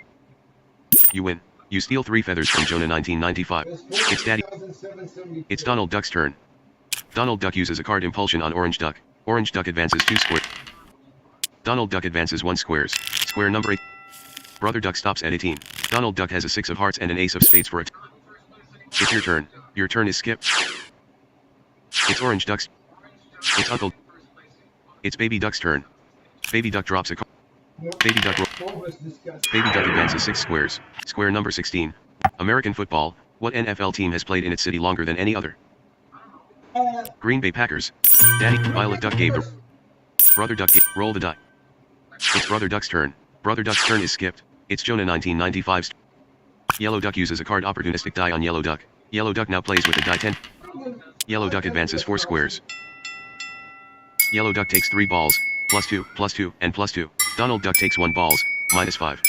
You win. You steal 3 feathers from Jonah 1995. It's Daddy. It's Donald Duck's turn. Donald Duck uses a card impulsion on Orange Duck. Orange Duck advances 2 squares. Donald Duck advances 1 squares. Square number 8. Brother Duck stops at 18. Donald Duck has a 6 of hearts and an ace of spades for it. It's your turn. Your turn is skipped. It's Orange Duck's. It's Uncle. It's Baby Duck's turn. Baby Duck drops a card. Baby Duck Baby Duck advances 6 squares. Square number 16. American football. What NFL team has played in its city longer than any other? Green Bay Packers. Daddy. Violet Duck gave the. Brother Duck gave. Roll the die. It's Brother Duck's turn. Brother Duck's turn is skipped. It's Jonah 1995's. Yellow Duck uses a card opportunistic die on Yellow Duck. Yellow Duck now plays with a die 10. Yellow Duck advances 4 squares. Yellow Duck takes 3 balls. +2, +2, and +2. Donald Duck takes 1 balls. -5.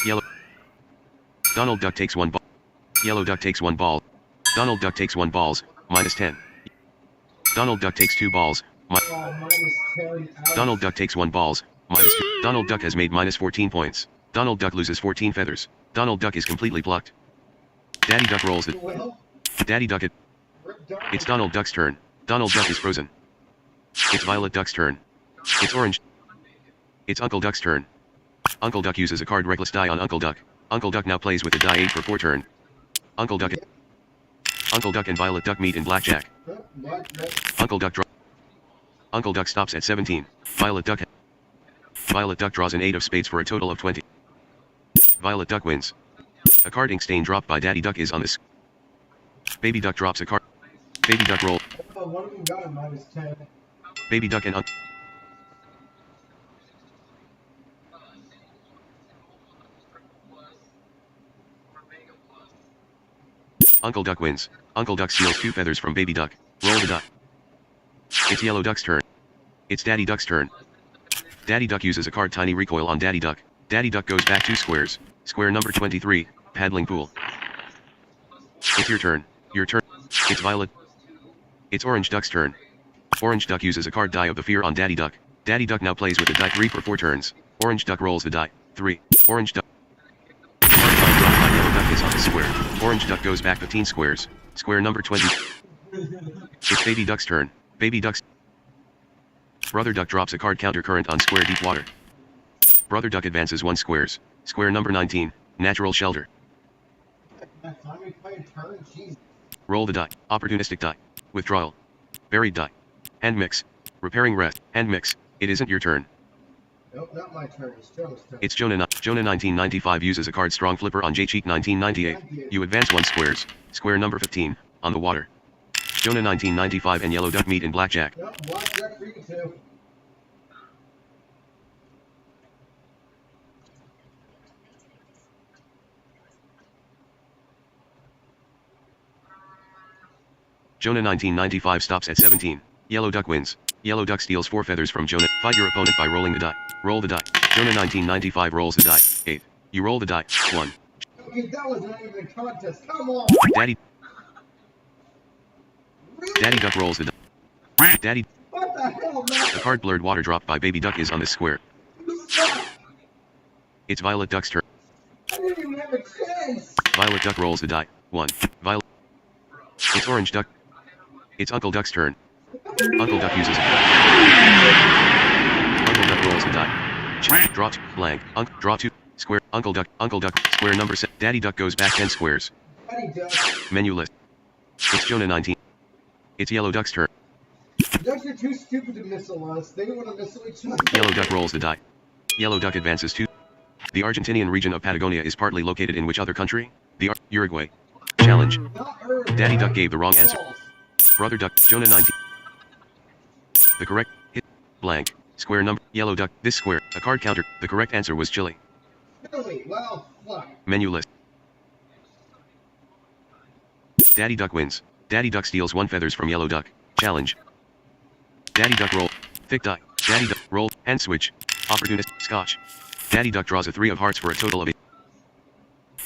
Yellow. Donald Duck takes 1 ball. Yellow Duck takes 1 ball. Donald Duck takes 1 balls. -10. Donald Duck takes 2 balls. Donald Duck takes 1 balls. -2. Donald Duck has made -14 points. Donald Duck loses 14 feathers. Donald Duck is completely plucked. Daddy Duck rolls it. Daddy Duck it. It's Donald Duck's turn. Donald Duck is frozen. It's Violet Duck's turn. It's Orange. It's Uncle Duck's turn. Uncle Duck uses a card reckless die on Uncle Duck. Uncle Duck now plays with a die 8 for 4 turn. Uncle Duck and Violet Duck meet in blackjack. Uncle Duck stops at 17. Violet Duck draws an 8 of spades for a total of 20. Violet Duck wins. A card ink stain dropped by Daddy Duck is on this. Baby Duck drops a card. Baby Duck roll. One of them got a -10. Baby Duck and Uncle Duck wins. Uncle Duck steals 2 feathers from Baby Duck. Roll the die. It's Yellow Duck's turn. It's Daddy Duck's turn. Daddy Duck uses a card tiny recoil on Daddy Duck. Daddy Duck goes back 2 squares. Square number 23, paddling pool. It's your turn. Your turn. It's Violet. It's Orange Duck's turn. Orange Duck uses a card die of the fear on Daddy Duck. Daddy Duck now plays with a die 3 for 4 turns. Orange Duck rolls the die. 3. Orange Duck. Card die dropped by Yellow Duck is on the square. Orange Duck goes back 15 squares. Square number 20. It's Baby Duck's turn. Baby Duck's. Brother Duck drops a card counter current on square deep water. Brother Duck advances 1 squares. Square number 19, natural shelter. Roll the die. Opportunistic die. Withdrawal. Buried die. Hand mix. Repairing rest. Hand mix. It isn't your turn. Nope, not my turn. It's Jonah's turn. It's Jonah 1995 uses a card strong flipper on J-Cheek 1998. You advance 1 squares. Square number 15, on the water. Jonah 1995 and Yellow Duck meet in blackjack. Yep, blackjack for you too. Jonah 1995 stops at 17. Yellow Duck wins. Yellow Duck steals 4 feathers from Jonah. Fight your opponent by rolling the die. Roll the die. Jonah 1995 rolls the die. 8. You roll the die. 1. Okay, that was not even a contest. Come on. Daddy. Really? Daddy Duck rolls the die. Daddy. What the hell, man? A card blurred water dropped by baby duck is on this square. You suck! It's Violet Duck's turn. I didn't even have a chance! Violet Duck rolls the die. 1. Violet. It's Orange Duck. It's Uncle Duck's turn. Uncle Duck uses Uncle Duck rolls the die. Check. Draw 2. Blank. Draw 2. Square. Uncle Duck. Square number 7. Daddy Duck goes back 10 squares. Daddy Duck. Menu list. It's Jonah 19. It's Yellow Duck's turn. Ducks are too stupid to missile us. They don't want to missile each other. Yellow Duck rolls the die. Yellow Duck advances 2. The Argentinian region of Patagonia is partly located in which other country? Uruguay. Challenge. Not Earth. Daddy Duck gave the wrong answer. False. Brother Duck. Jonah 19. The correct hit. Blank. Square number. Yellow Duck. This square. A card counter. The correct answer was Chile. Really? Well, fuck. Menu list. Daddy Duck wins. Daddy Duck steals 1 feathers from Yellow Duck. Challenge. Daddy Duck roll. Thick die. Daddy Duck roll. Hand switch. Opportunist. Scotch. Daddy Duck draws a 3 of hearts for a total of 8.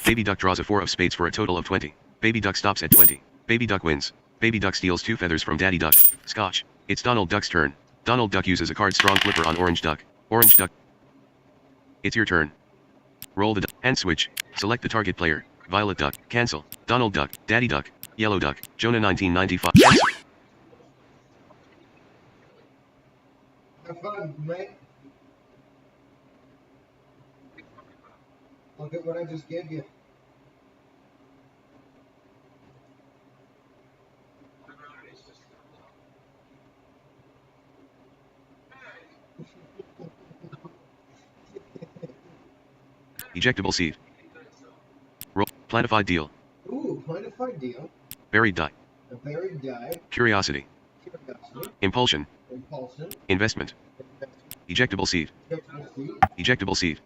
Baby Duck draws a 4 of spades for a total of 20. Baby Duck stops at 20. Baby Duck wins. Baby Duck steals 2 feathers from Daddy Duck. Scotch. It's Donald Duck's turn. Donald Duck uses a card strong flipper on Orange Duck. Orange Duck. It's your turn. Roll the hand switch. Select the target player. Violet Duck. Cancel. Donald Duck. Daddy Duck. Yellow Duck. Jonah 1995. Have fun, mate. Look at what I just gave you. Ejectable seed. Roll. Planified deal. Ooh, planified deal. Buried die. A buried die. Curiosity. Curiosity. Impulsion. Impulsion. Investment. Ejectable seed. Ejectable seed. Ejectable seed.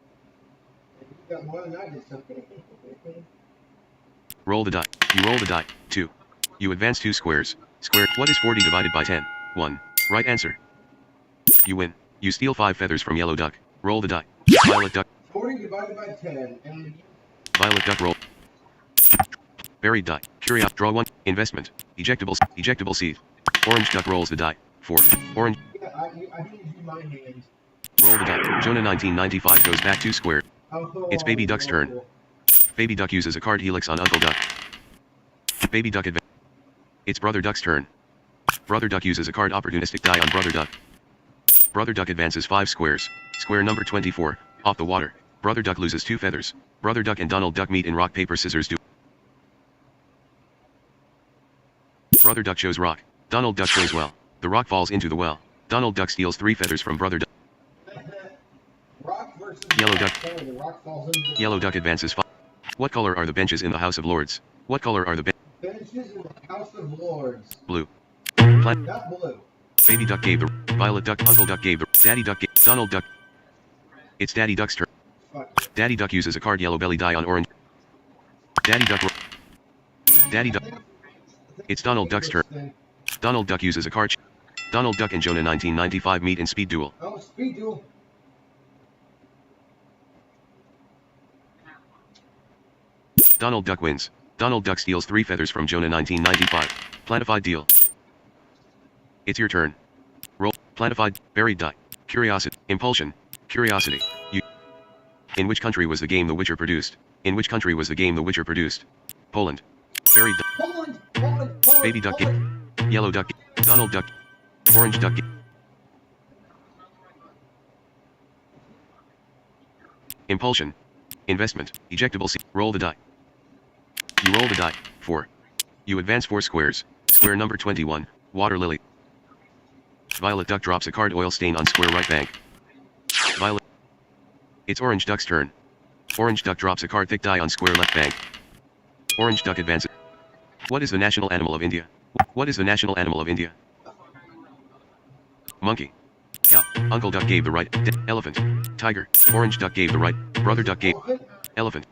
You got more than I did something. Roll the die. You roll the die. 2. You advance 2 squares. Square. What is 40 divided by 10? 1. Right answer. You win. You steal 5 feathers from Yellow Duck. Roll the die. Violet Duck. 40 divided by 10, and Violet Duck roll. Buried die. Curious. Draw 1. Investment. Ejectable seed. Orange Duck rolls the die. 4. Orange. yeah, I didn't use my hand. Roll the die. Jonah 1995 goes back 2 square. Oh, It's Baby Duck's turn. Baby Duck uses a card helix on Uncle Duck. Baby Duck advance. It's Brother Duck's turn. Brother Duck uses a card opportunistic die on Brother Duck. Brother Duck advances 5 squares. Square number 24. Off the water. Brother Duck loses 2 feathers. Brother Duck and Donald Duck meet in rock paper scissors duel. Brother Duck shows rock. Donald Duck shows well. The rock falls into the well. Donald Duck steals 3 feathers from Brother Duck. Rock versus Yellow rock. Duck. Oh, the rock falls into the Yellow Duck advances 5. What color are the benches in the House of Lords? What color are the benches in the House of Lords. Blue. Not blue. Baby Duck gave the Violet Duck. Uncle Duck gave the Daddy Duck gave Donald Duck. It's Daddy Duck's turn. Fuck. Daddy Duck uses a card yellow belly die on Orange. Daddy Duck. Daddy Duck. It's Donald Duck's turn. Donald Duck uses a card. Donald Duck and Jonah 1995 meet in speed duel. Oh, speed duel. Donald Duck wins. Donald Duck steals 3 feathers from Jonah 1995. Planified deal. It's your turn. Roll. Planified. Buried die. Curiosity. Impulsion. Curiosity. You. In which country was the game The Witcher produced? In which country was the game The Witcher produced? Poland. Buried die. Poland. Poland. Poland. Baby Duck. Poland. Yellow Duck. Donald Duck. Orange Duck. Impulsion. Investment. Ejectable seed. Roll the die. You roll the die. 4. You advance 4 squares. Square number 21. Water lily. Violet Duck drops a card oil stain on square right bank. Violet. It's Orange Duck's turn. Orange Duck drops a card thick die on square left bank. Orange Duck advances. What is the national animal of India? What is the national animal of India? Monkey. Cow. Uncle Duck gave the right. Elephant. Tiger. Orange Duck gave the right. Brother Duck gave. Elephant.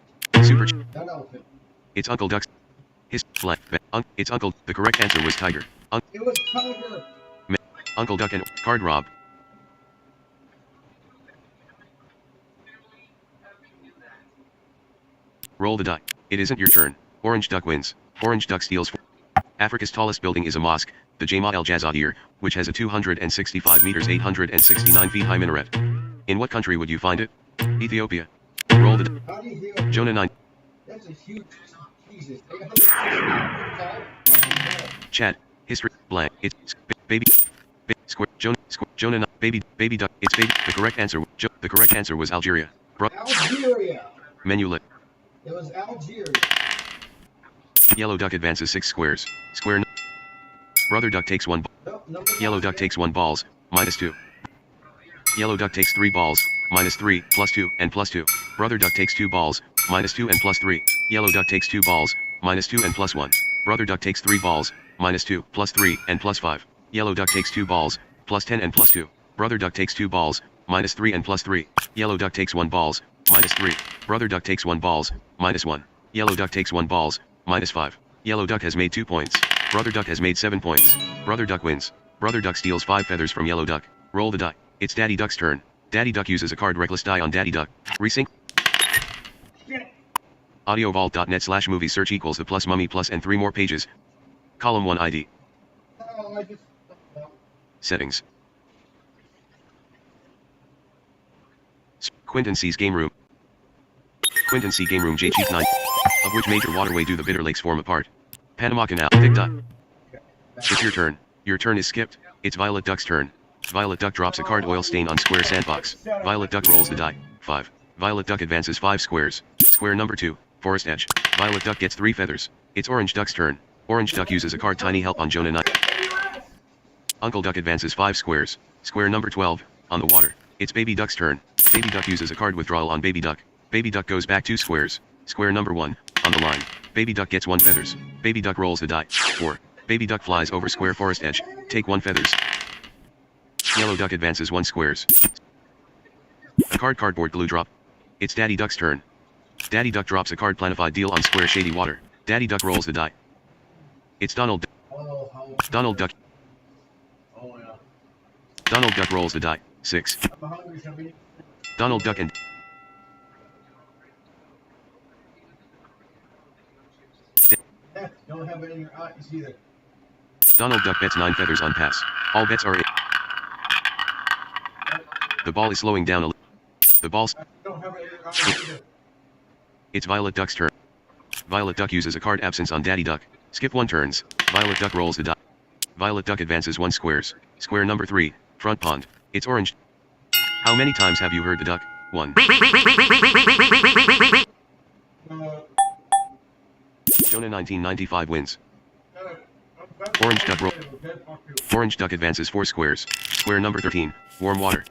Super. Not elephant. It's Uncle Duck's. His. Flat. It's Uncle. The correct answer was Tiger. It was tiger. Uncle Duck and card rob. Roll the die. It isn't your turn. Orange Duck wins. Orange Duck steals 4. Africa's tallest building is a mosque. the Jama El Jazair, which has a 265 meters 869 feet high minaret. In what country would you find it? Ethiopia. Roll the How do you do it? Jonah 9. That's a huge, Jesus, 860 tall. Chat. History. Blank. It's baby. Square. Jonah 9. Baby duck. It's baby. The correct answer. The correct answer was Algeria. Algeria. Menu lit. It was Algeria. Yellow duck advances 6 squares. Brother duck takes 1. Nope, Yellow duck takes 1 balls. -2. Yellow duck takes 3 balls. -3, +2, and +2. Brother duck takes 2 balls. -2 and +3. Yellow duck takes 2 balls. -2 and +1. Brother duck takes 3 balls. -2, +3, and +5. Yellow duck takes 2 balls. +10 and +2. Brother duck takes 2 balls. -3 and +3. Yellow duck takes 1 balls. -3. Brother duck takes 1 balls. -1. Yellow duck takes 1 balls. -5. Yellow duck has made 2 points. Brother duck has made 7 points. Brother duck wins. Brother duck steals 5 feathers from yellow duck. Roll the die. It's Daddy Duck's turn. Daddy Duck uses a card reckless die on Daddy Duck. Resync. Audiovault.net/movie search equals the plus mummy plus and 3 more pages. Column 1 ID. Oh, I just. Settings. Quinton C's Game Room. Quinton C Game Room J Chief 9. Of which major waterway do the Bitter Lakes form a part? Panama Canal. Thick dot. It's your turn. Your turn is skipped. It's Violet Duck's turn. Violet Duck drops a card oil stain on square sandbox. Violet Duck rolls the die. 5. Violet Duck advances 5 squares. Square number 2, Forest Edge. Violet Duck gets 3 feathers. It's Orange Duck's turn. Orange Duck uses a card Tiny Help on Jonah 9. Uncle Duck advances 5 squares. Square number 12, on the water. It's Baby Duck's turn. Baby Duck uses a card withdrawal on Baby Duck. Baby Duck goes back 2 squares. Square number 1, on the line. Baby Duck gets 1 feathers. Baby Duck rolls the die. 4. Baby Duck flies over square Forest Edge. Take 1 feathers. Yellow Duck advances 1 squares. A card cardboard glue drop. It's Daddy Duck's turn. Daddy Duck drops a card planified deal on square shady water. Daddy Duck rolls the die. It's Donald. Donald Duck. Oh, yeah. Donald Duck rolls the die. 6. I'm hungry, somebody. Donald Duck and Don't have it in your eyes either. Donald Duck bets 9 feathers on pass. All bets are in. The ball is slowing down a little. The ball. Don't have it in your eyes either. It's Violet Duck's turn. Violet Duck uses a card absence on Daddy Duck. Skip 1 turns. Violet Duck rolls the die. Violet Duck advances 1 squares. Square number 3, front pond. It's Orange. How many times have you heard the duck? 1. Jonah 1995 wins. Orange Duck roll. Orange Duck advances 4 squares. Square number 13, warm water.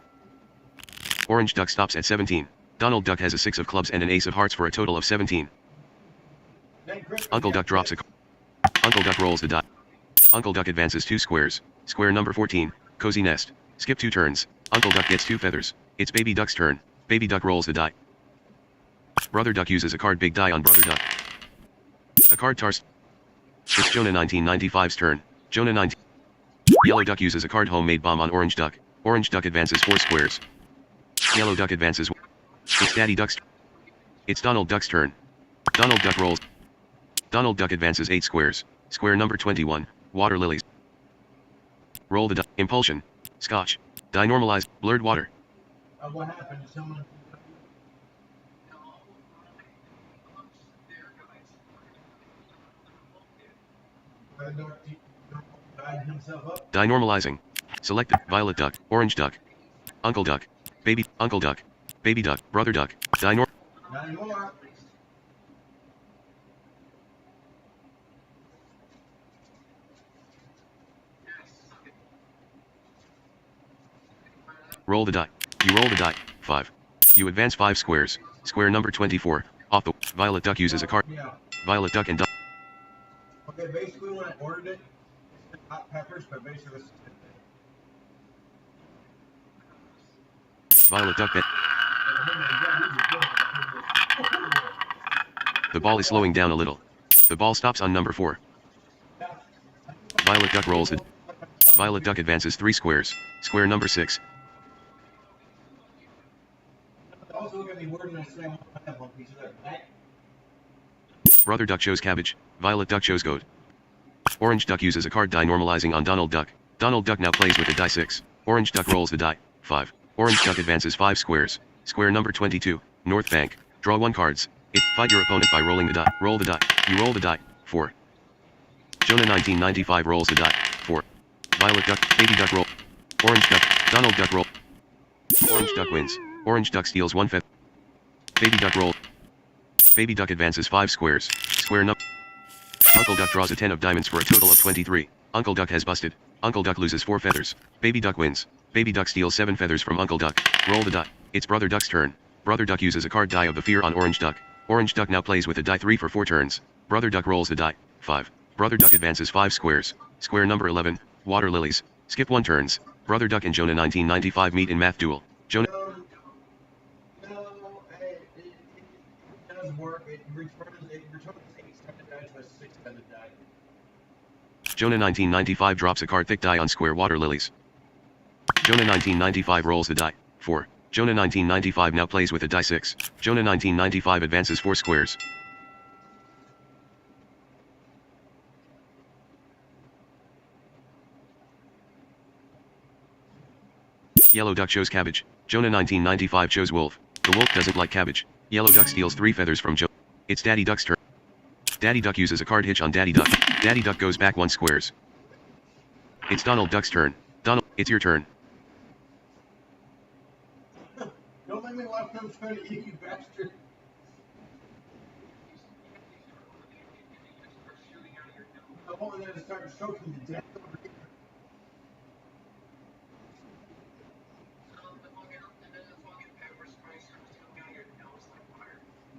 Orange Duck stops at 17. Donald Duck has a 6 of clubs and an ace of hearts for a total of 17. Uncle Duck drops a card. Uncle Duck rolls the die. Uncle Duck advances 2 squares. Square number 14, cozy nest. Skip 2 turns. Uncle Duck gets 2 feathers. It's Baby Duck's turn. Baby Duck rolls the die. Brother Duck uses a card big die on Brother Duck. A card tars. It's Jonah 1995's turn. Jonah 19. Yellow Duck uses a card homemade bomb on Orange Duck. Orange Duck advances 4 squares. Yellow Duck advances 1. It's Daddy Duck's turn. It's Donald Duck's turn. Donald Duck rolls. Donald Duck advances 8 squares. Square number 21, water lilies. Roll the die. Impulsion. Scotch. Die normalized. Blurred water. What happened? Someone. Died himself up. Die normalizing. Selected. Violet Duck. Orange Duck. Uncle Duck. Baby. Uncle Duck. Baby Duck. Brother Duck. Die nor. Not anymore. Roll the die. You roll the die. 5. You advance 5 squares. Square number 24. Off the. Violet Duck uses a card. Yeah. Violet Duck and Duck. Okay, basically when I ordered it, hot peppers, but basically Violet Duck bet. The ball is slowing down a little. The ball stops on number 4. Violet Duck rolls it. Violet Duck advances 3 squares. Square number 6. also look at me wording I say I want to have one piece of that. Brother Duck chose cabbage. Violet Duck chose goat. Orange Duck uses a card die normalizing on Donald Duck. Donald Duck now plays with a die 6. Orange Duck rolls the die 5. Orange Duck advances 5 squares. Square number 22, North Bank. Draw 1 cards. Fight your opponent by rolling the die. Roll the die. You roll the die 4. Jonah 1995 rolls the die 4. Violet Duck, Baby Duck roll. Orange Duck, Donald Duck roll. Orange Duck wins. Orange Duck steals 1 feather. Baby Duck roll. Baby Duck advances 5 squares. Square number. Uncle Duck draws a 10 of diamonds for a total of 23. Uncle Duck has busted. Uncle Duck loses 4 feathers. Baby Duck wins. Baby Duck steals 7 feathers from Uncle Duck. Roll the die. It's Brother Duck's turn. Brother Duck uses a card die of the fear on Orange Duck. Orange Duck now plays with a die 3 for 4 turns. Brother Duck rolls the die 5. Brother Duck advances 5 squares. Square number 11, Water Lilies. Skip 1 turns. Brother Duck and Jonah 1995 meet in math duel. Jonah. No, it does work. It returns 8-sided die to a 6-sided die. Jonah 1995 drops a card thick die on square Water Lilies. Jonah 1995 rolls the die 4. Jonah 1995 now plays with a die 6. Jonah 1995 advances 4 squares. Yellow Duck chose cabbage. Jonah 1995 chose wolf. The wolf doesn't like cabbage. Yellow Duck steals 3 feathers from Jonah. It's Daddy Duck's turn. Daddy Duck uses a card hitch on Daddy Duck. Daddy Duck goes back 1 squares. It's Donald Duck's turn. Donald, it's your turn. Don't let me watch them trying to eat you, bastard. I want them to start choking to death over here.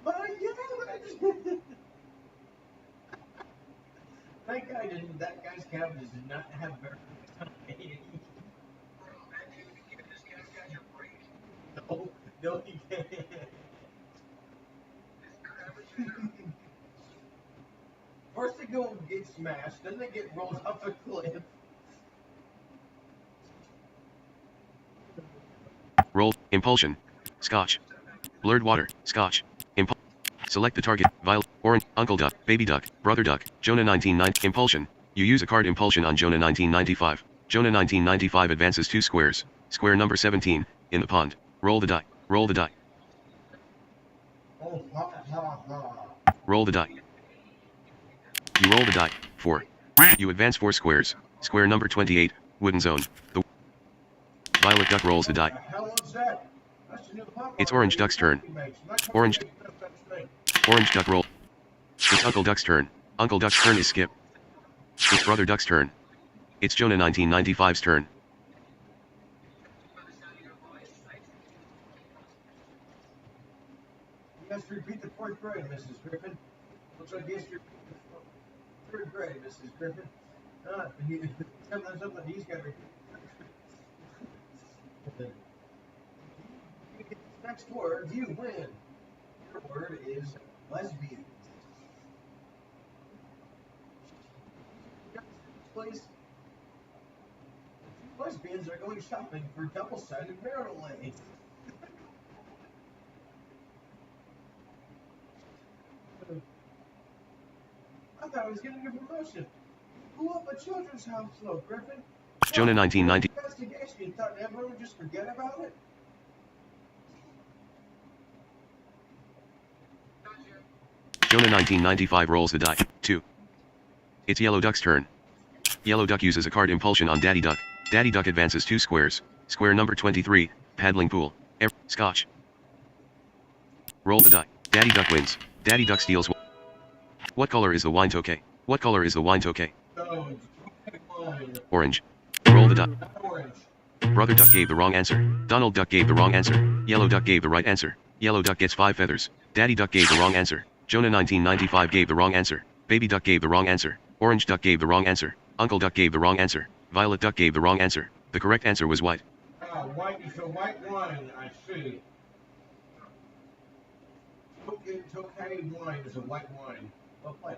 But yeah, that guy's cabbages did not have very much time. No, he can't. First they go and get smashed, then they get rolled off a cliff. Roll, impulsion. Scotch. Blurred water, scotch. Select the target, Violet, Orange, Uncle Duck, Baby Duck, Brother Duck, Jonah 1990, impulsion. You use a card impulsion on Jonah 1995. Jonah 1995 advances 2 squares. Square number 17, in the pond. Roll the die. Roll the die. Oh, ha, ha, ha. Roll the die. You roll the die. 4. You advance 4 squares. Square number 28, wooden zone. The Violet Duck rolls the die. The hell was that? That's a new Popeye. It's Orange Duck's turn. Orange. Orange Duck roll. It's Uncle Duck's turn. Uncle Duck's turn is skip. It's Brother Duck's turn. It's Jonah 1995's turn. You have to repeat the 4th grade, Mrs. Griffin. Looks like you have to repeat the 3rd grade, Mrs. Griffin. Something he's got to repeat. You get this next word, you win. Your word is lesbian. Please. Lesbians are going shopping for double-sided marital aid. I thought I was getting a promotion. Blew up a children's hospital, Griffin. Jonah 1990. Investigation. You thought everyone would just forget about it? Jonah 1995 rolls the die. 2. It's Yellow Duck's turn. Yellow Duck uses a card impulsion on Daddy Duck. Daddy Duck advances 2 squares. Square number 23, paddling pool. Scotch. Roll the die. Daddy Duck wins. Daddy Duck steals 1. What color is the wine tokay? What color is the wine tokay? Orange. Roll the die. Orange. Brother Duck gave the wrong answer. Donald Duck gave the wrong answer. Yellow Duck gave the right answer. Yellow Duck gets 5 feathers. Daddy Duck gave the wrong answer. Jonah 1995 gave the wrong answer. Baby Duck gave the wrong answer. Orange Duck gave the wrong answer. Uncle Duck gave the wrong answer. Violet Duck gave the wrong answer. The correct answer was white. White is a white wine, I see. Tokay wine is a white wine. Well played.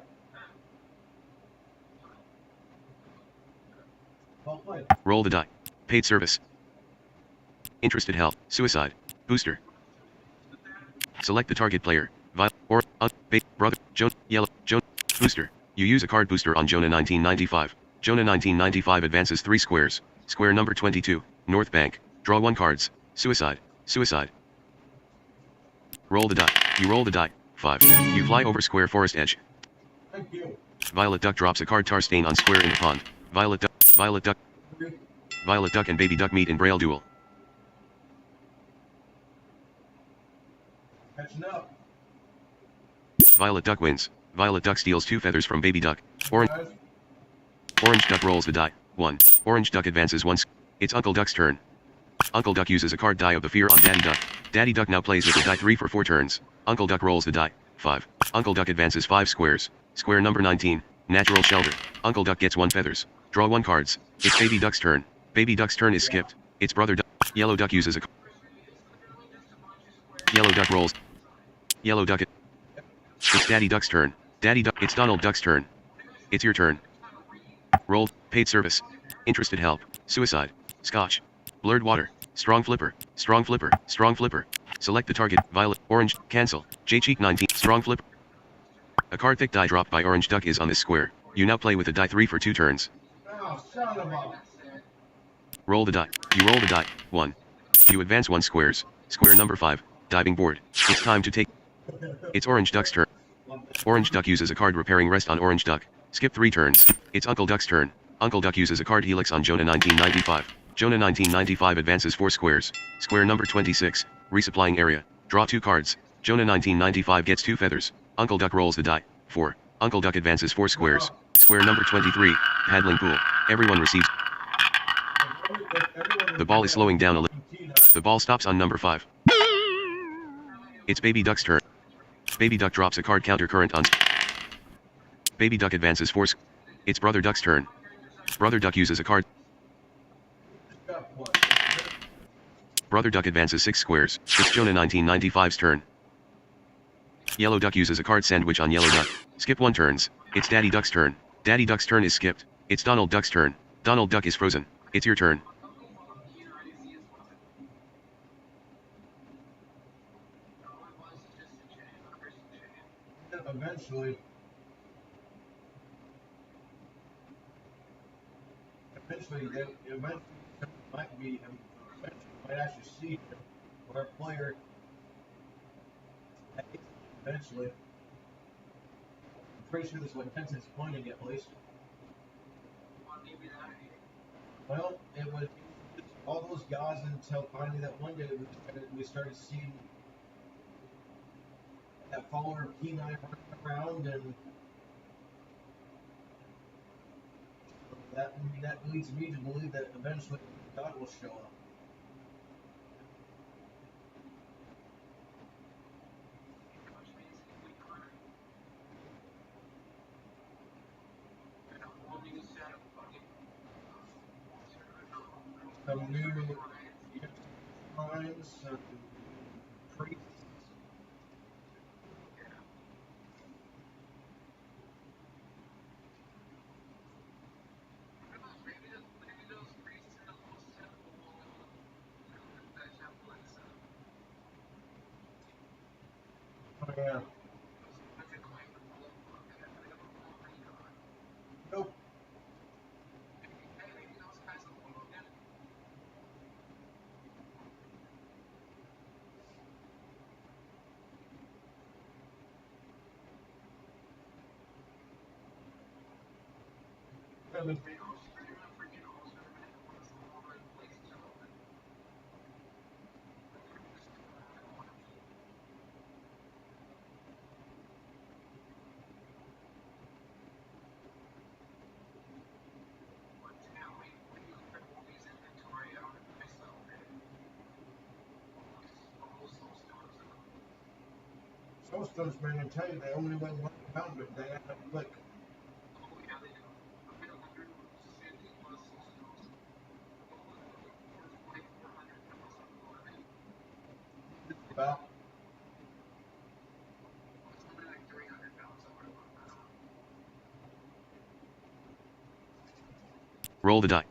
Well played. Roll the die. Paid service. Interested help. Suicide. Booster. Select the target player. Brother, Joan, Yellow, Joan, Booster. You use a card booster on Jonah 1995. Jonah 1995 advances 3 squares. Square number 22, North Bank. Draw 1 cards. Suicide. Suicide. Roll the die. You roll the die. 5. You fly over square forest edge. Thank you. Violet Duck drops a card tar stain on square in the pond. Violet Duck. Violet Duck. Violet Duck and Baby Duck meet in Braille duel. Catching up. Violet Duck wins. Violet Duck steals 2 feathers from Baby Duck. Orange Guys, Duck rolls the die. 1. Orange Duck advances once. It's Uncle Duck's turn. Uncle Duck uses a card die of the fear on Daddy Duck. Daddy Duck now plays with the die 3 for 4 turns. Uncle Duck rolls the die. 5. Uncle Duck advances 5 squares. Square number 19, Natural Shelter. Uncle Duck gets 1 feathers. Draw 1 cards. It's Baby Duck's turn. Baby Duck's turn is skipped. It's Brother Duck. Yellow Duck uses a Yellow Duck rolls. Yellow Duck. It's Daddy Duck's turn. Daddy Duck. It's Donald Duck's turn. It's your turn. Rolled. Paid service. Interested help. Suicide. Scotch. Blurred water. Strong flipper. Strong flipper. Strong flipper. Select the target. Violet. Orange. Cancel. J-Cheek 19. Strong flipper. A card thick die dropped by Orange Duck is on this square. You now play with a die 3 for 2 turns. oh, son of a. Roll the die. You roll the die. 1. You advance 1 squares. Square number 5. Diving board. It's time to take. It's Orange Duck's turn. Orange Duck uses a card repairing rest on Orange Duck. Skip 3 turns. It's Uncle Duck's turn. Uncle Duck uses a card helix on Jonah 1995. Jonah 1995 advances 4 squares. Square number 26. Resupplying area. Draw 2 cards. Jonah 1995 gets 2 feathers. Uncle Duck rolls the die. 4. Uncle Duck advances 4 squares. Square number 23. Paddling pool. Everyone receives. The ball is slowing down a little. The ball stops on number 5. It's Baby Duck's turn. Baby Duck drops a card counter current on. Baby Duck advances 4. It's Brother Duck's turn. Brother Duck uses a card. Brother Duck advances 6 squares. It's Jonah 1995's turn. Yellow Duck uses a card sandwich on Yellow Duck. Skip 1 turns. It's Daddy Duck's turn. Daddy Duck's turn is skipped. It's Donald Duck's turn. Donald Duck is frozen. It's your turn. Eventually, might be, might actually see where a player eventually. I'm pretty sure this is what Tencent's pointing at least. Well, it was all those guys until finally that one day we started seeing that follower P9 running around, and that leads me to believe that eventually God will show up. Some new lines, some priests. Oh, yeah. Nope. Soulstones, man, I tell you, they only win one pound, but they end up quick. About. Roll the die.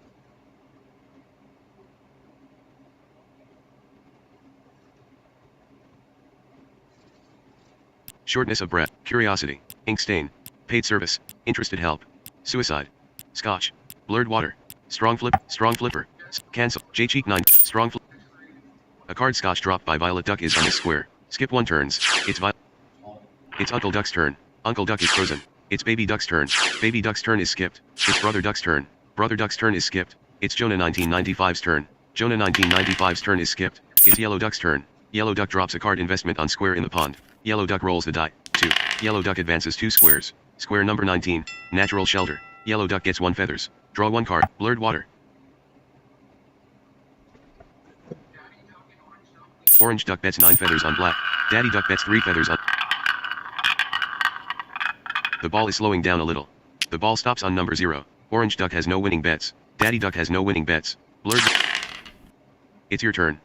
Shortness of breath. Curiosity. Ink stain. Paid service. Interested help. Suicide. Scotch. Blurred water. Strong flipper. Cancel. J-Cheek 9. Strong flip. A card Scotch dropped by Violet Duck is on this square. Skip 1 turns. It's Uncle Duck's turn. Uncle Duck is frozen. It's Baby Duck's turn. Baby Duck's turn is skipped. It's Brother Duck's turn. Brother Duck's turn is skipped. It's Jonah 1995's turn. Jonah 1995's turn is skipped. It's Yellow Duck's turn. Yellow Duck drops a card investment on square in the pond. Yellow Duck rolls the die. 2. Yellow Duck advances 2 squares. Square number 19. Natural shelter. Yellow Duck gets 1 feathers. Draw 1 card. Blurred water. Orange Duck bets 9 feathers on black. Daddy Duck bets 3 feathers on... The ball is slowing down a little. The ball stops on number 0. Orange Duck has no winning bets. Daddy Duck has no winning bets. Blurred... It's your turn.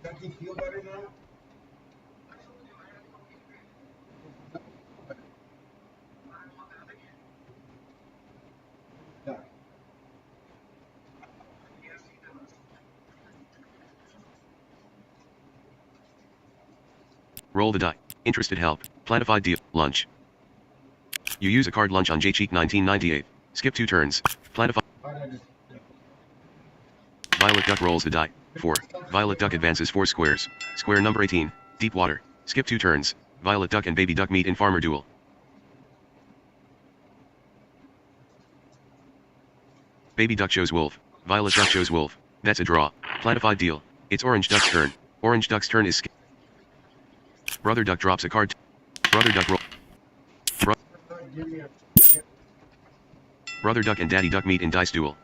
Don't you feel better now? Yeah. Roll the die. Interested help. Planified deal. Lunch. You use a card lunch on J-Cheek 1998. Skip 2 turns. Planified. Violet Duck rolls the die. 4. Violet Duck advances 4 squares. Square number 18. Deep water. Skip 2 turns. Violet Duck and Baby Duck meet in Farmer Duel. Baby Duck shows wolf. Violet Duck shows wolf. That's a draw. Planified deal. It's Orange Duck's turn. Orange Duck's turn is Brother Duck drops a card. Brother Duck roll. Brother Duck and Daddy Duck meet in dice duel.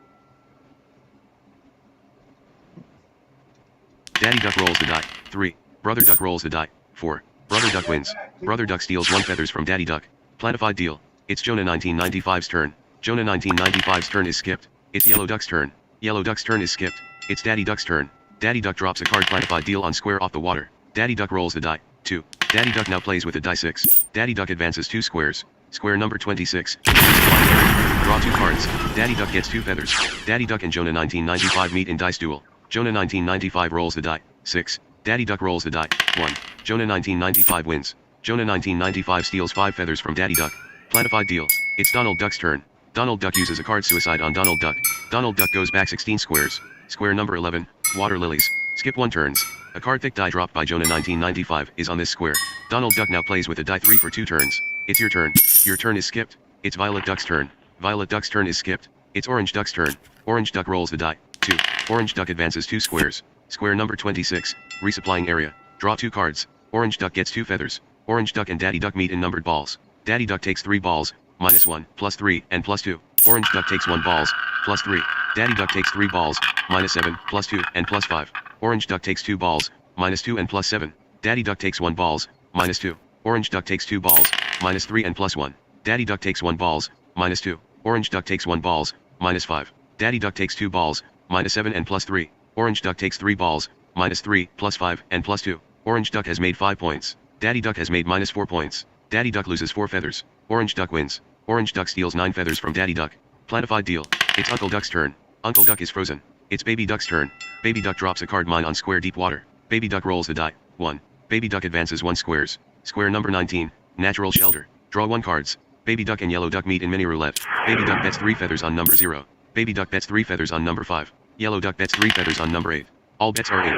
Daddy Duck rolls the die. 3. Brother Duck rolls the die. 4. Brother Duck wins. Brother Duck steals 1 feathers from Daddy Duck. Planified deal. It's Jonah 1995's turn. Jonah 1995's turn is skipped. It's Yellow Duck's turn. Yellow Duck's turn is skipped. It's Daddy Duck's turn. Daddy Duck drops a card. Planified deal on square off the water. Daddy Duck rolls the die. 2. Daddy Duck now plays with the die 6. Daddy Duck advances 2 squares. Square number 26. Draw 2 cards. Daddy Duck gets 2 feathers. Daddy Duck and Jonah 1995 meet in dice duel. Jonah 1995 rolls the die. 6. Daddy Duck rolls the die. 1. Jonah 1995 wins. Jonah 1995 steals 5 feathers from Daddy Duck. Planified deal. It's Donald Duck's turn. Donald Duck uses a card suicide on Donald Duck. Donald Duck goes back 16 squares. Square number 11. Water lilies. Skip 1 turns. A card thick die dropped by Jonah 1995 is on this square. Donald Duck now plays with a die 3 for 2 turns. It's your turn. Your turn is skipped. It's Violet Duck's turn. Violet Duck's turn is skipped. It's Orange Duck's turn. Orange Duck rolls the die. 2. Orange Duck advances 2 squares. Square number 26. Resupplying area. Draw 2 cards. Orange Duck gets 2 feathers. Orange Duck and Daddy Duck meet in numbered balls. Daddy Duck takes 3 balls, -1, +3, and +2. Orange Duck takes 1 balls, +3. Daddy Duck takes 3 balls, -7, +2, and +5. Orange Duck takes 2 balls, -2 and +7. Daddy Duck takes 1 balls, -2. Orange Duck takes 2 balls, -3 and +1. Daddy Duck takes 1 balls, -2. Orange Duck takes 1 balls, -5. Daddy Duck takes 2 balls, -7 and +3. Orange Duck takes 3 balls, -3, +5, and +2. Orange Duck has made 5 points. Daddy Duck has made -4 points. Daddy Duck loses 4 feathers. Orange Duck wins. Orange Duck steals 9 feathers from Daddy Duck. Planified deal. It's Uncle Duck's turn. Uncle Duck is frozen. It's Baby Duck's turn. Baby Duck drops a card mine on square deep water. Baby Duck rolls the die. 1. Baby Duck advances 1 squares. Square number 19. Natural shelter. Draw 1 cards. Baby Duck and Yellow Duck meet in mini roulette. Baby Duck bets 3 feathers on number 0. Baby Duck bets 3 feathers on number 5. Yellow Duck bets 3 feathers on number 8. All bets are in.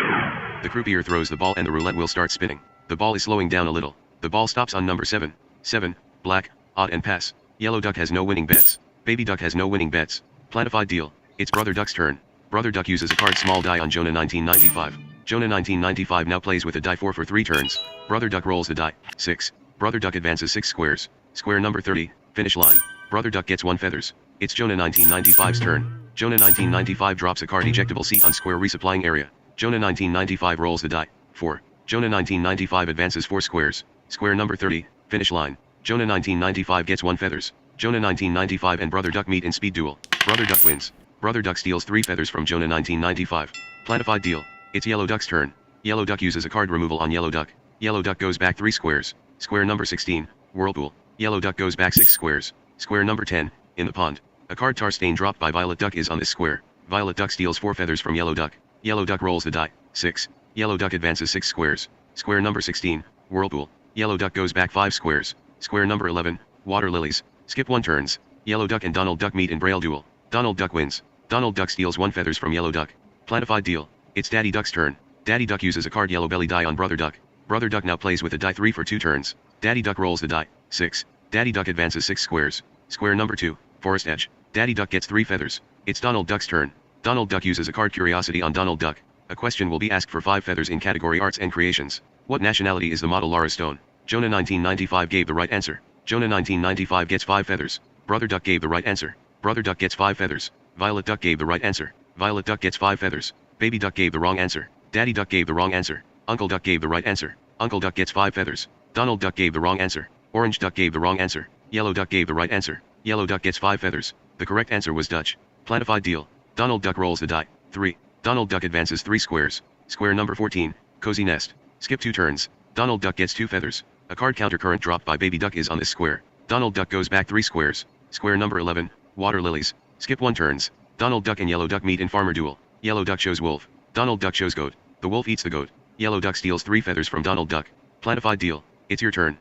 The croupier throws the ball and the roulette will start spinning. The ball is slowing down a little. The ball stops on number 7. 7. Black, odd and pass. Yellow Duck has no winning bets. Baby Duck has no winning bets. Planified deal. It's Brother Duck's turn. Brother Duck uses a card small die on Jonah 1995. Jonah 1995 now plays with a die 4 for 3 turns. Brother Duck rolls the die. 6. Brother Duck advances 6 squares. Square number 30. Finish line. Brother Duck gets 1 feathers. It's Jonah 1995's turn. Jonah 1995 drops a card ejectable seat on square resupplying area. Jonah 1995 rolls the die. 4. Jonah 1995 advances 4 squares. Square number 30. Finish line. Jonah 1995 gets 1 feathers. Jonah 1995 and Brother Duck meet in speed duel. Brother Duck wins. Brother Duck steals 3 feathers from Jonah 1995. Planified deal. It's Yellow Duck's turn. Yellow Duck uses a card removal on Yellow Duck. Yellow Duck goes back 3 squares. Square number 16. Whirlpool. Yellow Duck goes back 6 squares. Square number 10. In the pond. A card tar stain dropped by Violet Duck is on this square. Violet Duck steals 4 feathers from Yellow Duck. Yellow Duck rolls the die. 6. Yellow Duck advances 6 squares. Square number 16. Whirlpool. Yellow Duck goes back 5 squares. Square number 11. Water lilies. Skip 1 turns. Yellow Duck and Donald Duck meet in Braille duel. Donald Duck wins. Donald Duck steals 1 feathers from Yellow Duck. Planified deal. It's Daddy Duck's turn. Daddy Duck uses a card yellow belly die on Brother Duck. Brother Duck now plays with a die 3 for 2 turns. Daddy Duck rolls the die. 6. Daddy Duck advances 6 squares. Square number 2. Forest edge. Daddy Duck gets 3 feathers. It's Donald Duck's turn. Donald Duck uses a card curiosity on Donald Duck. A question will be asked for 5 feathers in category arts and creations. What nationality is the model Lara Stone? Jonah 1995 gave the right answer. Jonah 1995 gets 5 feathers. Brother Duck gave the right answer. Brother Duck gets 5 feathers. Violet Duck gave the right answer. Violet Duck gets 5 feathers. Baby Duck gave the wrong answer. Daddy Duck gave the wrong answer. Uncle Duck gave the right answer. Uncle Duck gets 5 feathers. Donald Duck gave the wrong answer. Orange Duck gave the wrong answer. Yellow Duck gave the right answer. Yellow Duck gets 5 feathers. The correct answer was Dutch. Planified deal. Donald Duck rolls the die. 3. Donald Duck advances 3 squares. Square number 14. Cozy nest. Skip 2 turns. Donald Duck gets 2 feathers. A card counter current dropped by Baby Duck is on this square. Donald Duck goes back 3 squares. Square number 11. Water lilies. Skip 1 turns. Donald Duck and Yellow Duck meet in farmer duel. Yellow Duck shows wolf. Donald Duck shows goat. The wolf eats the goat. Yellow Duck steals 3 feathers from Donald Duck. Planified deal. It's your turn.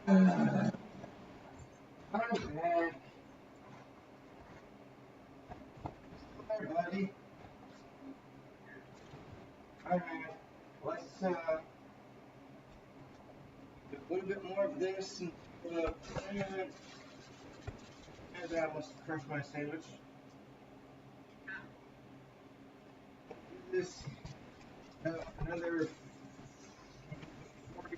I'm back. Hi, buddy. Alright, let's do a little bit more of this and I almost crushed my sandwich. This another 40%.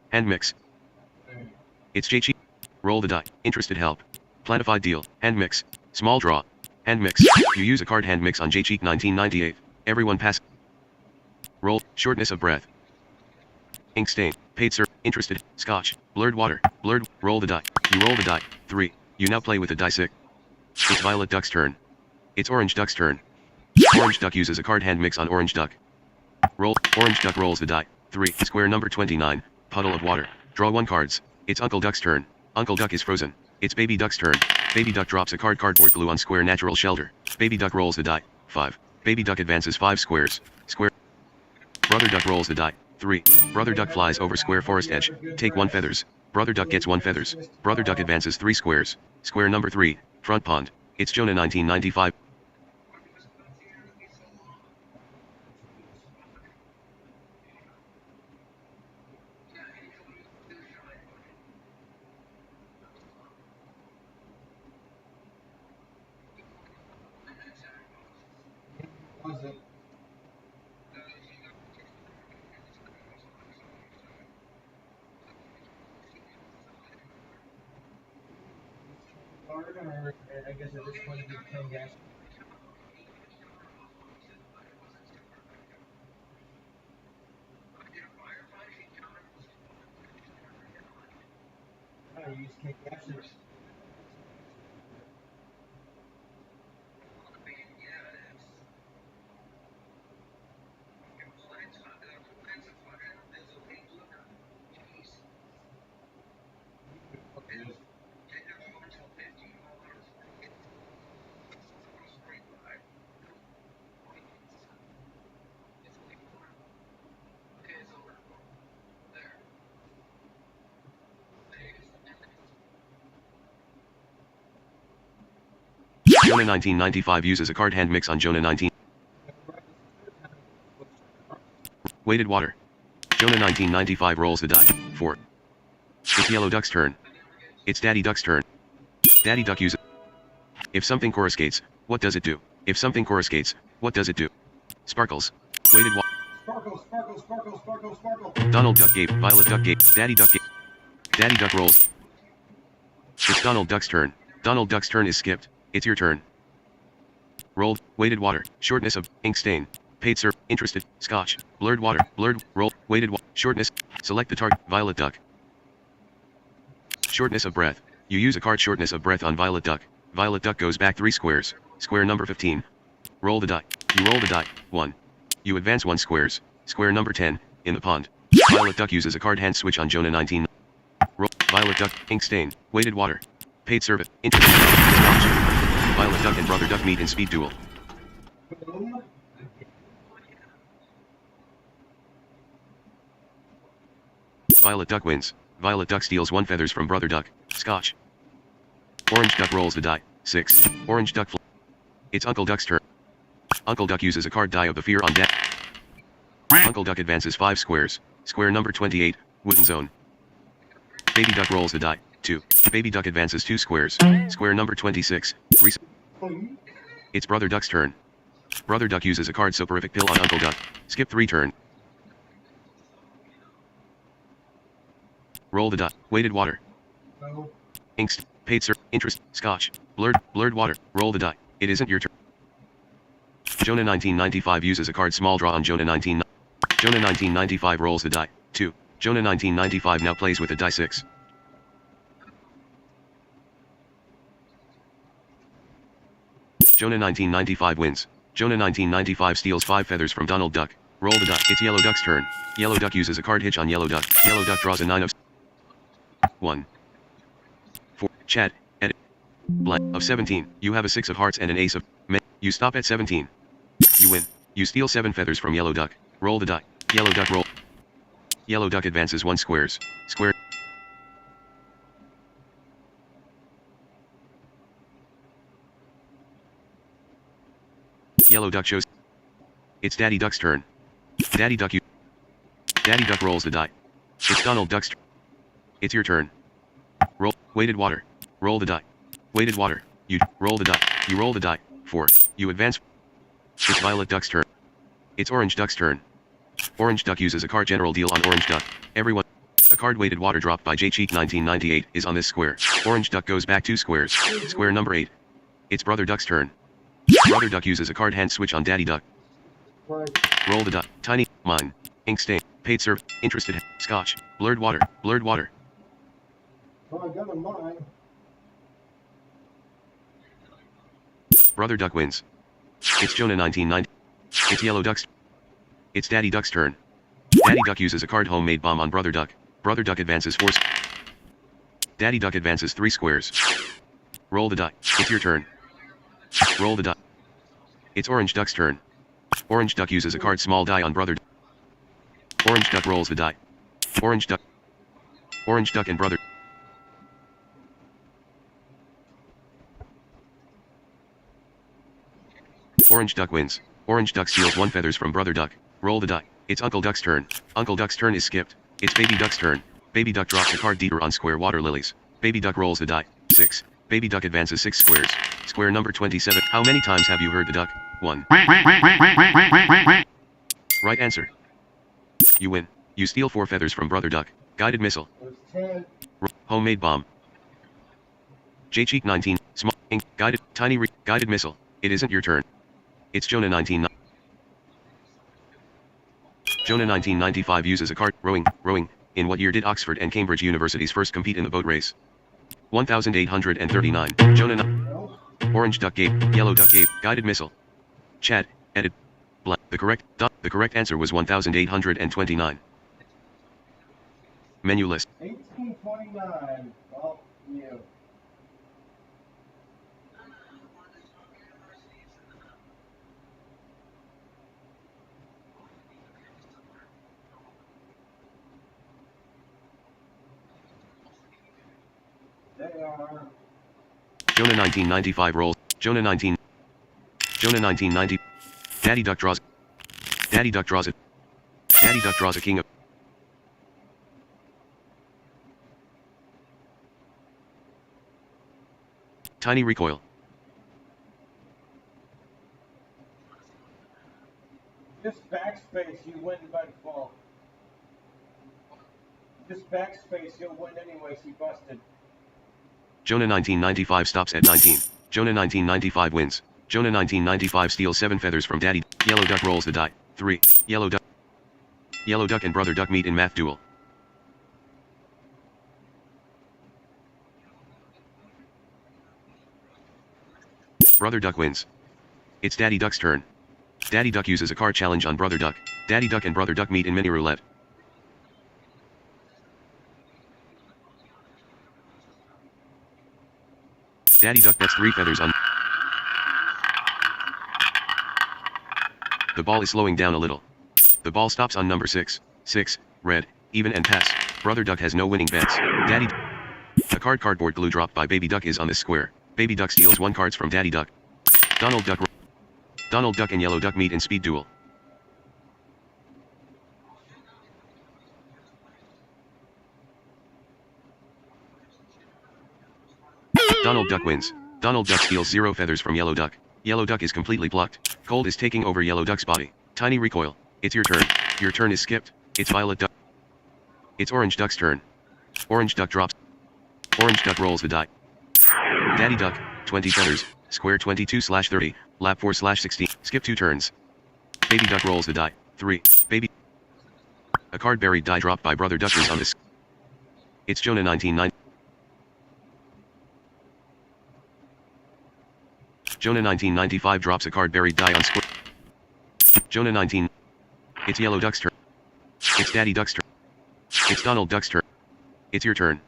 Hand mix. It's JC. Roll the die. Interested help. Planified deal. Hand mix. Small draw. Hand mix. You use a card hand mix on JCheek 1998. Everyone pass. Roll. Shortness of breath. Ink stain. Paid sir. Interested. Scotch. Blurred water. Blurred. Roll the die. You roll the die. 3. You now play with the die 6. It's Violet Duck's turn. It's Orange Duck's turn. Orange Duck uses a card hand mix on Orange Duck. Roll. Orange Duck rolls the die. 3. Square number 29. Puddle of water. Draw 1 cards. It's Uncle Duck's turn. Uncle Duck is frozen. It's Baby Duck's turn. Baby Duck drops a cardboard glue on square natural shelter. Baby Duck rolls the die. 5. Baby Duck advances 5 squares. Square. Brother Duck rolls the die. 3. Brother Duck flies over square forest edge. Take 1 feathers. Brother Duck gets 1 feathers. Brother Duck advances 3 squares. Square number 3. Front pond. It's Jonah 1995. Was it? Or I guess at this point it'd be 10 gas. I use King Gashes. Jonah 1995 uses a card hand mix on Jonah 19. Weighted water. Jonah 1995 rolls the die. 4. It's Yellow Duck's turn. It's Daddy Duck's turn. Daddy Duck uses. If something coruscates, what does it do? If something coruscates, what does it do? Sparkles. Weighted water. Sparkle, sparkle, sparkle, sparkle, sparkle. Donald Duck gave. Violet Duck gave. Daddy Duck gave. Daddy Duck rolls. It's Donald Duck's turn. Donald Duck's turn is skipped. It's your turn. Rolled. Weighted water. Shortness of. Ink stain. Paid sir. Interested. Scotch. Blurred water. Blurred. Roll. Weighted water. Shortness. Select the target. Violet Duck. Shortness of breath. You use a card shortness of breath on Violet Duck. Violet Duck goes back 3 squares. Square number 15. Roll the die. You roll the die. 1. You advance 1 squares. Square number 10. In the pond. Violet Duck uses a card hand switch on Jonah 19. Roll. Violet Duck. Ink stain. Weighted water. Paid service. Interested. Scotch. Violet Duck and Brother Duck meet in speed duel. Boom. Violet Duck wins. Violet Duck steals 1 feathers from Brother Duck. Scotch. Orange Duck rolls the die. 6. Orange Duck. It's Uncle Duck's turn. Uncle Duck uses a card die of the fear on deck. Uncle Duck advances 5 squares. Square number 28. Wooden zone. Baby Duck rolls the die. 2. Baby Duck advances 2 squares. Square number 26. It's Brother Duck's turn. Brother Duck uses a card soporific pill on Uncle Duck. Skip 3 turn. Roll the die. Weighted water. No. Inks. Paid sir. Interest. Scotch. Blurred water. Roll the die. It isn't your turn. Jonah 1995 uses a card small draw on Jonah 19. Jonah 1995 rolls the die. 2. Jonah 1995 now plays with the die 6. Jonah 1995 wins. Jonah 1995 steals 5 feathers from Donald Duck. Roll the die. It's Yellow Duck's turn. Yellow Duck uses a card hitch on Yellow Duck. Yellow Duck draws a 9 of 1. 4. Chat. Edit. Blank. Of 17. You have a 6 of hearts and an ace of. You stop at 17. You win. You steal 7 feathers from Yellow Duck. Roll the die. Yellow duck roll. Yellow duck advances 1 squares. Square. Yellow duck shows. It's Daddy Duck's turn. Daddy Duck Daddy Duck rolls the die. It's Donald Duck's turn. It's your turn. Roll. Weighted water. Roll the die. Weighted water. You roll the die. You roll the die. 4. You advance. It's Violet Duck's turn. It's Orange Duck's turn. Orange Duck uses a card general deal on Orange Duck. Everyone. A card weighted water dropped by J-Cheek 1998 is on this square. Orange Duck goes back 2 squares. Square number 8. It's Brother Duck's turn. Brother Duck uses a card hand switch on Daddy Duck. Roll the die. Tiny. Mine. Ink stain. Paid serve. Interested. Scotch. Blurred water. Blurred water. Well, I got a mine. Brother Duck wins. It's Jonah 1990. It's Yellow Duck's. It's Daddy Duck's turn. Daddy Duck uses a card homemade bomb on Brother Duck. Brother Duck advances 4. Daddy Duck advances 3 squares. Roll the die. It's your turn. Roll the die. It's Orange Duck's turn. Orange Duck uses a card small die on Brother Duck. Orange Duck rolls the die. Orange Duck. Orange Duck and Brother. Orange Duck wins. Orange Duck steals 1 feathers from Brother Duck. Roll the die. It's Uncle Duck's turn. Uncle Duck's turn is skipped. It's Baby Duck's turn. Baby Duck drops a card deeper on square water lilies. Baby Duck rolls the die. 6. Baby Duck advances 6 squares. Square number 27. How many times have you heard the duck? 1. Right answer. You win. You steal 4 feathers from Brother Duck. Guided missile. There's 10. Homemade bomb. J-Cheek 19. Small. Ink. Guided. Tiny. Guided missile. It isn't your turn. It's Jonah 19. Jonah 1995 uses a card. Rowing. Rowing. In what year did Oxford and Cambridge universities first compete in the boat race? 1839. Jonah. Orange Duck gave. Yellow Duck gave. Guided missile. Chat. Edit. Blank. The correct answer was 1829. Menu list. 1829. Well, you. They are. Jonah 1995 rolls. Jonah 1990. Daddy Duck draws. Daddy Duck draws it. Daddy Duck draws a king of. Tiny recoil. Just backspace, you win by default. Just backspace, you'll win anyway, she busted. Jonah 1995 stops at 19. Jonah 1995 wins. Jonah 1995 steals 7 feathers from Daddy. Yellow Duck rolls the die. 3. Yellow Duck. Yellow Duck and Brother Duck meet in math duel. Brother Duck wins. It's Daddy Duck's turn. Daddy Duck uses a card challenge on Brother Duck. Daddy Duck and Brother Duck meet in mini roulette. Daddy Duck bets 3 feathers on. The ball is slowing down a little. The ball stops on number 6. 6, red, even and pass. Brother Duck has no winning bets. Daddy. A cardboard glue dropped by Baby Duck is on this square. Baby Duck steals 1 cards from Daddy Duck. Donald Duck and Yellow Duck meet in speed duel. Donald Duck wins. Donald Duck steals 0 feathers from Yellow Duck. Yellow Duck is completely plucked. Cold is taking over Yellow Duck's body. Tiny recoil. It's your turn. Your turn is skipped. It's Violet Duck. It's Orange Duck's turn. Orange Duck drops. Orange Duck rolls the die. Daddy Duck, 20 feathers, square 22/30, lap 4/16, skip 2 turns. Baby Duck rolls the die. 3. Baby. A card buried die dropped by Brother Duck is on this. It's Jonah 1990. Jonah 1995 drops a card buried die on square. Jonah 19. It's Yellow Duck's turn. It's Daddy Duck's turn. It's Donald Duck's turn. It's your turn.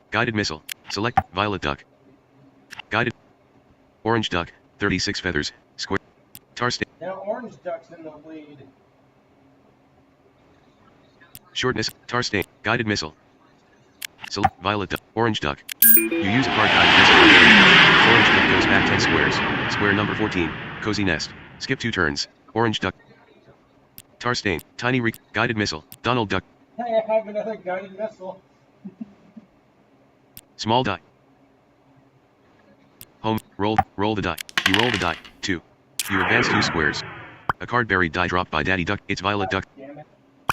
Guided missile. Select Violet Duck. Guided. Orange Duck, 36 feathers, square. Tar stain. Now Orange Duck's in the lead. Shortness, tar stain, guided missile. Select violet duck, orange duck. You use a card guided missile. Orange duck goes back 10 squares. Square number 14, cozy nest. Skip 2 turns. Orange duck. Tar stain, tiny guided missile. Donald duck. Hey, I have another guided missile. Small die. Home, roll the die. You roll the die, 2. You advance 2 squares. A card buried die dropped by Daddy Duck. It's Violet Duck. Damn it.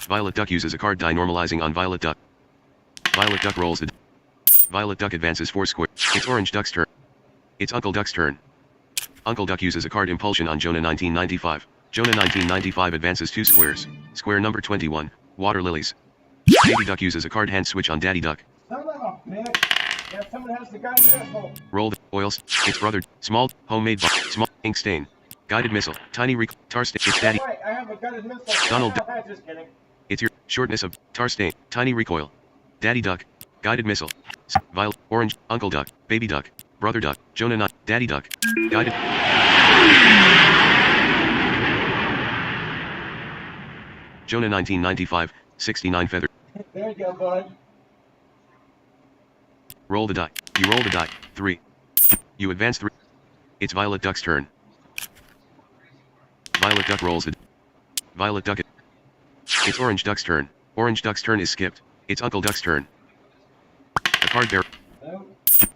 Violet Duck uses a card die normalizing on Violet Duck. Violet Duck rolls the Violet Duck advances 4 squares. It's Orange Duck's turn. It's Uncle Duck's turn. Uncle Duck uses a card impulsion on Jonah 1995. Jonah 1995 advances 2 squares. Square number 21, water lilies. Baby Duck uses a card hand switch on Daddy Duck. Son of a bitch. Yeah, someone has the guided missile. Roll the oils. It's brother. Small, homemade small, ink stain. Guided missile. Tiny tar stain. It's Daddy. Wait, I have a guided missile. Donald Duck. Just kidding. It's your shortness of tar stain. Tiny recoil. Daddy Duck. Guided missile. Violet. Orange. Uncle Duck. Baby Duck. Brother Duck. Jonah not. Daddy Duck. Guided. Jonah 1995. 69 feather. There you go, bud. Roll the die. You roll the die. 3. You advance 3. It's Violet Duck's turn. Violet Duck rolls it. Violet Duck. It's Orange Duck's turn. Orange Duck's turn is skipped. It's Uncle Duck's turn. A card bear. No.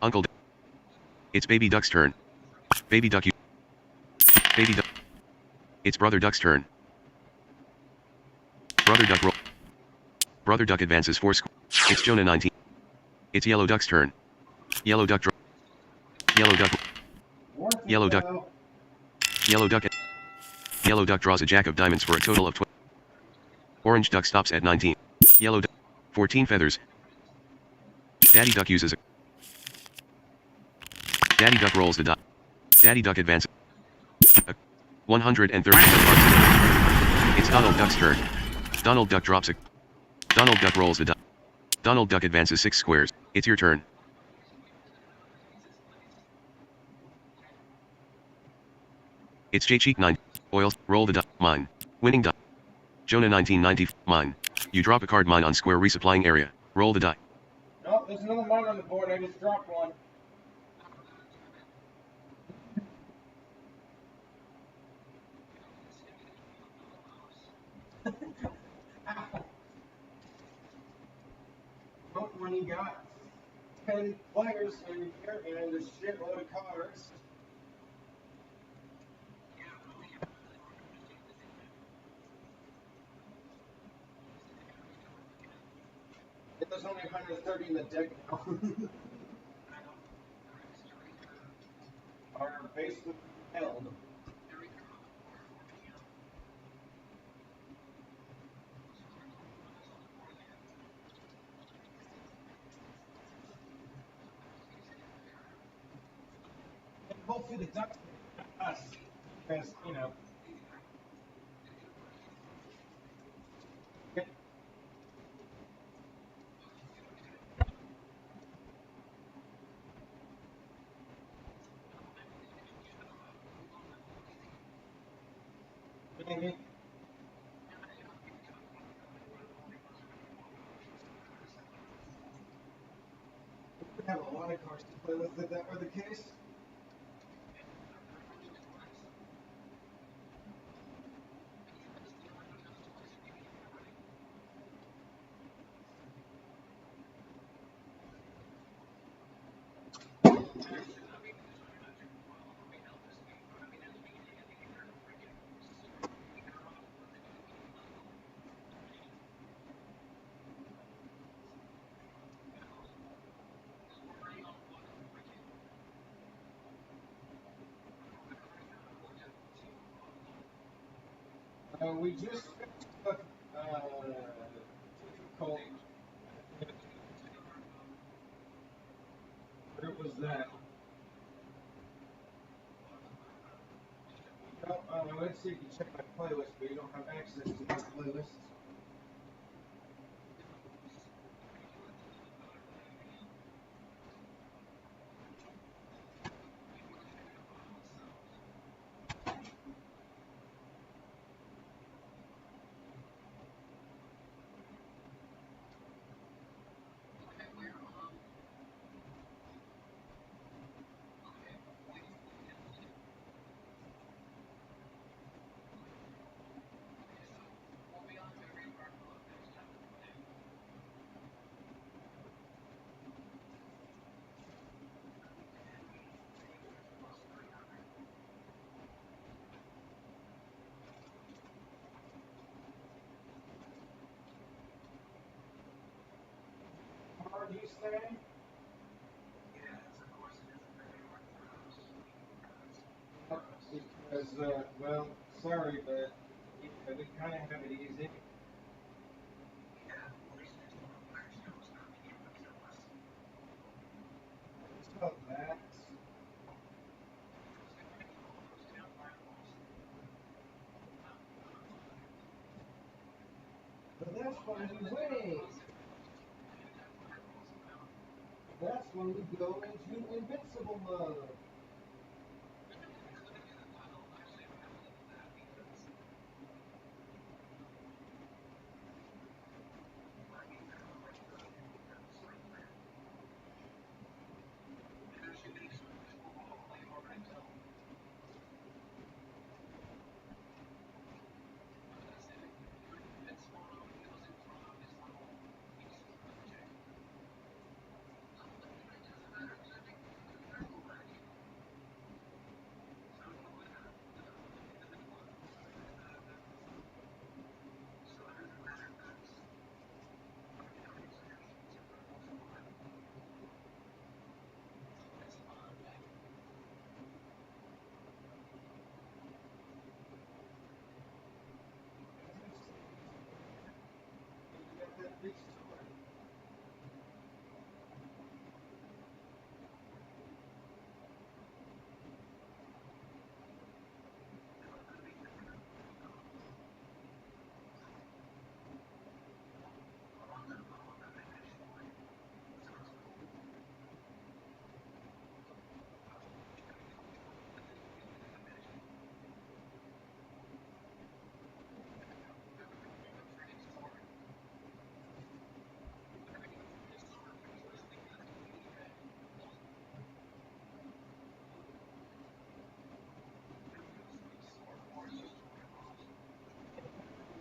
Uncle Duck. It's Baby Duck's turn. Baby Duck. Baby Duck. It's Brother Duck's turn. Brother Duck roll. Brother Duck advances 4 squares. It's Jonah 19. It's Yellow Duck's turn. Yellow Duck. Yellow Duck. Yellow Duck. Yellow Duck. Yellow Duck draws a jack of diamonds for a total of 12. Orange Duck stops at 19. Yellow Duck. 14 feathers. Daddy Duck uses a. Daddy Duck rolls the die. Daddy Duck advances. 130. It's Donald Duck's turn. Donald Duck drops a. Donald Duck rolls the die. Donald Duck advances 6 squares. It's your turn. It's J-Cheek 9. Oils, roll the die. Mine. Winning die. Jonah 1990. Mine. You drop a card mine on square resupplying area. Roll the die. No, there's another mine on the board. I just dropped one. But when you got 10 players in here and a shitload of cards. There's only 130 in the deck now. Our basement held. And hopefully the Ducks us, because, you know. Maybe. We would have a lot of cards to play with if that were the case. We just finished with difficult. Where was that? No, let's see if you can check my playlist, but you don't have access to my playlist. say? Because, well, sorry, but we kind of have it easy. So that's when we win. That's when we go into invincible mode.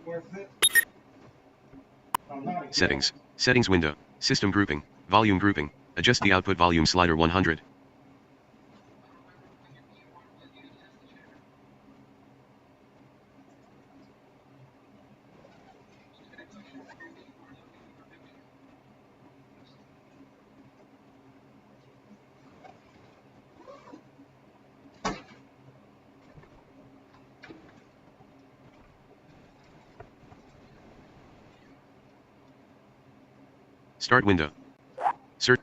Worth it. I'm not against. Settings. Settings window. System grouping. Volume grouping. Adjust the output volume slider 100. Start window. Search.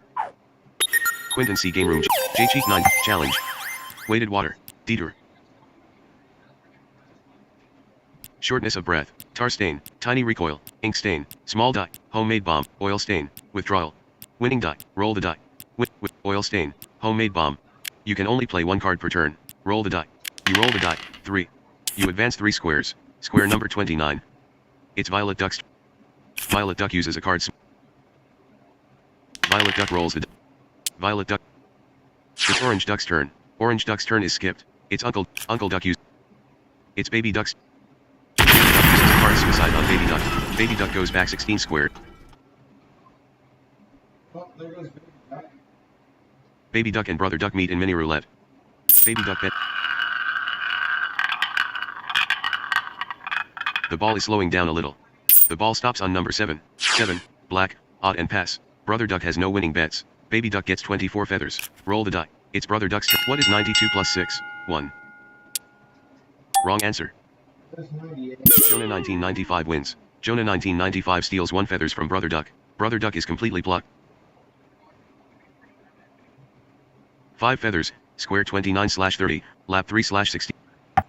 Quinton C. Game Room. J-Cheat 9. Challenge. Weighted water. Detour. Shortness of breath. Tar stain. Tiny recoil. Ink stain. Small die. Homemade bomb. Oil stain. Withdrawal. Winning die. Roll the die. With oil stain. Homemade bomb. You can only play one card per turn. Roll the die. You roll the die. 3. You advance 3 squares. Square number 29. It's Violet Duck's. Violet Duck uses a card. Violet Duck rolls the die. Violet Duck. It's Orange Duck's turn. Orange Duck's turn is skipped. It's Uncle Duck uses. It's Baby Duck's. Baby Duck uses a card suicide on Baby Duck. Baby Duck goes back 16 squared. Oh, there goes Baby Duck. Baby Duck and Brother Duck meet in mini roulette. Baby Duck bet. The ball is slowing down a little. The ball stops on number 7. 7, black, odd and pass. Brother Duck has no winning bets. Baby Duck gets 24 feathers. Roll the die. It's Brother Duck's turn. What is 92 plus 6? 1. Wrong answer. That's 98. Jonah 1995 wins. Jonah 1995 steals 1 feathers from Brother Duck. Brother Duck is completely plucked. 5 feathers, square 29/30, lap 3/60.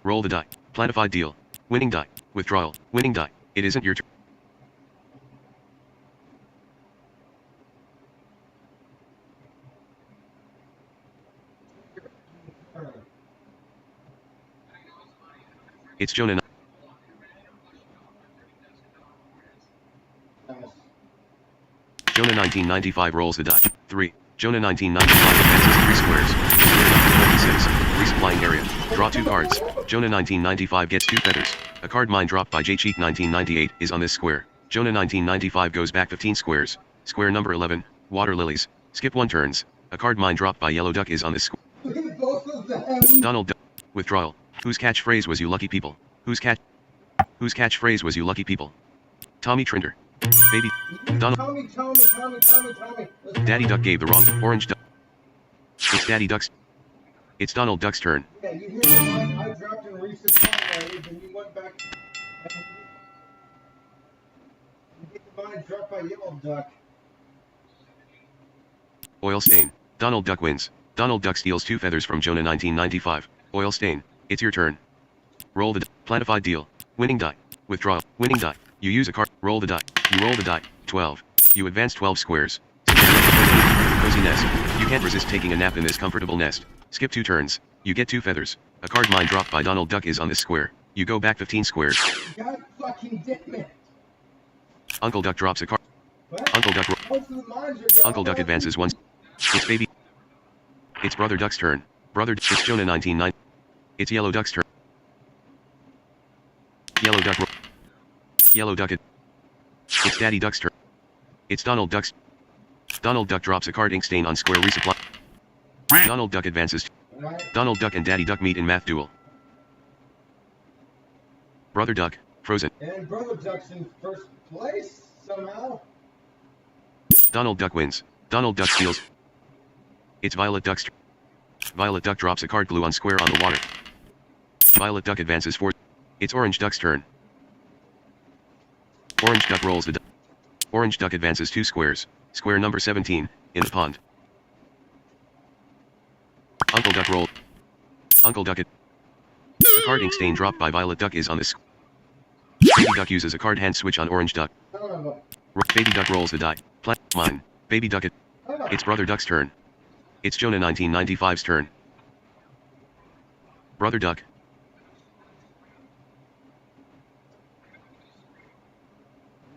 Roll the die. Planified deal. Winning die. Withdrawal. Winning die. It isn't your turn. It's Jonah. Jonah 1995 rolls the die. 3. Jonah 1995 advances 3 squares. Square number 26. Resupplying area. Draw 2 cards. Jonah 1995 gets 2 feathers. A card mine dropped by J-Cheat 1998 is on this square. Jonah 1995 goes back 15 squares. Square number 11. Water lilies. Skip 1 turns. A card mine dropped by Yellow Duck is on this square. Both of them. Donald Duck. Withdrawal. Whose catchphrase was you lucky people? Whose catchphrase was you lucky people? Tommy Trinder. Baby. Donald. Tommy. Listen. Daddy Duck gave the wrong. Orange Duck. It's Daddy Duck's. It's Donald Duck's turn. Yeah, you hear the line, I dropped and resupplied, and you went back and you get the mine dropped by Yellow Duck. Oil stain. Donald Duck wins. Donald Duck steals 2 feathers from Jonah 1995. Oil stain. It's your turn. Roll the die. Planified deal. Winning die. Withdraw. Winning die. You use a card. Roll the die. You roll the die. 12. You advance 12 squares. Cozy nest. You can't resist taking a nap in this comfortable nest. Skip 2 turns. You get 2 feathers. A card mine dropped by Donald Duck is on this square. You go back 15 squares. God fucking damn it. Uncle Duck drops a card. What? Uncle Duck. Most of the mines are gone. Uncle Duck advances 1. It's baby. It's Brother Duck's turn. It's Jonah 1990. It's Yellow Duck's turn. Yellow Duck. Yellow Duck. It's Daddy Duck's turn. It's Donald Duck's. Donald Duck drops a card ink stain on square resupply. Donald Duck advances. Right? Donald Duck and Daddy Duck meet in math duel. Brother Duck, frozen. And Brother Duck's in first place somehow. Donald Duck wins. Donald Duck steals. It's Violet Duck's turn. Violet Duck drops a card glue on square on the water. Violet Duck advances 4. It's Orange Duck's turn. Orange Duck rolls the die. Orange Duck advances 2 squares. Square number 17, in the pond. Uncle Duck rolled. Uncle Duck. A card ink stain dropped by Violet Duck is on this. Baby Duck uses a card hand switch on Orange Duck. Son of a- Baby Duck rolls the die. Mine. Baby Duck. It's Brother Duck's turn. It's Jonah 1995's turn. Brother Duck.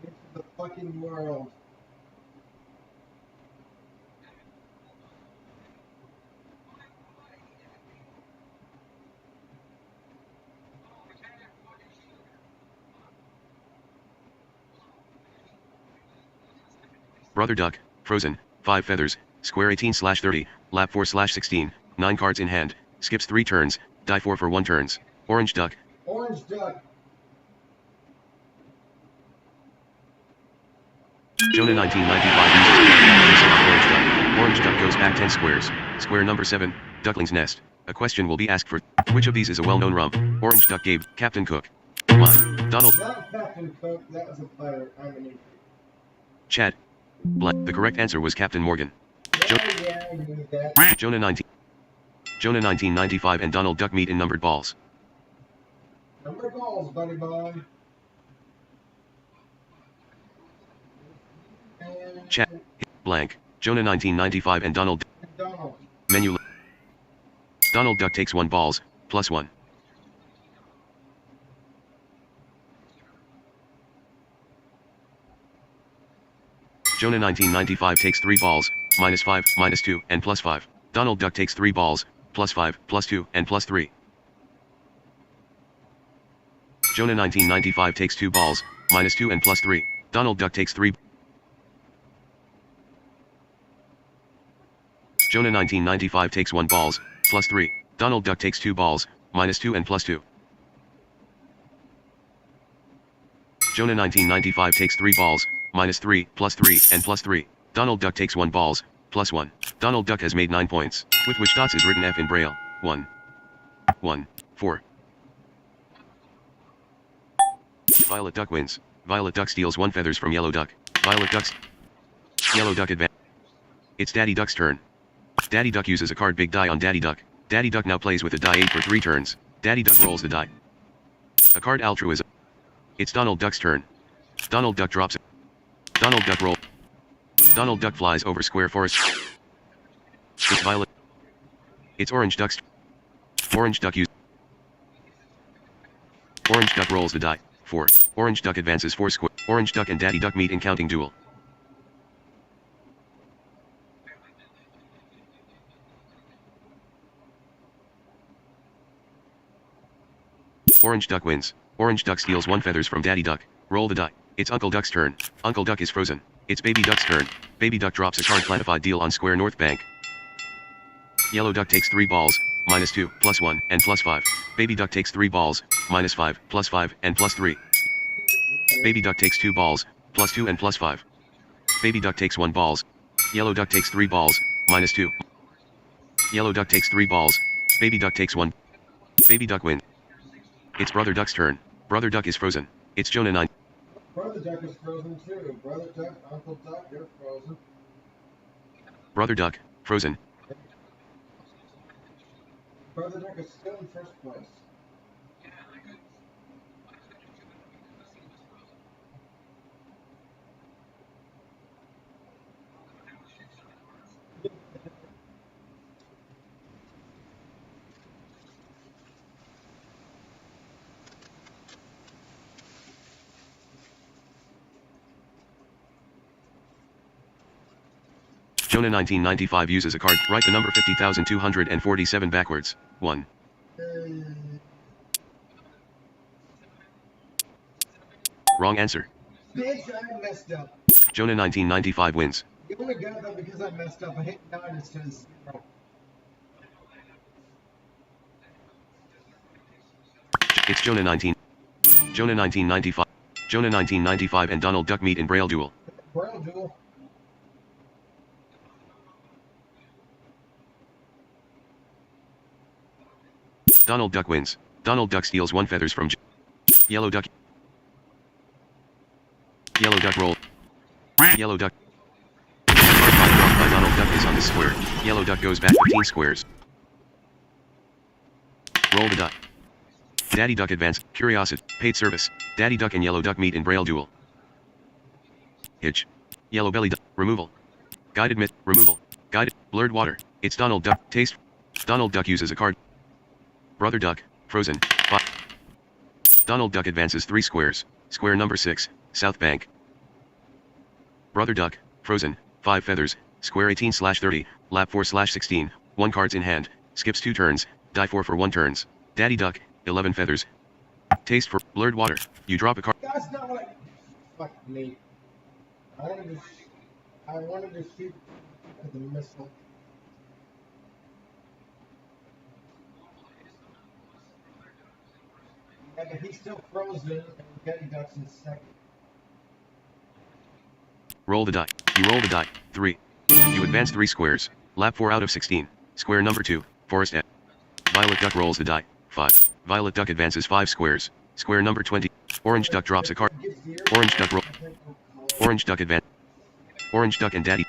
Into the fucking world. Brother Duck, frozen, 5 feathers, square 18/30, lap 4/16, 9 cards in hand, skips 3 turns, die 4 for 1 turns. Orange Duck. Orange Duck. Jonah 1995 Orange Duck goes back 10 squares. Square number 7, Duckling's Nest. A question will be asked for. Which of these is a well-known rum? Orange Duck gave Captain Cook. Mine. Donald. Not Captain Cook, that was a player. I'm an idiot. Chad. The correct answer was Captain Morgan. Yeah, I knew that. Jonah 1995 and Donald Duck meet in numbered balls. Number balls, buddy boy. And Chad. Blank. Jonah 1995 and Donald. Donald. Menu. Donald Duck takes 1 balls, plus 1. Jonah 1995 takes 3 balls, minus 5, minus 2, and plus 5. Donald Duck takes 3 balls, plus 5, plus 2, and plus 3. Jonah 1995 takes 2 balls, minus 2 and plus 3. Donald Duck takes 3. Jonah 1995 takes 1 balls, plus 3. Donald Duck takes 2 balls, minus 2 and plus 2. Jonah 1995 takes 3 balls, minus 3, plus 3, and plus 3. Donald Duck takes 1 balls, plus 1. Donald Duck has made 9 points, with which dots is written F in Braille. 1. 1. 4. Violet Duck wins. Violet Duck steals 1 feathers from Yellow Duck. Violet Duck's. Yellow Duck advance. It's Daddy Duck's turn. Daddy Duck uses a card big die on Daddy Duck. Daddy Duck now plays with the die 8 for 3 turns. Daddy Duck rolls the die. A card altruism. It's Donald Duck's turn. Donald Duck drops it. Donald Duck roll. Donald Duck flies over square forest. It's Violet. It's Orange Duck's. Orange Duck use. Orange Duck rolls the die. 4. Orange Duck advances 4 square. Orange Duck and Daddy Duck meet in counting duel. Orange Duck wins. Orange Duck steals 1 feathers from Daddy Duck. Roll the die. It's Uncle Duck's turn. Uncle Duck is frozen. It's Baby Duck's turn. Baby Duck drops a card planified deal on square north bank. Yellow Duck takes 3 balls, minus 2, plus 1, and plus 5. Baby Duck takes 3 balls, minus 5, plus 5, and plus 3. Baby Duck takes 2 balls, plus 2 and plus 5. Baby duck takes 1 balls. Yellow duck takes 3 balls, -2. Yellow duck takes 3 balls. Baby duck takes 1. Baby duck wins. It's brother duck's turn. Brother duck is frozen. It's Jonah 9. Brother Duck is frozen too. Brother Duck, Uncle Duck, you're frozen. Brother duck, frozen. Brother Duck is still in first place. Jonah 1995 uses a card. Write the number 50,247 backwards. 1. Wrong answer. Bitch, I messed up. Jonah 1995 wins. You only got that because I messed up. I hit 9 instead of 0. It's Jonah 1995. Jonah 1995 and Donald Duck meet in Braille duel. Braille duel. Donald Duck wins. Donald Duck steals 1 feathers from Yellow Duck. Yellow Duck roll. Yellow Duck. Card by Donald Duck is on this square. Yellow Duck goes back 15 squares. Roll the die. Daddy Duck advance. Curiosity. Paid service. Daddy Duck and Yellow Duck meet in Braille duel. Hitch. Yellow belly duck. Removal. Guided myth. Removal. Guided. Blurred water. It's Donald Duck. Taste. Donald Duck uses a card. Brother Duck, frozen. 5. Donald Duck advances 3 squares. Square number 6, South Bank. Brother Duck, frozen. 5 feathers. Square 18/30, lap 4/16. 1 cards in hand. Skips 2 turns. Die 4 for 1 turns. Daddy Duck, 11 feathers. Taste for blurred water. You drop a card. That's not what I... Fuck me. I wanted to shoot at the missile. Yeah, but he's still frozen, and Daddy Duck's in second. Roll the die. You roll the die. 3. You advance 3 squares. Lap 4 out of 16. Square number 2, Forest Edge. Violet Duck rolls the die. 5. Violet Duck advances 5 squares. Square number 20. Orange Duck drops a card. Orange Duck roll. Orange Duck advance. Orange Duck and Daddy.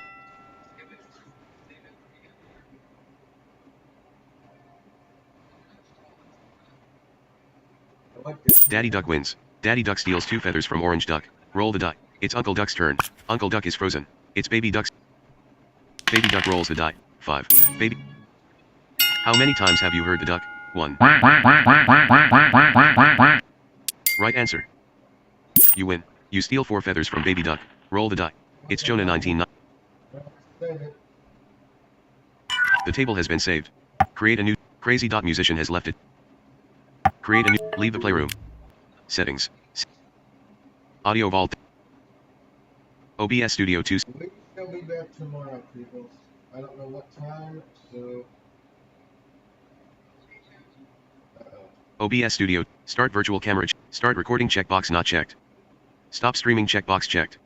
Daddy Duck wins. Daddy Duck steals 2 feathers from Orange Duck. Roll the die. It's Uncle Duck's turn. Uncle Duck is frozen. It's Baby Duck's. Baby Duck rolls the die. 5. Baby. How many times have you heard the duck? 1. Right answer. You win. You steal 4 feathers from Baby Duck. Roll the die. It's Jonah 19. The table has been saved. Create a new. Crazy Dot musician has left it. Create a new. Leave the playroom. Settings. Audio vault. OBS Studio 2. We shall be back tomorrow, people. I don't know what time, so... OBS Studio. Start virtual camera. Start recording checkbox not checked. Stop streaming checkbox checked.